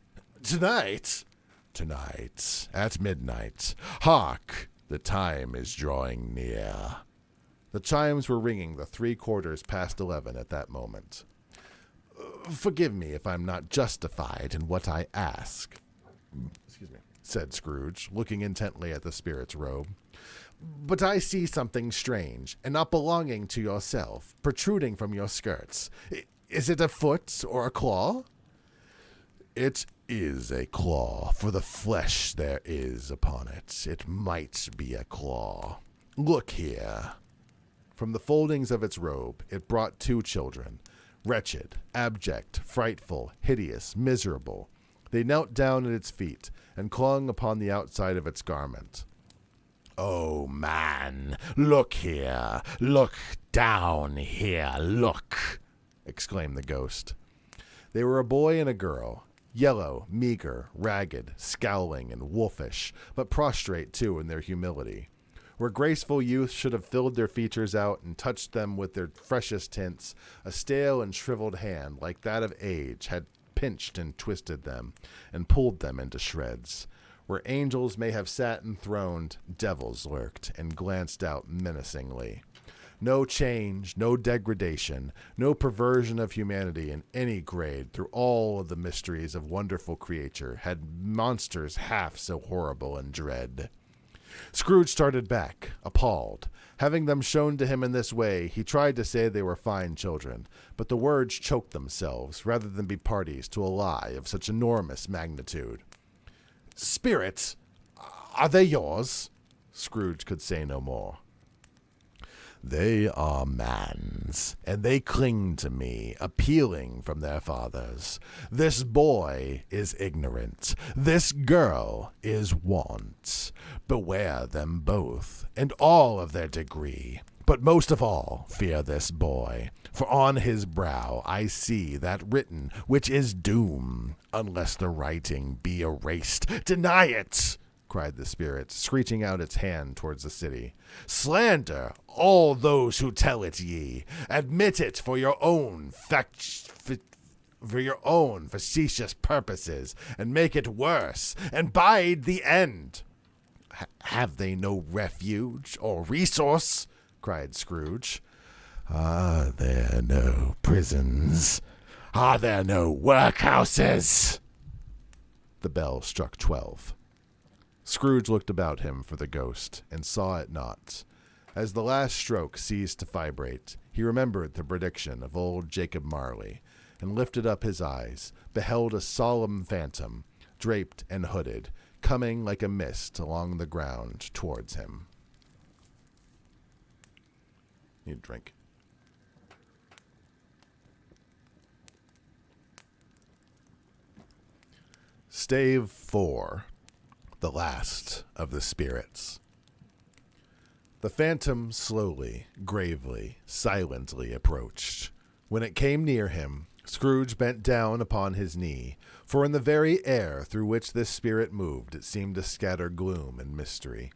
"Tonight?" "Tonight, at midnight. Hark! The time is drawing near." The chimes were ringing the 11:75 at that moment. "Forgive me if I'm not justified in what I ask," said Scrooge, looking intently at the spirit's robe. "But I see something strange, and not belonging to yourself, protruding from your skirts. Is it a foot or a claw?" "It is a claw, for the flesh there is upon it. It might be a claw. Look here." From the foldings of its robe, it brought 2 children, wretched, abject, frightful, hideous, miserable. They knelt down at its feet, and clung upon the outside of its garment. "Oh, man, look here, look down here, look," exclaimed the ghost. They were a boy and a girl, yellow, meager, ragged, scowling, and wolfish, but prostrate, too, in their humility. Where graceful youth should have filled their features out and touched them with their freshest tints, a stale and shriveled hand, like that of age, had pinched and twisted them, and pulled them into shreds. Where angels may have sat enthroned, devils lurked and glanced out menacingly. No change, no degradation, no perversion of humanity in any grade through all of the mysteries of wonderful creature had monsters half so horrible and dread. Scrooge started back, appalled. Having them shown to him in this way, he tried to say they were fine children, but the words choked themselves rather than be parties to a lie of such enormous magnitude. "Spirits? Are they yours?" Scrooge could say no more. "They are man's, and they cling to me, appealing from their fathers. This boy is ignorant. This girl is want. Beware them both, and all of their degree. But most of all, fear this boy, for on his brow I see that written which is doom, unless the writing be erased. Deny it!" cried the spirit, screeching out its hand towards the city. "Slander all those who tell it ye. Admit it for your own facetious purposes, and make it worse, and bide the end." "Have they no refuge or resource?" cried Scrooge. "Are there no prisons? Are there no workhouses?" The bell struck 12. Scrooge looked about him for the ghost, and saw it not. As the last stroke ceased to vibrate, he remembered the prediction of old Jacob Marley, and lifted up his eyes, beheld a solemn phantom, draped and hooded, coming like a mist along the ground towards him. Need a drink. Stave 4. The last of the spirits. The phantom slowly, gravely, silently approached. When it came near him, Scrooge bent down upon his knee, for in the very air through which this spirit moved it seemed to scatter gloom and mystery.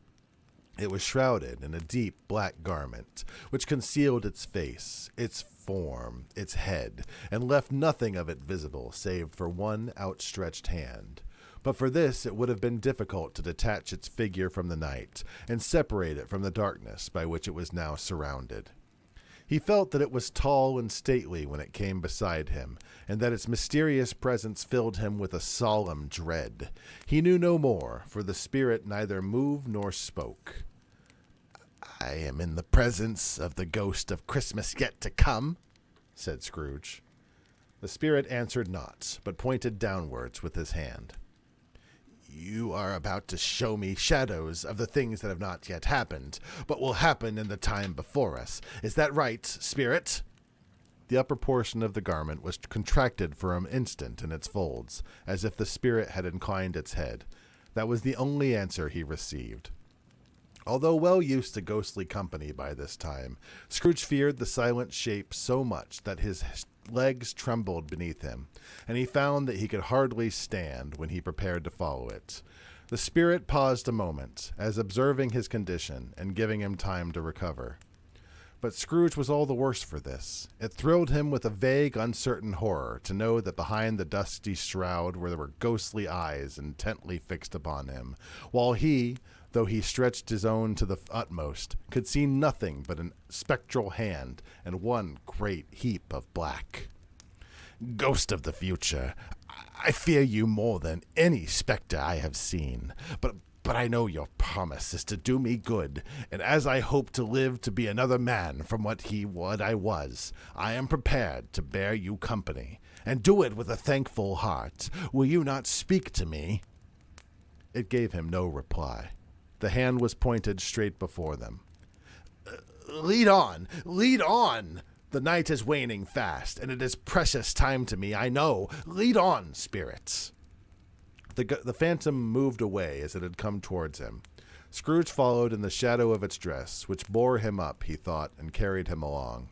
It was shrouded in a deep black garment, which concealed its face, its form, its head, and left nothing of it visible save for one outstretched hand. But for this it would have been difficult to detach its figure from the night, and separate it from the darkness by which it was now surrounded. He felt that it was tall and stately when it came beside him, and that its mysterious presence filled him with a solemn dread. He knew no more, for the spirit neither moved nor spoke. "I am in the presence of the ghost of Christmas yet to come," said Scrooge. The spirit answered not, but pointed downwards with his hand. "You are about to show me shadows of the things that have not yet happened, but will happen in the time before us. Is that right, spirit?" The upper portion of the garment was contracted for an instant in its folds, as if the spirit had inclined its head. That was the only answer he received. Although well used to ghostly company by this time, Scrooge feared the silent shape so much that his legs trembled beneath him, and he found that he could hardly stand when he prepared to follow it. The spirit paused a moment, as observing his condition and giving him time to recover. But Scrooge was all the worse for this. It thrilled him with a vague, uncertain horror to know that behind the dusty shroud there were ghostly eyes intently fixed upon him, while he, though he stretched his own to the utmost, could see nothing but a spectral hand and one great heap of black. "Ghost of the future, I fear you more than any specter I have seen, but I know your promise is to do me good, and as I hope to live to be another man from what I was, I am prepared to bear you company, and do it with a thankful heart. Will you not speak to me?" It gave him no reply. The hand was pointed straight before them. Lead on! Lead on! The night is waning fast, and it is precious time to me, I know. Lead on, spirits!" The phantom moved away as it had come towards him. Scrooge followed in the shadow of its dress, which bore him up, he thought, and carried him along.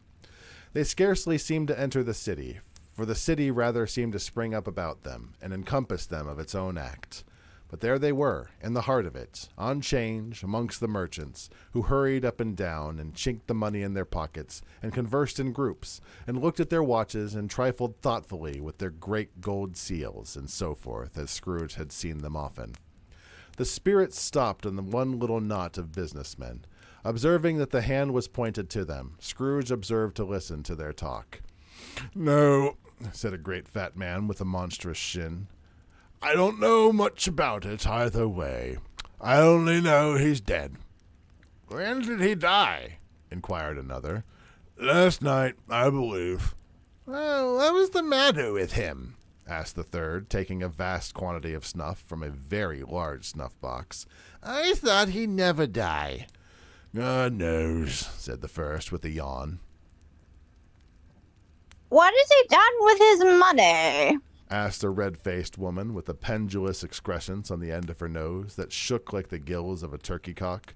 They scarcely seemed to enter the city, for the city rather seemed to spring up about them, and encompass them of its own act. But there they were, in the heart of it, on 'change, amongst the merchants, who hurried up and down, and chinked the money in their pockets, and conversed in groups, and looked at their watches, and trifled thoughtfully with their great gold seals, and so forth, as Scrooge had seen them often. The spirit stopped in the one little knot of businessmen. Observing that the hand was pointed to them, Scrooge observed to listen to their talk. "No," said a great fat man with a monstrous shin. "I don't know much about it either way. I only know he's dead." "When did he die?" inquired another. "Last night, I believe." "Well, what was the matter with him?" asked the third, taking a vast quantity of snuff from a very large snuff box. "I thought he'd never die." "God knows," said the first with a yawn. "What has he done with his money?" asked a red-faced woman with a pendulous excrescence on the end of her nose that shook like the gills of a turkey cock.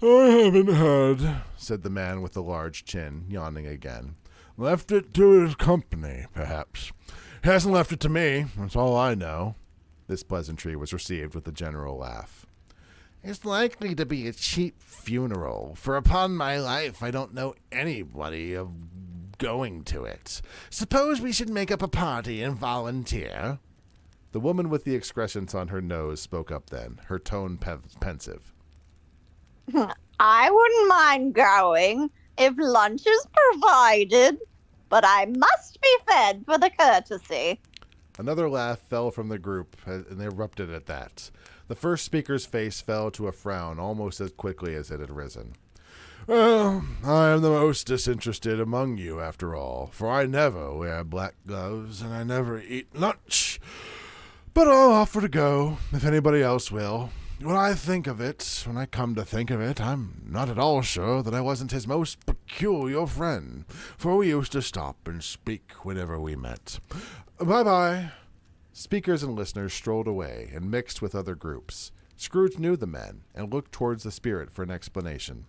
"I haven't heard," said the man with the large chin, yawning again. "Left it to his company, perhaps. He hasn't left it to me, that's all I know." This pleasantry was received with a general laugh. "It's likely to be a cheap funeral, for upon my life I don't know anybody of going to it. Suppose we should make up a party and volunteer?" The woman with the excrescence on her nose spoke up then, her tone pensive. "I wouldn't mind going if lunch is provided, but I must be fed for the courtesy." Another laugh fell from the group and erupted at that. The first speaker's face fell to a frown almost as quickly as it had risen. "Well, I am the most disinterested among you, after all, for I never wear black gloves and I never eat lunch. But I'll offer to go, if anybody else will. When I come to think of it, I'm not at all sure that I wasn't his most peculiar friend, for we used to stop and speak whenever we met. Bye-bye." Speakers and listeners strolled away and mixed with other groups. Scrooge knew the men and looked towards the spirit for an explanation.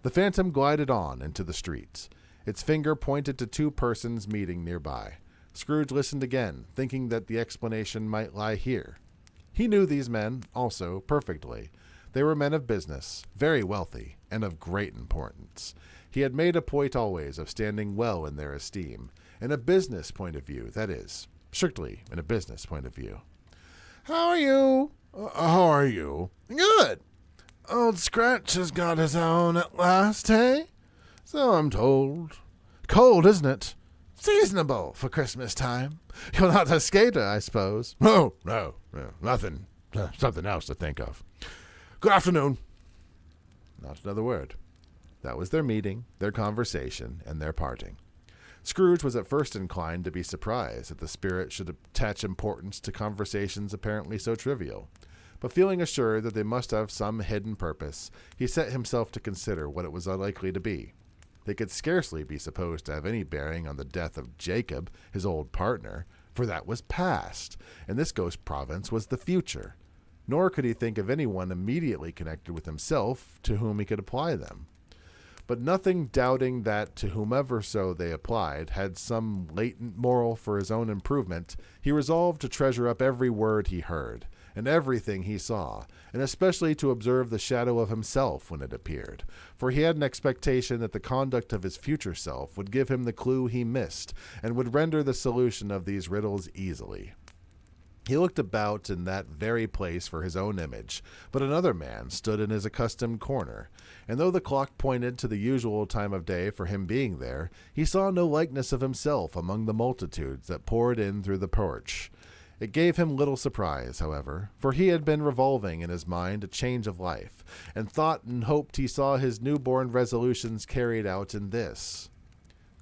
The phantom glided on into the streets. Its finger pointed to two persons meeting nearby. Scrooge listened again, thinking that the explanation might lie here. He knew these men, also, perfectly. They were men of business, very wealthy, and of great importance. He had made a point always of standing well in their esteem, in a business point of view, that is, strictly in a business point of view. "How are you?" "How are you?" "Good." "Old Scratch has got his own at last, hey?" "So I'm told." "Cold, isn't it?" "Seasonable for Christmas time." "You're not a skater, I suppose?" No, nothing. Something else to think of." "Good afternoon." Not another word. That was their meeting, their conversation, and their parting. Scrooge was at first inclined to be surprised that the spirit should attach importance to conversations apparently so trivial. But feeling assured that they must have some hidden purpose, he set himself to consider what it was likely to be. They could scarcely be supposed to have any bearing on the death of Jacob, his old partner, for that was past, and this ghost province was the future. Nor could he think of anyone immediately connected with himself to whom he could apply them. But nothing doubting that to whomever so they applied had some latent moral for his own improvement, he resolved to treasure up every word he heard, and everything he saw, and especially to observe the shadow of himself when it appeared, for he had an expectation that the conduct of his future self would give him the clue he missed, and would render the solution of these riddles easily. He looked about in that very place for his own image, but another man stood in his accustomed corner, and though the clock pointed to the usual time of day for him being there, he saw no likeness of himself among the multitudes that poured in through the porch. It gave him little surprise, however, for he had been revolving in his mind a change of life, and thought and hoped he saw his newborn resolutions carried out in this.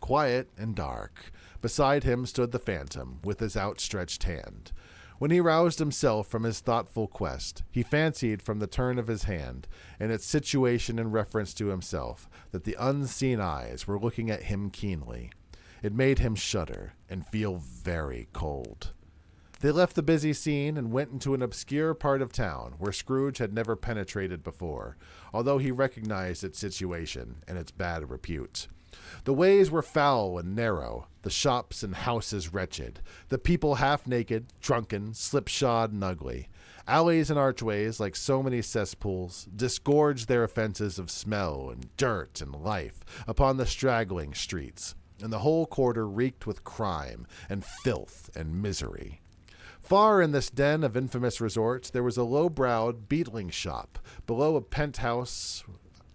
Quiet and dark, beside him stood the phantom, with his outstretched hand. When he roused himself from his thoughtful quest, he fancied from the turn of his hand, and its situation in reference to himself, that the unseen eyes were looking at him keenly. It made him shudder and feel very cold. They left the busy scene and went into an obscure part of town where Scrooge had never penetrated before, although he recognized its situation and its bad repute. The ways were foul and narrow, the shops and houses wretched, the people half-naked, drunken, slipshod, and ugly. Alleys and archways, like so many cesspools, disgorged their offenses of smell and dirt and life upon the straggling streets, and the whole quarter reeked with crime and filth and misery. Far in this den of infamous resorts, there was a low-browed beetling shop below a penthouse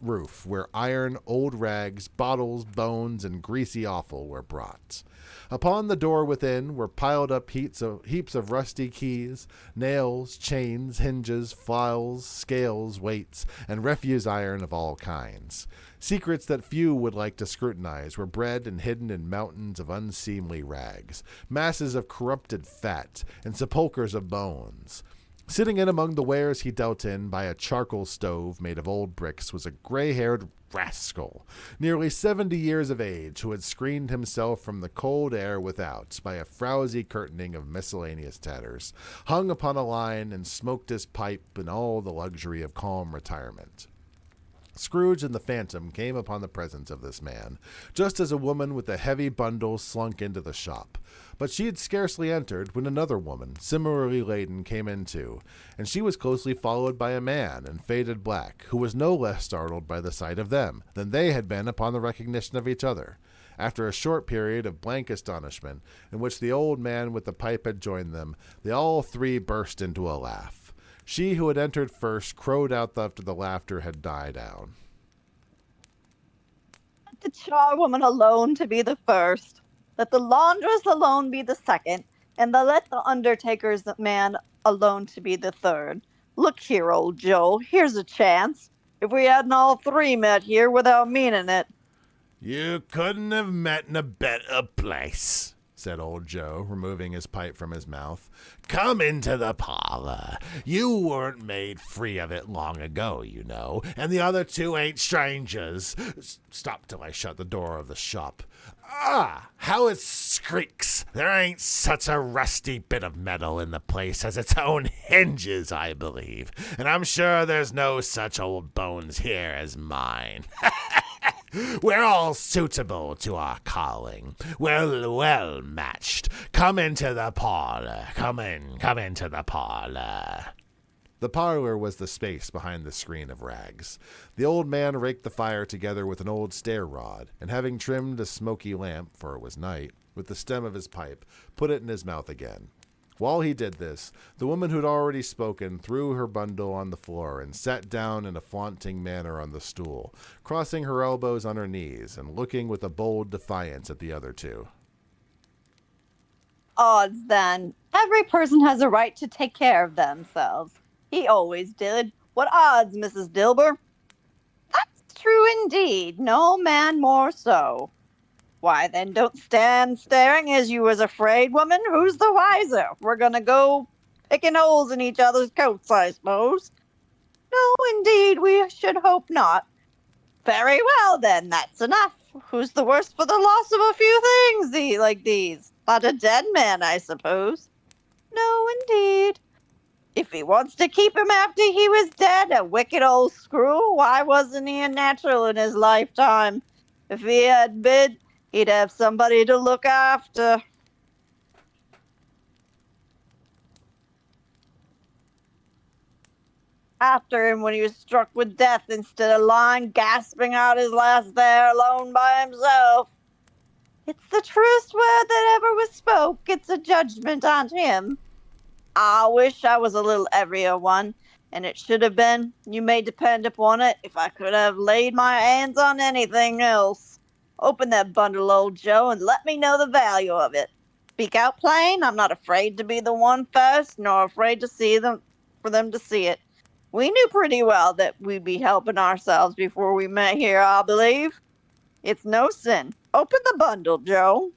roof where iron, old rags, bottles, bones, and greasy offal were brought. Upon the door within were piled up heaps of rusty keys, nails, chains, hinges, files, scales, weights, and refuse iron of all kinds. Secrets that few would like to scrutinize were bred and hidden in mountains of unseemly rags, masses of corrupted fat, and sepulchres of bones. Sitting in among the wares he dealt in by a charcoal stove made of old bricks was a gray-haired rascal, nearly 70 years of age, who had screened himself from the cold air without by a frowsy curtaining of miscellaneous tatters, hung upon a line and smoked his pipe in all the luxury of calm retirement. Scrooge and the Phantom came upon the presence of this man, just as a woman with a heavy bundle slunk into the shop. But she had scarcely entered when another woman, similarly laden, came in too, and she was closely followed by a man in faded black, who was no less startled by the sight of them than they had been upon the recognition of each other. After a short period of blank astonishment, in which the old man with the pipe had joined them, they all three burst into a laugh. She who had entered first crowed out after the laughter had died down. Let the charwoman alone to be the first. Let the laundress alone be the second, and let the undertaker's man alone to be the third. Look here, old Joe, here's a chance. If we hadn't all three met here without meaning it. You couldn't have met in a better place, said old Joe, removing his pipe from his mouth. Come into the parlor. You weren't made free of it long ago, you know, and the other two ain't strangers. Stop till I shut the door of the shop. Ah, how it squeaks! There ain't such a rusty bit of metal in the place as its own hinges, I believe, and I'm sure there's no such old bones here as mine. We're all suitable to our calling. We're well matched. Come into the parlor. Come into the parlor. The parlor was the space behind the screen of rags. The old man raked the fire together with an old stair rod, and having trimmed a smoky lamp, for it was night, with the stem of his pipe, put it in his mouth again. While he did this, the woman who'd already spoken threw her bundle on the floor and sat down in a flaunting manner on the stool, crossing her elbows on her knees and looking with a bold defiance at the other two. Odds then. Every person has a right to take care of themselves. He always did. What odds, Mrs. Dilber? That's true indeed. No man more so. Why, then, don't stand staring as you was afraid, woman. Who's the wiser? We're gonna go picking holes in each other's coats, I suppose. No, indeed, we should hope not. Very well, then, that's enough. Who's the worse for the loss of a few things like these? Not a dead man, I suppose. No, indeed. If he wants to keep him after he was dead, a wicked old screw, why wasn't he a natural in his lifetime? If he had been, he'd have somebody to look after. After him when he was struck with death instead of lying gasping out his last there alone by himself. It's the truest word that ever was spoke. It's a judgment on him. I wish I was a little heavier one, and it should have been, you may depend upon it, if I could have laid my hands on anything else. Open that bundle, old Joe, and let me know the value of it. Speak out plain. I'm not afraid to be the one first, nor afraid to see them for them to see it. We knew pretty well that we'd be helping ourselves before we met here, I believe. It's no sin. Open the bundle, Joe.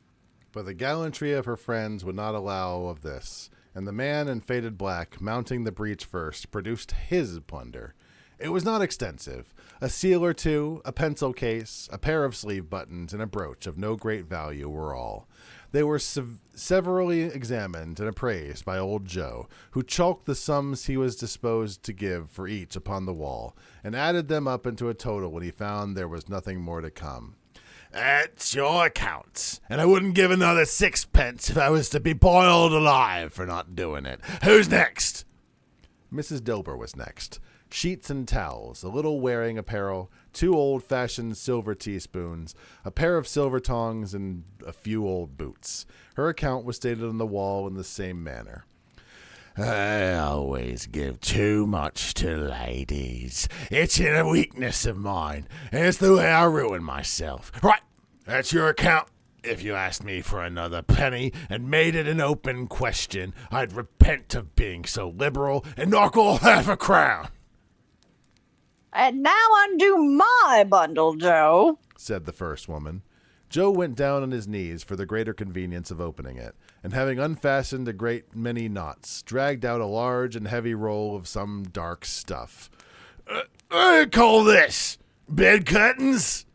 But the gallantry of her friends would not allow of this, and the man in faded black, mounting the breach first, produced his plunder. It was not extensive. A seal or two, a pencil case, a pair of sleeve buttons, and a brooch of no great value were all. They were severally examined and appraised by old Joe, who chalked the sums he was disposed to give for each upon the wall, and added them up into a total when he found there was nothing more to come. That's your account, and I wouldn't give another sixpence if I was to be boiled alive for not doing it. Who's next? Mrs. Dilber was next. Sheets and towels, a little wearing apparel, 2 old-fashioned silver teaspoons, a pair of silver tongs, and a few old boots. Her account was stated on the wall in the same manner. I always give too much to ladies. It's a weakness of mine, and it's the way I ruin myself. Right, that's your account. If you asked me for another penny and made it an open question, I'd repent of being so liberal and knock off half a crown. And now undo my bundle, Joe, said the first woman. Joe went down on his knees for the greater convenience of opening it, and having unfastened a great many knots, dragged out a large and heavy roll of some dark stuff. I call this bed curtains.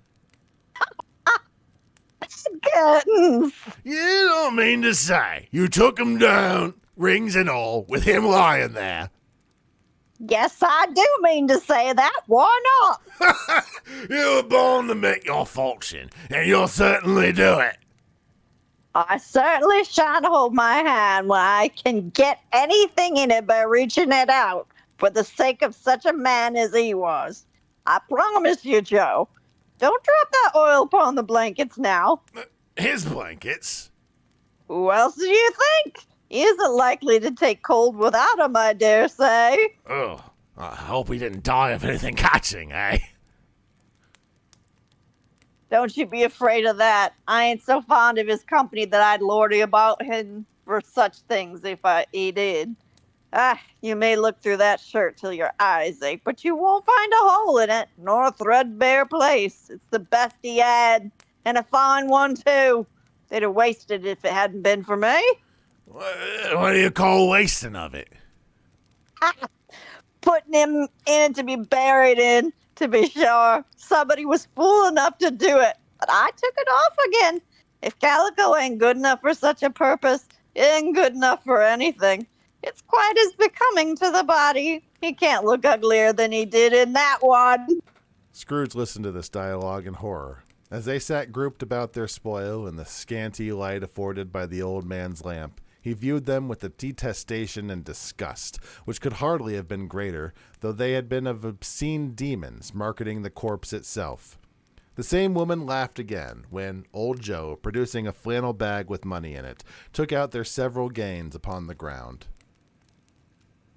Curtains. You don't mean to say you took him down, rings and all, with him lying there? Yes, I do mean to say that. Why not? You were born to make your fortune, and you'll certainly do it. I certainly shan't hold my hand when I can get anything in it by reaching it out for the sake of such a man as he was. I promise you, Joe. Don't drop that oil upon the blankets now. His blankets? Who else do you think? He isn't likely to take cold without 'em, I dare say. Oh, I hope he didn't die of anything catching, eh? Don't you be afraid of that. I ain't so fond of his company that I'd lordy about him for such things if he did. You may look through that shirt till your eyes ache, but you won't find a hole in it, nor a threadbare place. It's the best he had, and a fine one, too. They'd have wasted it if it hadn't been for me. What do you call wasting of it? Putting him in to be buried in, to be sure. Somebody was fool enough to do it, but I took it off again. If calico ain't good enough for such a purpose, it ain't good enough for anything. It's quite as becoming to the body. He can't look uglier than he did in that one. Scrooge listened to this dialogue in horror. As they sat grouped about their spoil in the scanty light afforded by the old man's lamp, he viewed them with a detestation and disgust, which could hardly have been greater, though they had been of obscene demons marketing the corpse itself. The same woman laughed again when old Joe, producing a flannel bag with money in it, took out their several gains upon the ground.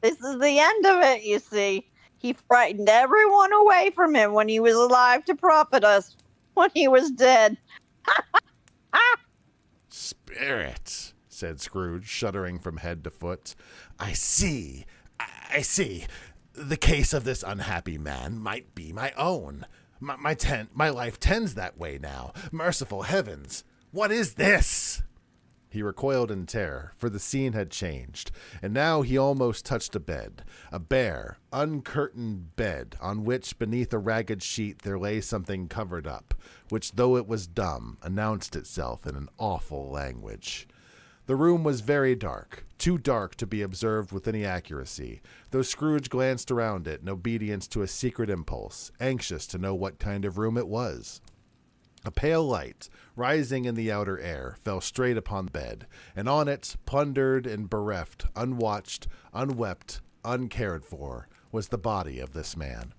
This is the end of it, you see. He frightened everyone away from him when he was alive to profit us. When he was dead. Spirits, said Scrooge, shuddering from head to foot. I see. The case of this unhappy man might be my own. My life tends that way now. Merciful heavens! What is this? He recoiled in terror, for the scene had changed, and now he almost touched a bed, a bare, uncurtained bed, on which, beneath a ragged sheet, there lay something covered up, which, though it was dumb, announced itself in an awful language. The room was very dark, too dark to be observed with any accuracy, though Scrooge glanced around it in obedience to a secret impulse, anxious to know what kind of room it was. A pale light, rising in the outer air, fell straight upon the bed, and on it, plundered and bereft, unwatched, unwept, uncared for, was the body of this man.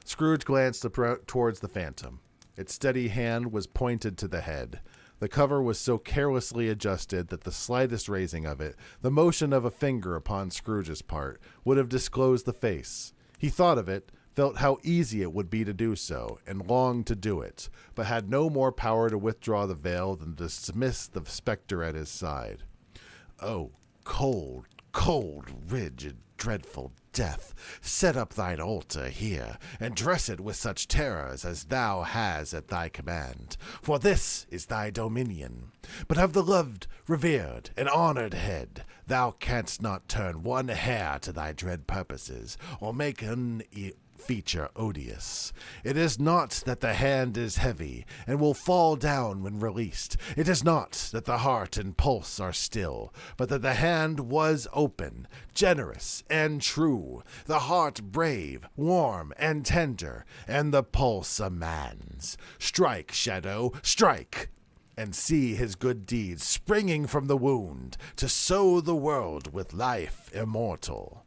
Scrooge glanced towards the phantom. Its steady hand was pointed to the head. The cover was so carelessly adjusted that the slightest raising of it, the motion of a finger upon Scrooge's part, would have disclosed the face. He thought of it, felt how easy it would be to do so, and longed to do it, but had no more power to withdraw the veil than to dismiss the spectre at his side. Oh, cold, cold, rigid, dreadful death, set up thine altar here, and dress it with such terrors as thou hast at thy command, for this is thy dominion. But of the loved, revered, and honored head, thou canst not turn one hair to thy dread purposes, or make an feature odious. It is not that the hand is heavy, and will fall down when released. It is not that the heart and pulse are still, but that the hand was open, generous, and true, the heart brave, warm, and tender, and the pulse a man's. Strike, shadow, strike! And see his good deeds springing from the wound, to sow the world with life immortal.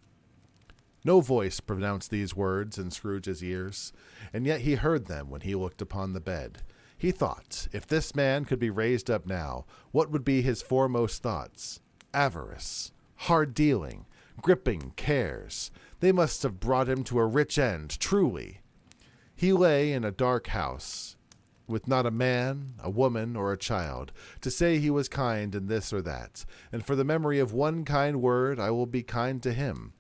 No voice pronounced these words in Scrooge's ears, and yet he heard them when he looked upon the bed. He thought, if this man could be raised up now, what would be his foremost thoughts? Avarice, hard dealing, gripping cares. They must have brought him to a rich end, truly. He lay in a dark house, with not a man, a woman, or a child, to say he was kind in this or that, and for the memory of one kind word I will be kind to him.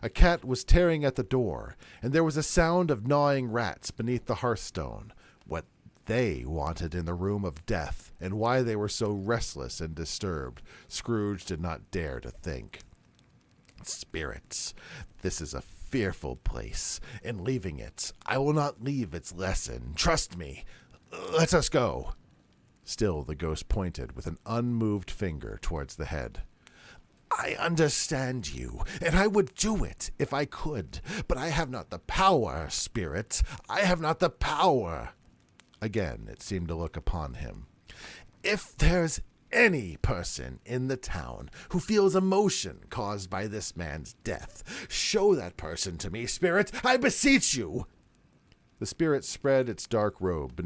A cat was tearing at the door, and there was a sound of gnawing rats beneath the hearthstone. What they wanted in the room of death, and why they were so restless and disturbed, Scrooge did not dare to think. Spirits, this is a fearful place. In leaving it, I will not leave its lesson. Trust me. Let us go. Still the ghost pointed with an unmoved finger towards the head. I understand you, and I would do it if I could, but I have not the power, spirit. I have not the power. Again it seemed to look upon him. If there's any person in the town who feels emotion caused by this man's death, show that person to me, spirit, I beseech you. The spirit spread its dark robe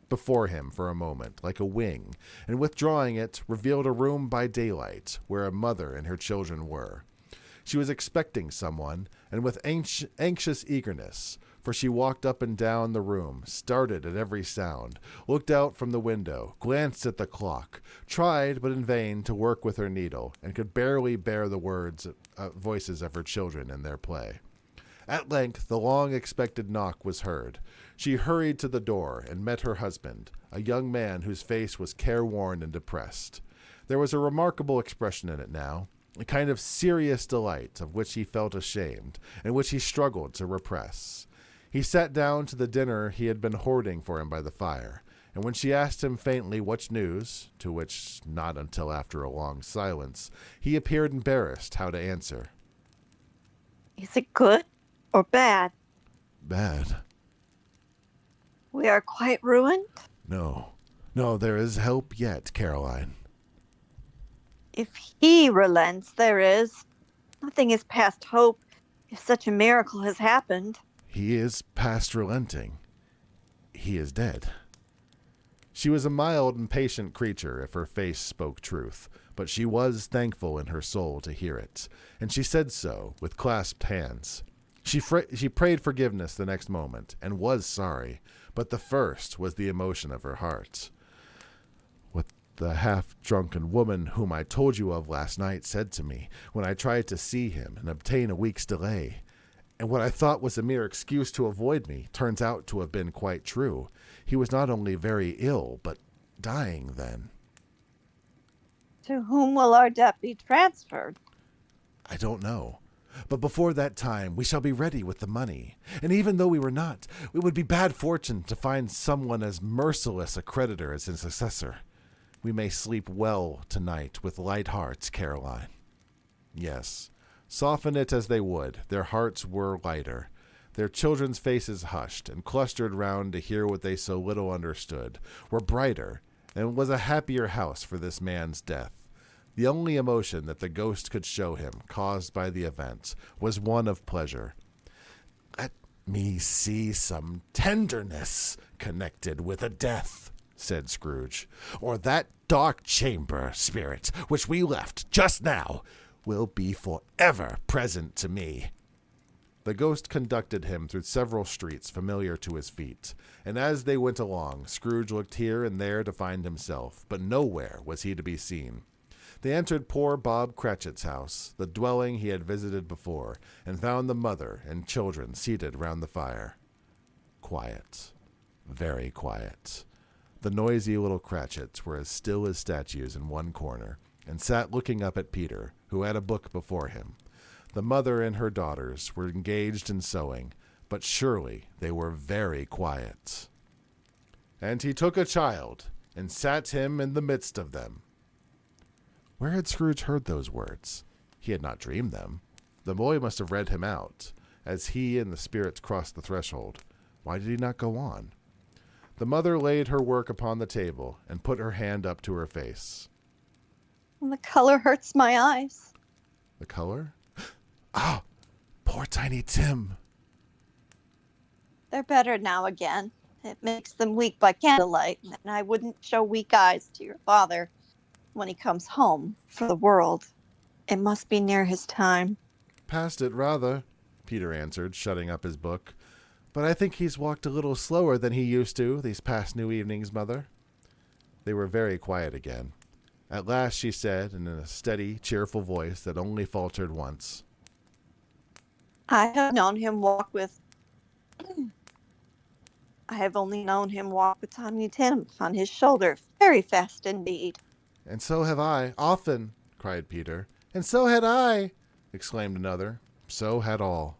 before him for a moment, like a wing, and withdrawing it, revealed a room by daylight, where a mother and her children were. She was expecting someone, and with anxious eagerness, for she walked up and down the room, started at every sound, looked out from the window, glanced at the clock, tried, but in vain, to work with her needle, and could barely bear the voices of her children in their play. At length the long-expected knock was heard. She hurried to the door and met her husband, a young man whose face was careworn and depressed. There was a remarkable expression in it now, a kind of serious delight of which he felt ashamed, and which he struggled to repress. He sat down to the dinner he had been hoarding for him by the fire, and when she asked him faintly what news, to which not until after a long silence, he appeared embarrassed how to answer. Is it good or bad? Bad. We are quite ruined? No, there is help yet, Caroline. If he relents, there is. Nothing is past hope, if such a miracle has happened. He is past relenting. He is dead. She was a mild and patient creature if her face spoke truth, but she was thankful in her soul to hear it, and she said so with clasped hands. She prayed forgiveness the next moment, and was sorry, but the first was the emotion of her heart. What the half-drunken woman whom I told you of last night said to me when I tried to see him and obtain a week's delay, and what I thought was a mere excuse to avoid me turns out to have been quite true. He was not only very ill, but dying then. To whom will our debt be transferred? I don't know. But before that time, we shall be ready with the money. And even though we were not, it would be bad fortune to find someone as merciless a creditor as his successor. We may sleep well tonight with light hearts, Caroline. Yes, soften it as they would, their hearts were lighter. Their children's faces hushed and clustered round to hear what they so little understood, were brighter, and was a happier house for this man's death. The only emotion that the ghost could show him, caused by the event, was one of pleasure. Let me see some tenderness connected with a death, said Scrooge, or that dark chamber, spirit, which we left just now, will be forever present to me. The ghost conducted him through several streets familiar to his feet, and as they went along, Scrooge looked here and there to find himself, but nowhere was he to be seen. They entered poor Bob Cratchit's house, the dwelling he had visited before, and found the mother and children seated round the fire. Quiet. Very quiet. The noisy little Cratchits were as still as statues in one corner, and sat looking up at Peter, who had a book before him. The mother and her daughters were engaged in sewing, but surely they were very quiet. And he took a child, and sat him in the midst of them. Where had Scrooge heard those words? He had not dreamed them. The boy must have read him out, as he and the spirits crossed the threshold. Why did he not go on? The mother laid her work upon the table, and put her hand up to her face. The color hurts my eyes. The color? Ah, poor Tiny Tim. They're better now again. It makes them weak by candlelight, and I wouldn't show weak eyes to your father when he comes home for the world. It must be near his time. Past it, rather, Peter answered, shutting up his book. But I think he's walked a little slower than he used to these past new evenings, Mother. They were very quiet again. At last she said, in a steady, cheerful voice that only faltered once, I have known him walk with I have only known him walk with Tiny Tim on his shoulder, very fast indeed. "And so have I, often," cried Peter. "And so had I," exclaimed another. So had all.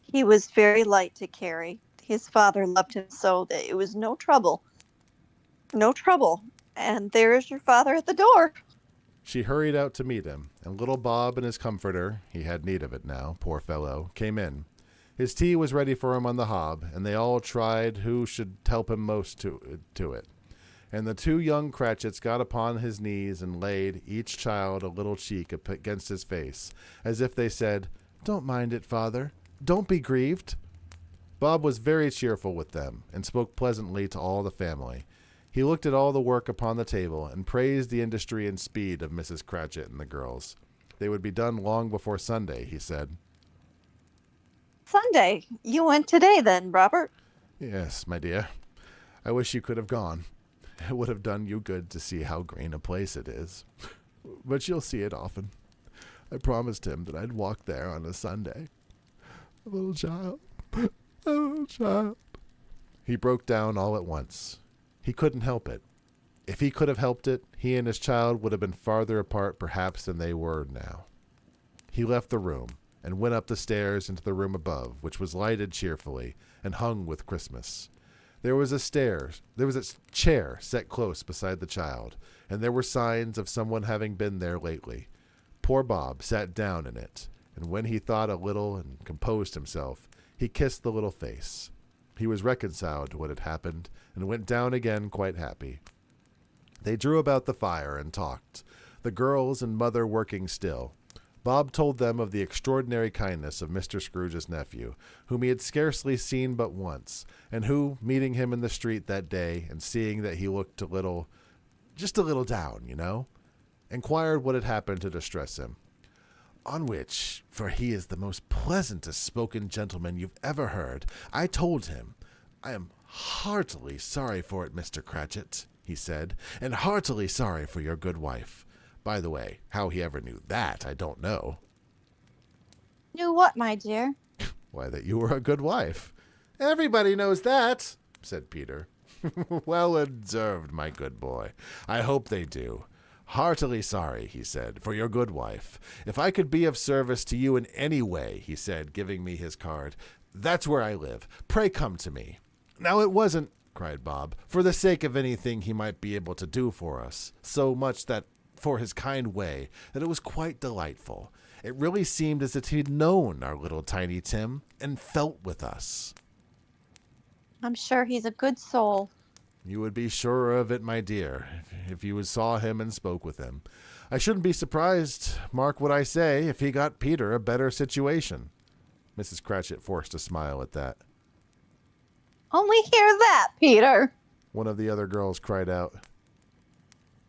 He was very light to carry. His father loved him so that it was no trouble. No trouble. And there is your father at the door. She hurried out to meet him, and little Bob and his comforter, he had need of it now, poor fellow, came in. His tea was ready for him on the hob, and they all tried who should help him most to it. And the two young Cratchits got upon his knees and laid, each child, a little cheek against his face, as if they said, "Don't mind it, father. Don't be grieved." Bob was very cheerful with them, and spoke pleasantly to all the family. He looked at all the work upon the table, and praised the industry and speed of Mrs. Cratchit and the girls. They would be done long before Sunday, he said. Sunday. You went today then, Robert? "Yes, my dear. I wish you could have gone. It would have done you good to see how green a place it is. But you'll see it often. I promised him that I'd walk there on a Sunday. A little child. A little child." He broke down all at once. He couldn't help it. If he could have helped it, he and his child would have been farther apart perhaps than they were now. He left the room, and went up the stairs into the room above, which was lighted cheerfully, and hung with Christmas. There was a chair set close beside the child, and there were signs of someone having been there lately. Poor Bob sat down in it, and when he thought a little and composed himself, he kissed the little face. He was reconciled to what had happened, and went down again quite happy. They drew about the fire and talked, the girls and mother working still. Bob told them of the extraordinary kindness of Mr. Scrooge's nephew, whom he had scarcely seen but once, and who, meeting him in the street that day, and seeing that he looked just a little down, inquired what had happened to distress him. On which, for he is the most pleasantest spoken gentleman you've ever heard, I told him, "I am heartily sorry for it, Mr. Cratchit," he said, "and heartily sorry for your good wife. By the way, how he ever knew that, I don't know." Knew what, my dear? "Why, that you were a good wife." "Everybody knows that," said Peter. "Well observed, my good boy. I hope they do. Heartily sorry," he said, "for your good wife. If I could be of service to you in any way," he said, giving me his card, "that's where I live. Pray come to me." "Now it wasn't," cried Bob, "for the sake of anything he might be able to do for us, so much that for his kind way, that it was quite delightful. It really seemed as if he'd known our little Tiny Tim, and felt with us." I'm sure he's a good soul. "You would be sure of it, my dear, if you saw him and spoke with him. I shouldn't be surprised, mark what I say, if he got Peter a better situation." Mrs. Cratchit forced a smile at that. Only hear that, Peter. One of the other girls cried out.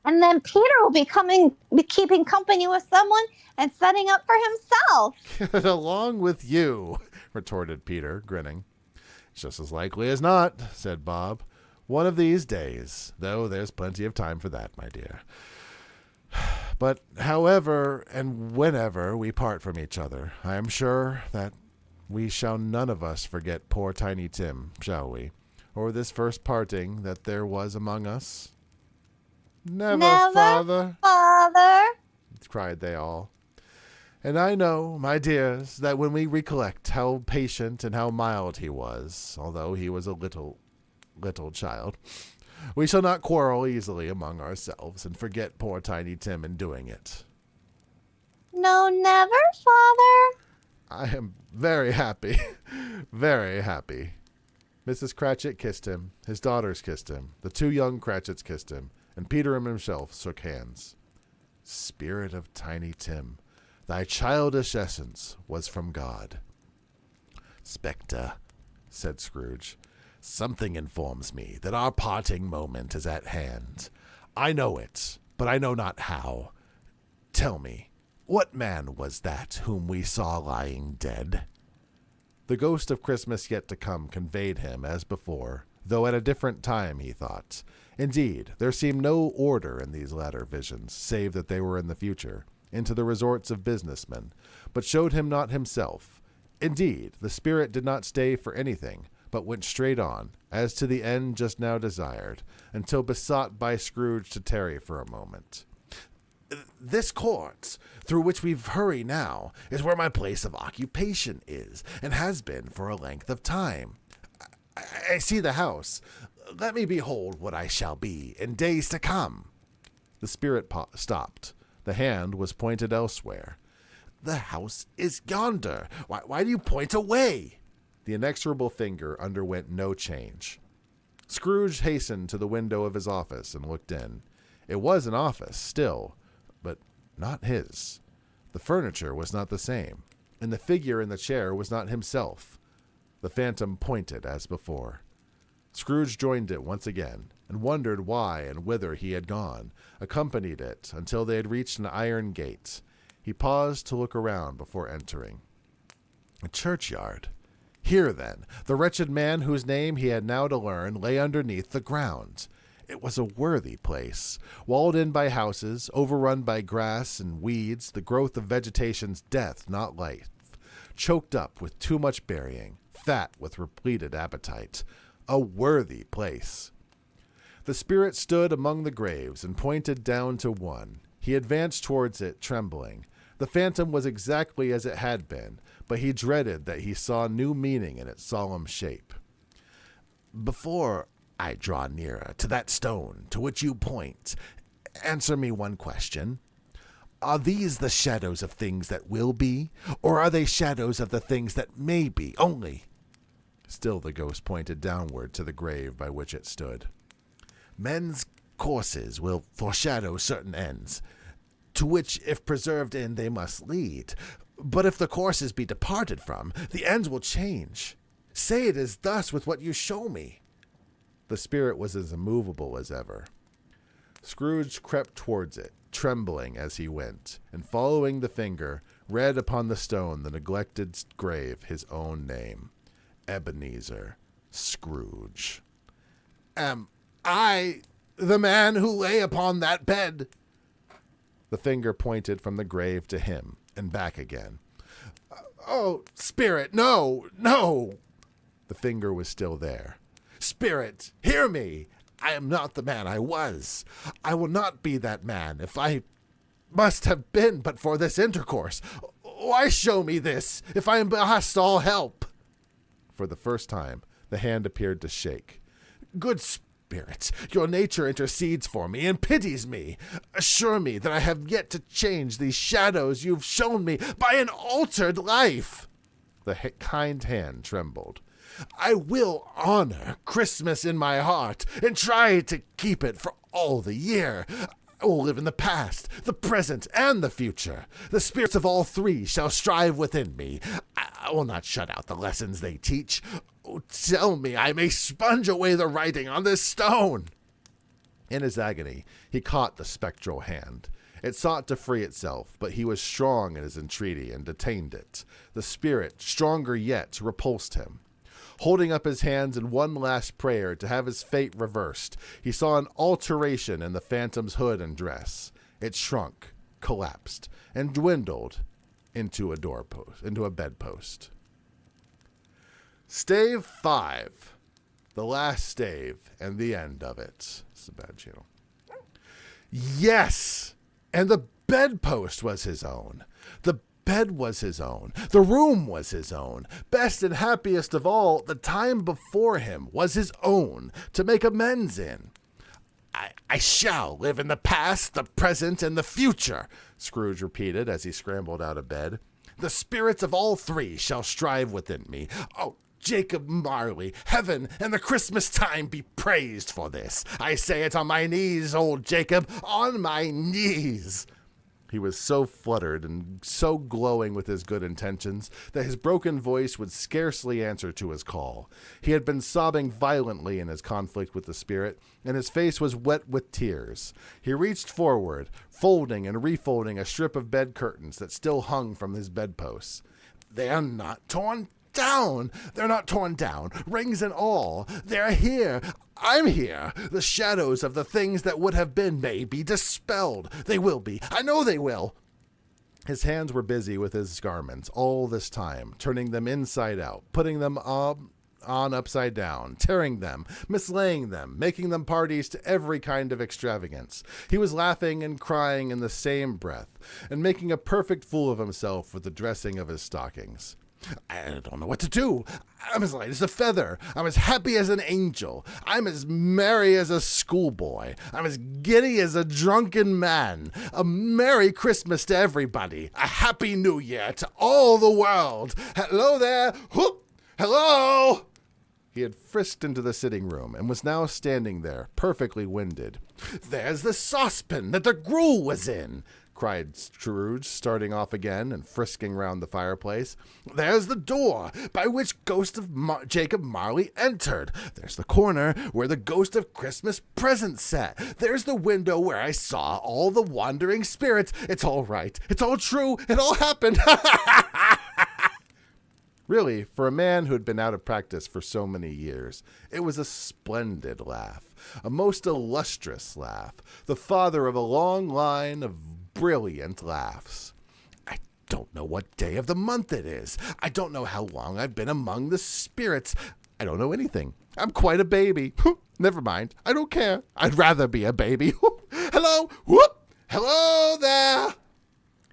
And then Peter will be keeping company with someone and setting up for himself. "Get along with you," retorted Peter, grinning. "Just as likely as not," said Bob. "One of these days, though there's plenty of time for that, my dear. But however and whenever we part from each other, I am sure that we shall none of us forget poor Tiny Tim, shall we? Or this first parting that there was among us?" Never, father," cried they all. "And I know, my dears, that when we recollect how patient and how mild he was, although he was a little child, we shall not quarrel easily among ourselves and forget poor Tiny Tim in doing it." No, never, Father. "I am very happy, very happy." Mrs. Cratchit kissed him, his daughters kissed him, the two young Cratchits kissed him, and Peter and himself shook hands. Spirit of Tiny Tim, thy childish essence was from God. "Spectre," said Scrooge, "something informs me that our parting moment is at hand. I know it, but I know not how. Tell me, what man was that whom we saw lying dead? The ghost of Christmas yet to come conveyed him as before, though at a different time, he thought. Indeed, there seemed no order in these latter visions, save that they were in the future, into the resorts of businessmen, but showed him not himself. Indeed, the spirit did not stay for anything, but went straight on, as to the end just now desired, until besought by Scrooge to tarry for a moment. This court, through which we hurry now, is where my place of occupation is, and has been for a length of time. I see the house. Let me behold what I shall be in days to come. The spirit stopped. The hand was pointed elsewhere. The house is yonder. Why do you point away? The inexorable finger underwent no change. Scrooge hastened to the window of his office and looked in. It was an office, still, but not his. The furniture was not the same, and the figure in the chair was not himself. The phantom pointed as before. Scrooge joined it once again, and wondered why and whither he had gone, accompanied it until they had reached an iron gate. He paused to look around before entering. A churchyard. Here, then, the wretched man whose name he had now to learn lay underneath the ground. It was a worthy place, walled in by houses, overrun by grass and weeds, the growth of vegetation's death, not life, choked up with too much burying, fat with repleted appetite. A worthy place. The spirit stood among the graves and pointed down to one. He advanced towards it, trembling. The phantom was exactly as it had been, but he dreaded that he saw new meaning in its solemn shape. Before I draw nearer to that stone to which you point, answer me one question. Are these the shadows of things that will be, or are they shadows of the things that may be only? Still the ghost pointed downward to the grave by which it stood. Men's courses will foreshadow certain ends, to which, if preserved in, they must lead. But if the courses be departed from, the ends will change. Say it is thus with what you show me. The spirit was as immovable as ever. Scrooge crept towards it, trembling as he went, and following the finger, read upon the stone the neglected grave his own name, Ebenezer Scrooge. Am I the man who lay upon that bed? The finger pointed from the grave to him, and back again. Oh, spirit, no, no! The finger was still there. Spirit, hear me! I am not the man I was. I will not be that man if I must have been but for this intercourse. Why show me this, if I am past all help? For the first time, the hand appeared to shake. Good spirit, your nature intercedes for me and pities me. Assure me that I have yet to change these shadows you've shown me by an altered life. The kind hand trembled. I will honor Christmas in my heart and try to keep it for all the year. I will live in the past, the present, and the future. The spirits of all three shall strive within me. I will not shut out the lessons they teach. Oh, tell me I may sponge away the writing on this stone. In his agony, he caught the spectral hand. It sought to free itself, but he was strong in his entreaty and detained it. The spirit, stronger yet, repulsed him. Holding up his hands in one last prayer to have his fate reversed, he saw an alteration in the phantom's hood and dress. It shrunk, collapsed, and dwindled into a bedpost. Stave 5. The last stave and the end of it. It's a bad channel. Yes! And the bedpost was his own. The bed was his own. The room was his own. Best and happiest of all, the time before him was his own to make amends in. I shall live in the past, the present, and the future, Scrooge repeated as he scrambled out of bed. The spirits of all three shall strive within me. Oh, Jacob Marley, heaven and the Christmas time be praised for this. I say it on my knees, old Jacob, on my knees. He was so fluttered and so glowing with his good intentions that his broken voice would scarcely answer to his call. He had been sobbing violently in his conflict with the spirit, and his face was wet with tears. He reached forward, folding and refolding a strip of bed curtains that still hung from his bedposts. "They're not torn down. They're not torn down, rings and all. They're here. I'm here. The shadows of the things that would have been may be dispelled. They will be. I know they will." His hands were busy with his garments all this time, turning them inside out, putting them on upside down, tearing them, mislaying them, making them parties to every kind of extravagance. He was laughing and crying in the same breath, and making a perfect fool of himself with the dressing of his stockings. "I don't know what to do. I'm as light as a feather. I'm as happy as an angel. I'm as merry as a schoolboy. I'm as giddy as a drunken man. A Merry Christmas to everybody. A Happy New Year to all the world. Hello there. Whoop! Hello!" He had frisked into the sitting room and was now standing there, perfectly winded. "There's the saucepan that the gruel was in," cried Scrooge, starting off again and frisking round the fireplace. "There's the door by which ghost of Jacob Marley entered. There's the corner where the ghost of Christmas present sat. There's the window where I saw all the wandering spirits. It's all right. It's all true. It all happened." Really, for a man who had been out of practice for so many years, it was a splendid laugh, a most illustrious laugh, the father of a long line of brilliant laughs. "I don't know what day of the month it is. I don't know how long I've been among the spirits. I don't know anything. I'm quite a baby. Never mind. I don't care. I'd rather be a baby. Hello. Whoop. Hello there."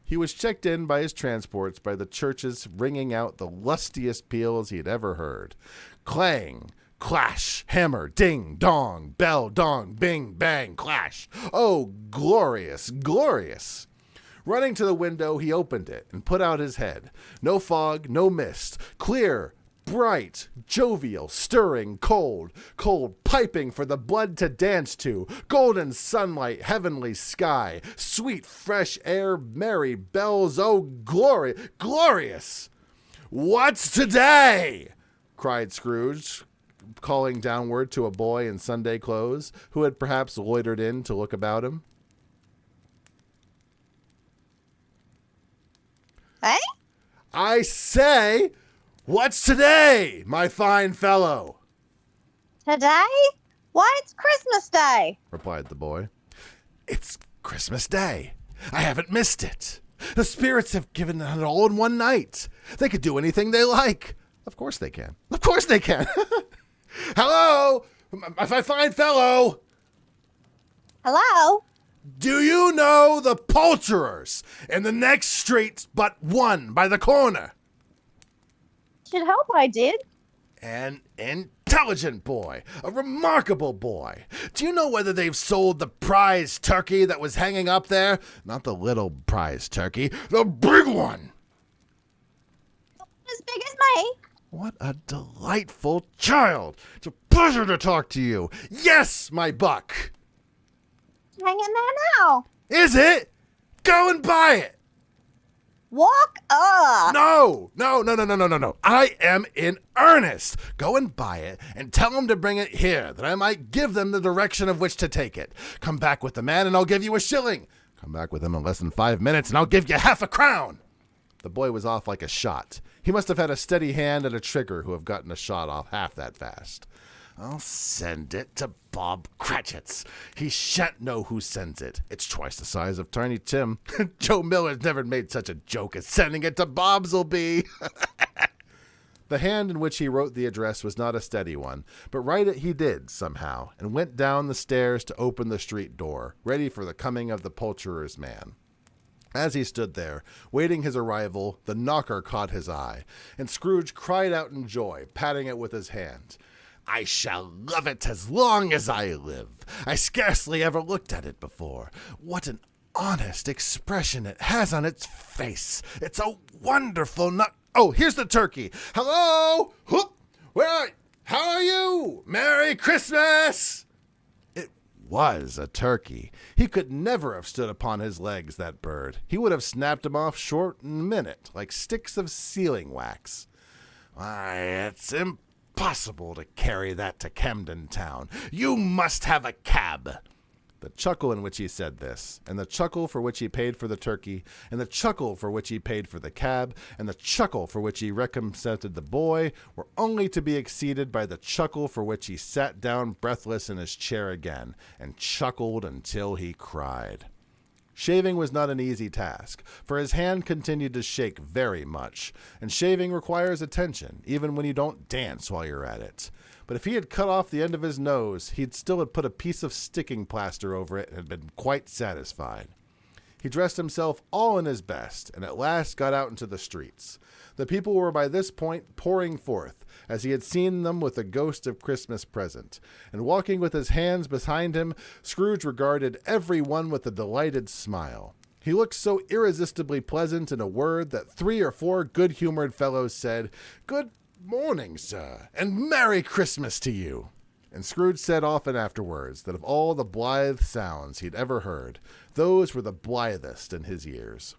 He was checked in by his transports by the churches ringing out the lustiest peals he had ever heard. Clang, clash, hammer, ding, dong, bell, dong, bing, bang, clash. Oh, glorious, glorious. Running to the window, he opened it and put out his head. No fog, no mist. Clear, bright, jovial, stirring, cold, piping for the blood to dance to, golden sunlight, heavenly sky, sweet fresh air, merry bells, oh glorious! "What's today?" cried Scrooge, calling downward to a boy in Sunday clothes, who had perhaps loitered in to look about him. Hey? "I say, what's today, my fine fellow?" Today? Why, it's Christmas Day," replied the boy. "It's Christmas Day. I haven't missed it. The spirits have given it all in one night. They could do anything they like. Of course they can. Of course they can." "Hello, my fine fellow. Hello? Do you know the poulterers in the next street but one by the corner?" Should hope I did. "An intelligent boy, a remarkable boy. Do you know whether they've sold the prize turkey that was hanging up there? Not the little prize turkey, the big one." As big as me. "What a delightful child. It's a pleasure to talk to you. Yes, my buck." Hang in there now. "Is it? Go and buy it." Walk up. No. I am in earnest. Go and buy it and tell them to bring it here, that I might give them the direction of which to take it. Come back with the man and I'll give you a shilling. Come back with him in less than 5 minutes and I'll give you half a crown." The boy was off like a shot. He must have had a steady hand and a trigger who have gotten a shot off half that fast. "I'll send it to Bob Cratchit's. He shan't know who sends it. It's twice the size of Tiny Tim. Joe Miller's never made such a joke as sending it to Bobs'll be." The hand in which he wrote the address was not a steady one, but write it he did somehow, and went down the stairs to open the street door, ready for the coming of the poulterer's man. As he stood there, waiting his arrival, the knocker caught his eye, and Scrooge cried out in joy, patting it with his hand. "I shall love it as long as I live. I scarcely ever looked at it before. What an honest expression it has on its face. It's a wonderful Oh, here's the turkey. Hello? Whoop! How are you? Merry Christmas!" "It was a turkey. He could never have stood upon his legs, that bird. He would have snapped him off short in a minute, like sticks of sealing wax. Why, it's impossible to carry that to Camden Town. You must have a cab. The chuckle in which he said this, and the chuckle for which he paid for the turkey, and the chuckle for which he paid for the cab, and the chuckle for which he recompensed the boy were only to be exceeded by the chuckle for which he sat down breathless in his chair again, and chuckled until he cried. Shaving was not an easy task, for his hand continued to shake very much, and shaving requires attention, even when you don't dance while you're at it. But if he had cut off the end of his nose, he'd still have put a piece of sticking plaster over it and had been quite satisfied. He dressed himself all in his best, and at last got out into the streets. The people were by this point pouring forth, as he had seen them with the ghost of Christmas present, and walking with his hands behind him, Scrooge regarded every one with a delighted smile. He looked so irresistibly pleasant in a word that 3 or 4 good-humored fellows said, "Good morning, sir, and Merry Christmas to you." And Scrooge said often afterwards that of all the blithe sounds he'd ever heard, those were the blithest in his ears.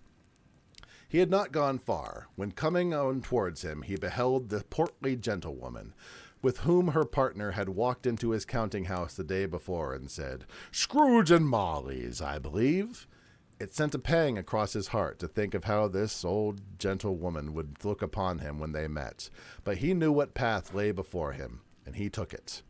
He had not gone far, when coming on towards him he beheld the portly gentlewoman, with whom her partner had walked into his counting-house the day before, and said, "Scrooge and Marley's, I believe." It sent a pang across his heart to think of how this old gentlewoman would look upon him when they met, but he knew what path lay before him, and he took it.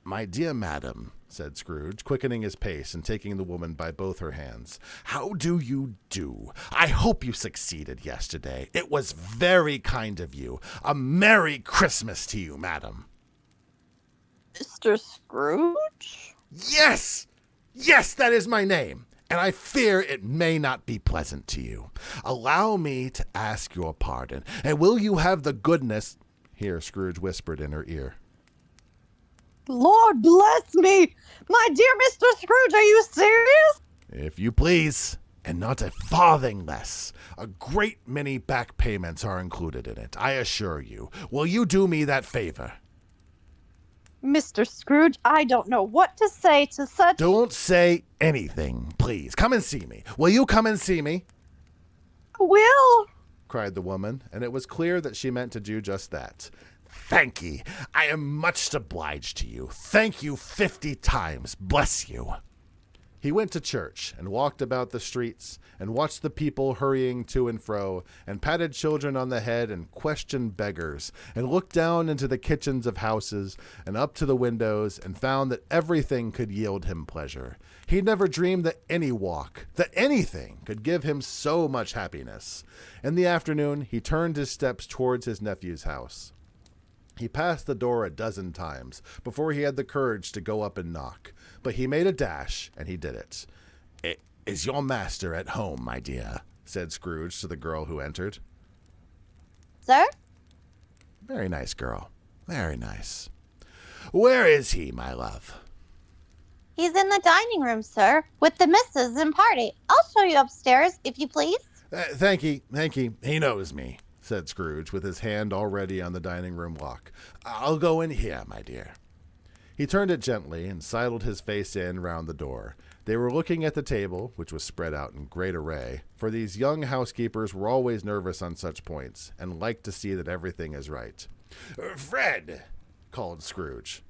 "My dear madam," said Scrooge, quickening his pace and taking the woman by both her hands, "how do you do? I hope you succeeded yesterday. It was very kind of you. A Merry Christmas to you, madam." Mr. Scrooge? Yes! Yes, that is my name. And I fear it may not be pleasant to you. Allow me to ask your pardon, and will you have the goodness—" Here Scrooge whispered in her ear. Lord bless me! My dear Mr. Scrooge, are you serious? "If you please, and not a farthing less. A great many back payments are included in it, I assure you. Will you do me that favor?" Mr. Scrooge, I don't know what to say to such— "Don't say anything, please. Come and see me. Will you come and see me?" Will? cried the woman, and it was clear that she meant to do just that. "Thank ye. I am much obliged to you. Thank you 50 times. Bless you." He went to church and walked about the streets and watched the people hurrying to and fro and patted children on the head and questioned beggars and looked down into the kitchens of houses and up to the windows and found that everything could yield him pleasure. He never dreamed that any walk, that anything could give him so much happiness. In the afternoon, he turned his steps towards his nephew's house. He passed the door a dozen times before he had the courage to go up and knock, but he made a dash, and he did it. "Is your master at home, my dear?" said Scrooge to the girl who entered. Sir? "Very nice girl. Very nice. Where is he, my love?" He's in the dining room, sir, with the missus and party. I'll show you upstairs, if you please." Thank ye. He knows me," said Scrooge, with his hand already on the dining room lock. "I'll go in here, my dear." He turned it gently and sidled his face in round the door. They were looking at the table, which was spread out in great array, for these young housekeepers were always nervous on such points, and liked to see that everything is right. "Fred!" called Scrooge.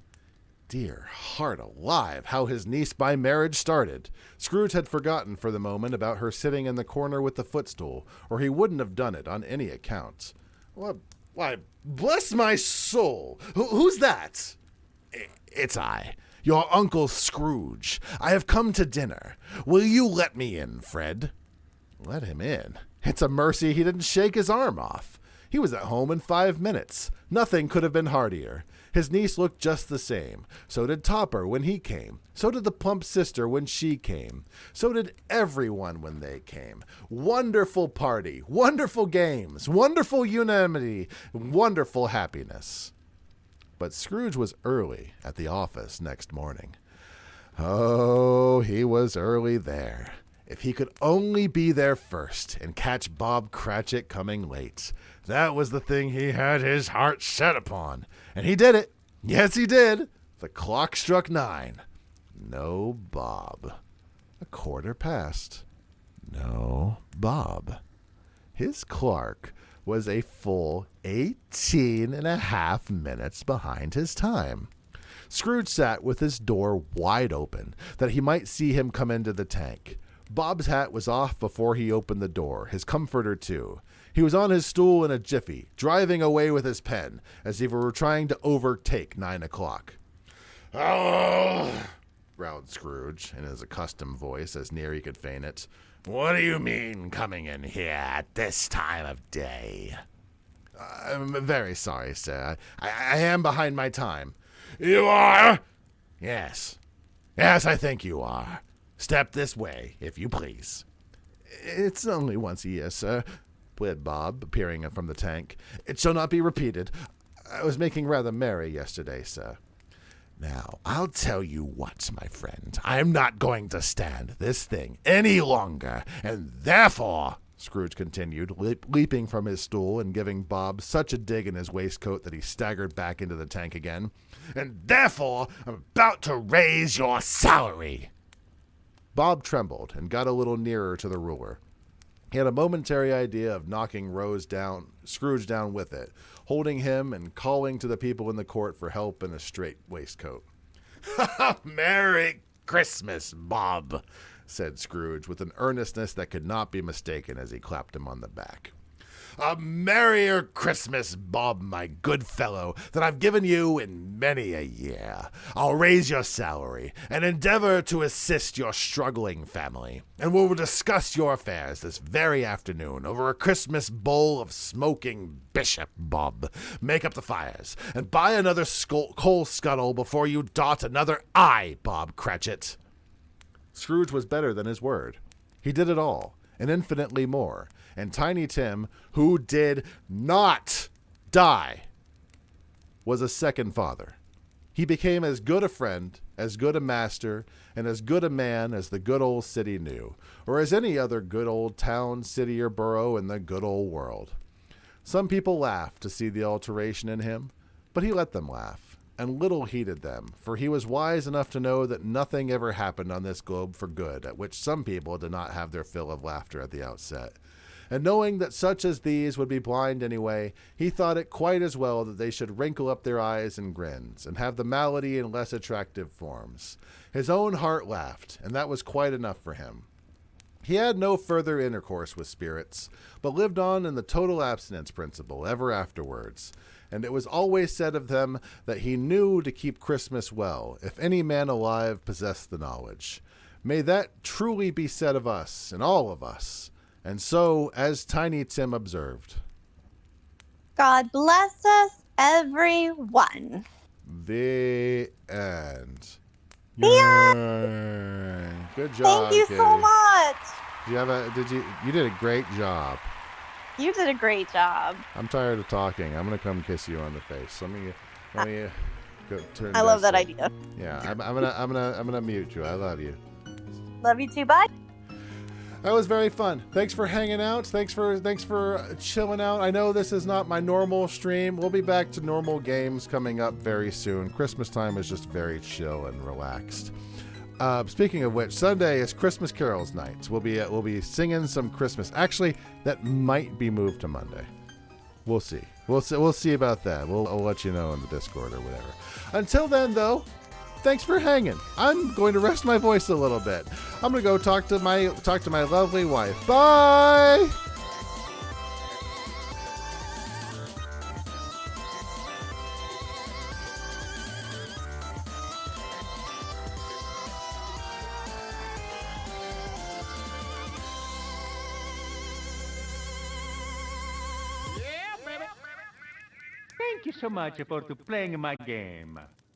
Dear heart alive, how his niece by marriage started. Scrooge had forgotten for the moment about her sitting in the corner with the footstool, or he wouldn't have done it on any account. Why, bless my soul! Who's that?" "It's I, your Uncle Scrooge. I have come to dinner. Will you let me in, Fred?" Let him in? It's a mercy he didn't shake his arm off. He was at home in 5 minutes. Nothing could have been heartier. His niece looked just the same. So did Topper when he came. So did the plump sister when she came. So did everyone when they came. Wonderful party, wonderful games, wonderful unanimity, wonderful happiness. But Scrooge was early at the office next morning. Oh, he was early there. If he could only be there first and catch Bob Cratchit coming late. That was the thing he had his heart set upon. And he did it. Yes, he did. The clock struck 9. No Bob. A quarter past. No Bob. His clock was a full 18 and a half minutes behind his time. Scrooge sat with his door wide open, that he might see him come into the tank. Bob's hat was off before he opened the door, his comforter too. He was on his stool in a jiffy, driving away with his pen, as if he were trying to overtake 9 o'clock. "Oh!" growled Scrooge, in his accustomed voice, as near he could feign it. "What do you mean, coming in here at this time of day?" "I'm very sorry, sir. I am behind my time." "You are?" "Yes. Yes, I think you are. Step this way, if you please." "It's only once a year, sir," pleaded Bob, appearing from the tank. "It shall not be repeated. I was making rather merry yesterday, sir." "Now, I'll tell you what, my friend. I'm not going to stand this thing any longer, and therefore," Scrooge continued, leaping from his stool and giving Bob such a dig in his waistcoat that he staggered back into the tank again, "and therefore I'm about to raise your salary." Bob trembled and got a little nearer to the ruler. He had a momentary idea of knocking Scrooge down with it, holding him and calling to the people in the court for help in a straight waistcoat. "Merry Christmas, Bob," said Scrooge, with an earnestness that could not be mistaken as he clapped him on the back. "A merrier Christmas, Bob, my good fellow, than I've given you in many a year. I'll raise your salary and endeavor to assist your struggling family, and we'll discuss your affairs this very afternoon over a Christmas bowl of smoking bishop, Bob. Make up the fires, and buy another coal scuttle before you dot another I, Bob Cratchit." Scrooge was better than his word. He did it all, and infinitely more. And Tiny Tim, who did not die, was a second father. He became as good a friend, as good a master, and as good a man as the good old city knew, or as any other good old town, city, or borough in the good old world. Some people laughed to see the alteration in him, but he let them laugh, and little heeded them, for he was wise enough to know that nothing ever happened on this globe for good, at which some people did not have their fill of laughter at the outset. And knowing that such as these would be blind anyway, he thought it quite as well that they should wrinkle up their eyes and grins, and have the malady in less attractive forms. His own heart laughed, and that was quite enough for him. He had no further intercourse with spirits, but lived on in the total abstinence principle ever afterwards. And it was always said of them that he knew to keep Christmas well, if any man alive possessed the knowledge. May that truly be said of us, and all of us. And so, as Tiny Tim observed, God bless us, everyone. The end. The Yay. Good job. Thank you Kitty. so much. You did a great job. You did a great job. I'm tired of talking. I'm gonna come kiss you on the face. Let me go turn. I love this that up. idea. Yeah, I'm gonna mute you. I love you. Love you too. Bye. That was very fun. Thanks for hanging out. Thanks for chilling out. I know this is not my normal stream. We'll be back to normal games coming up very soon. Christmas time is just very chill and relaxed. Speaking of which, Sunday is Christmas carols night. We'll be singing some Christmas. Actually, that might be moved to Monday. We'll see. We'll see about that. I'll let you know in the Discord or whatever. Until then, though, thanks for hanging. I'm going to rest my voice a little bit. I'm going to go talk to my lovely wife. Bye. Thank you so much for playing my game.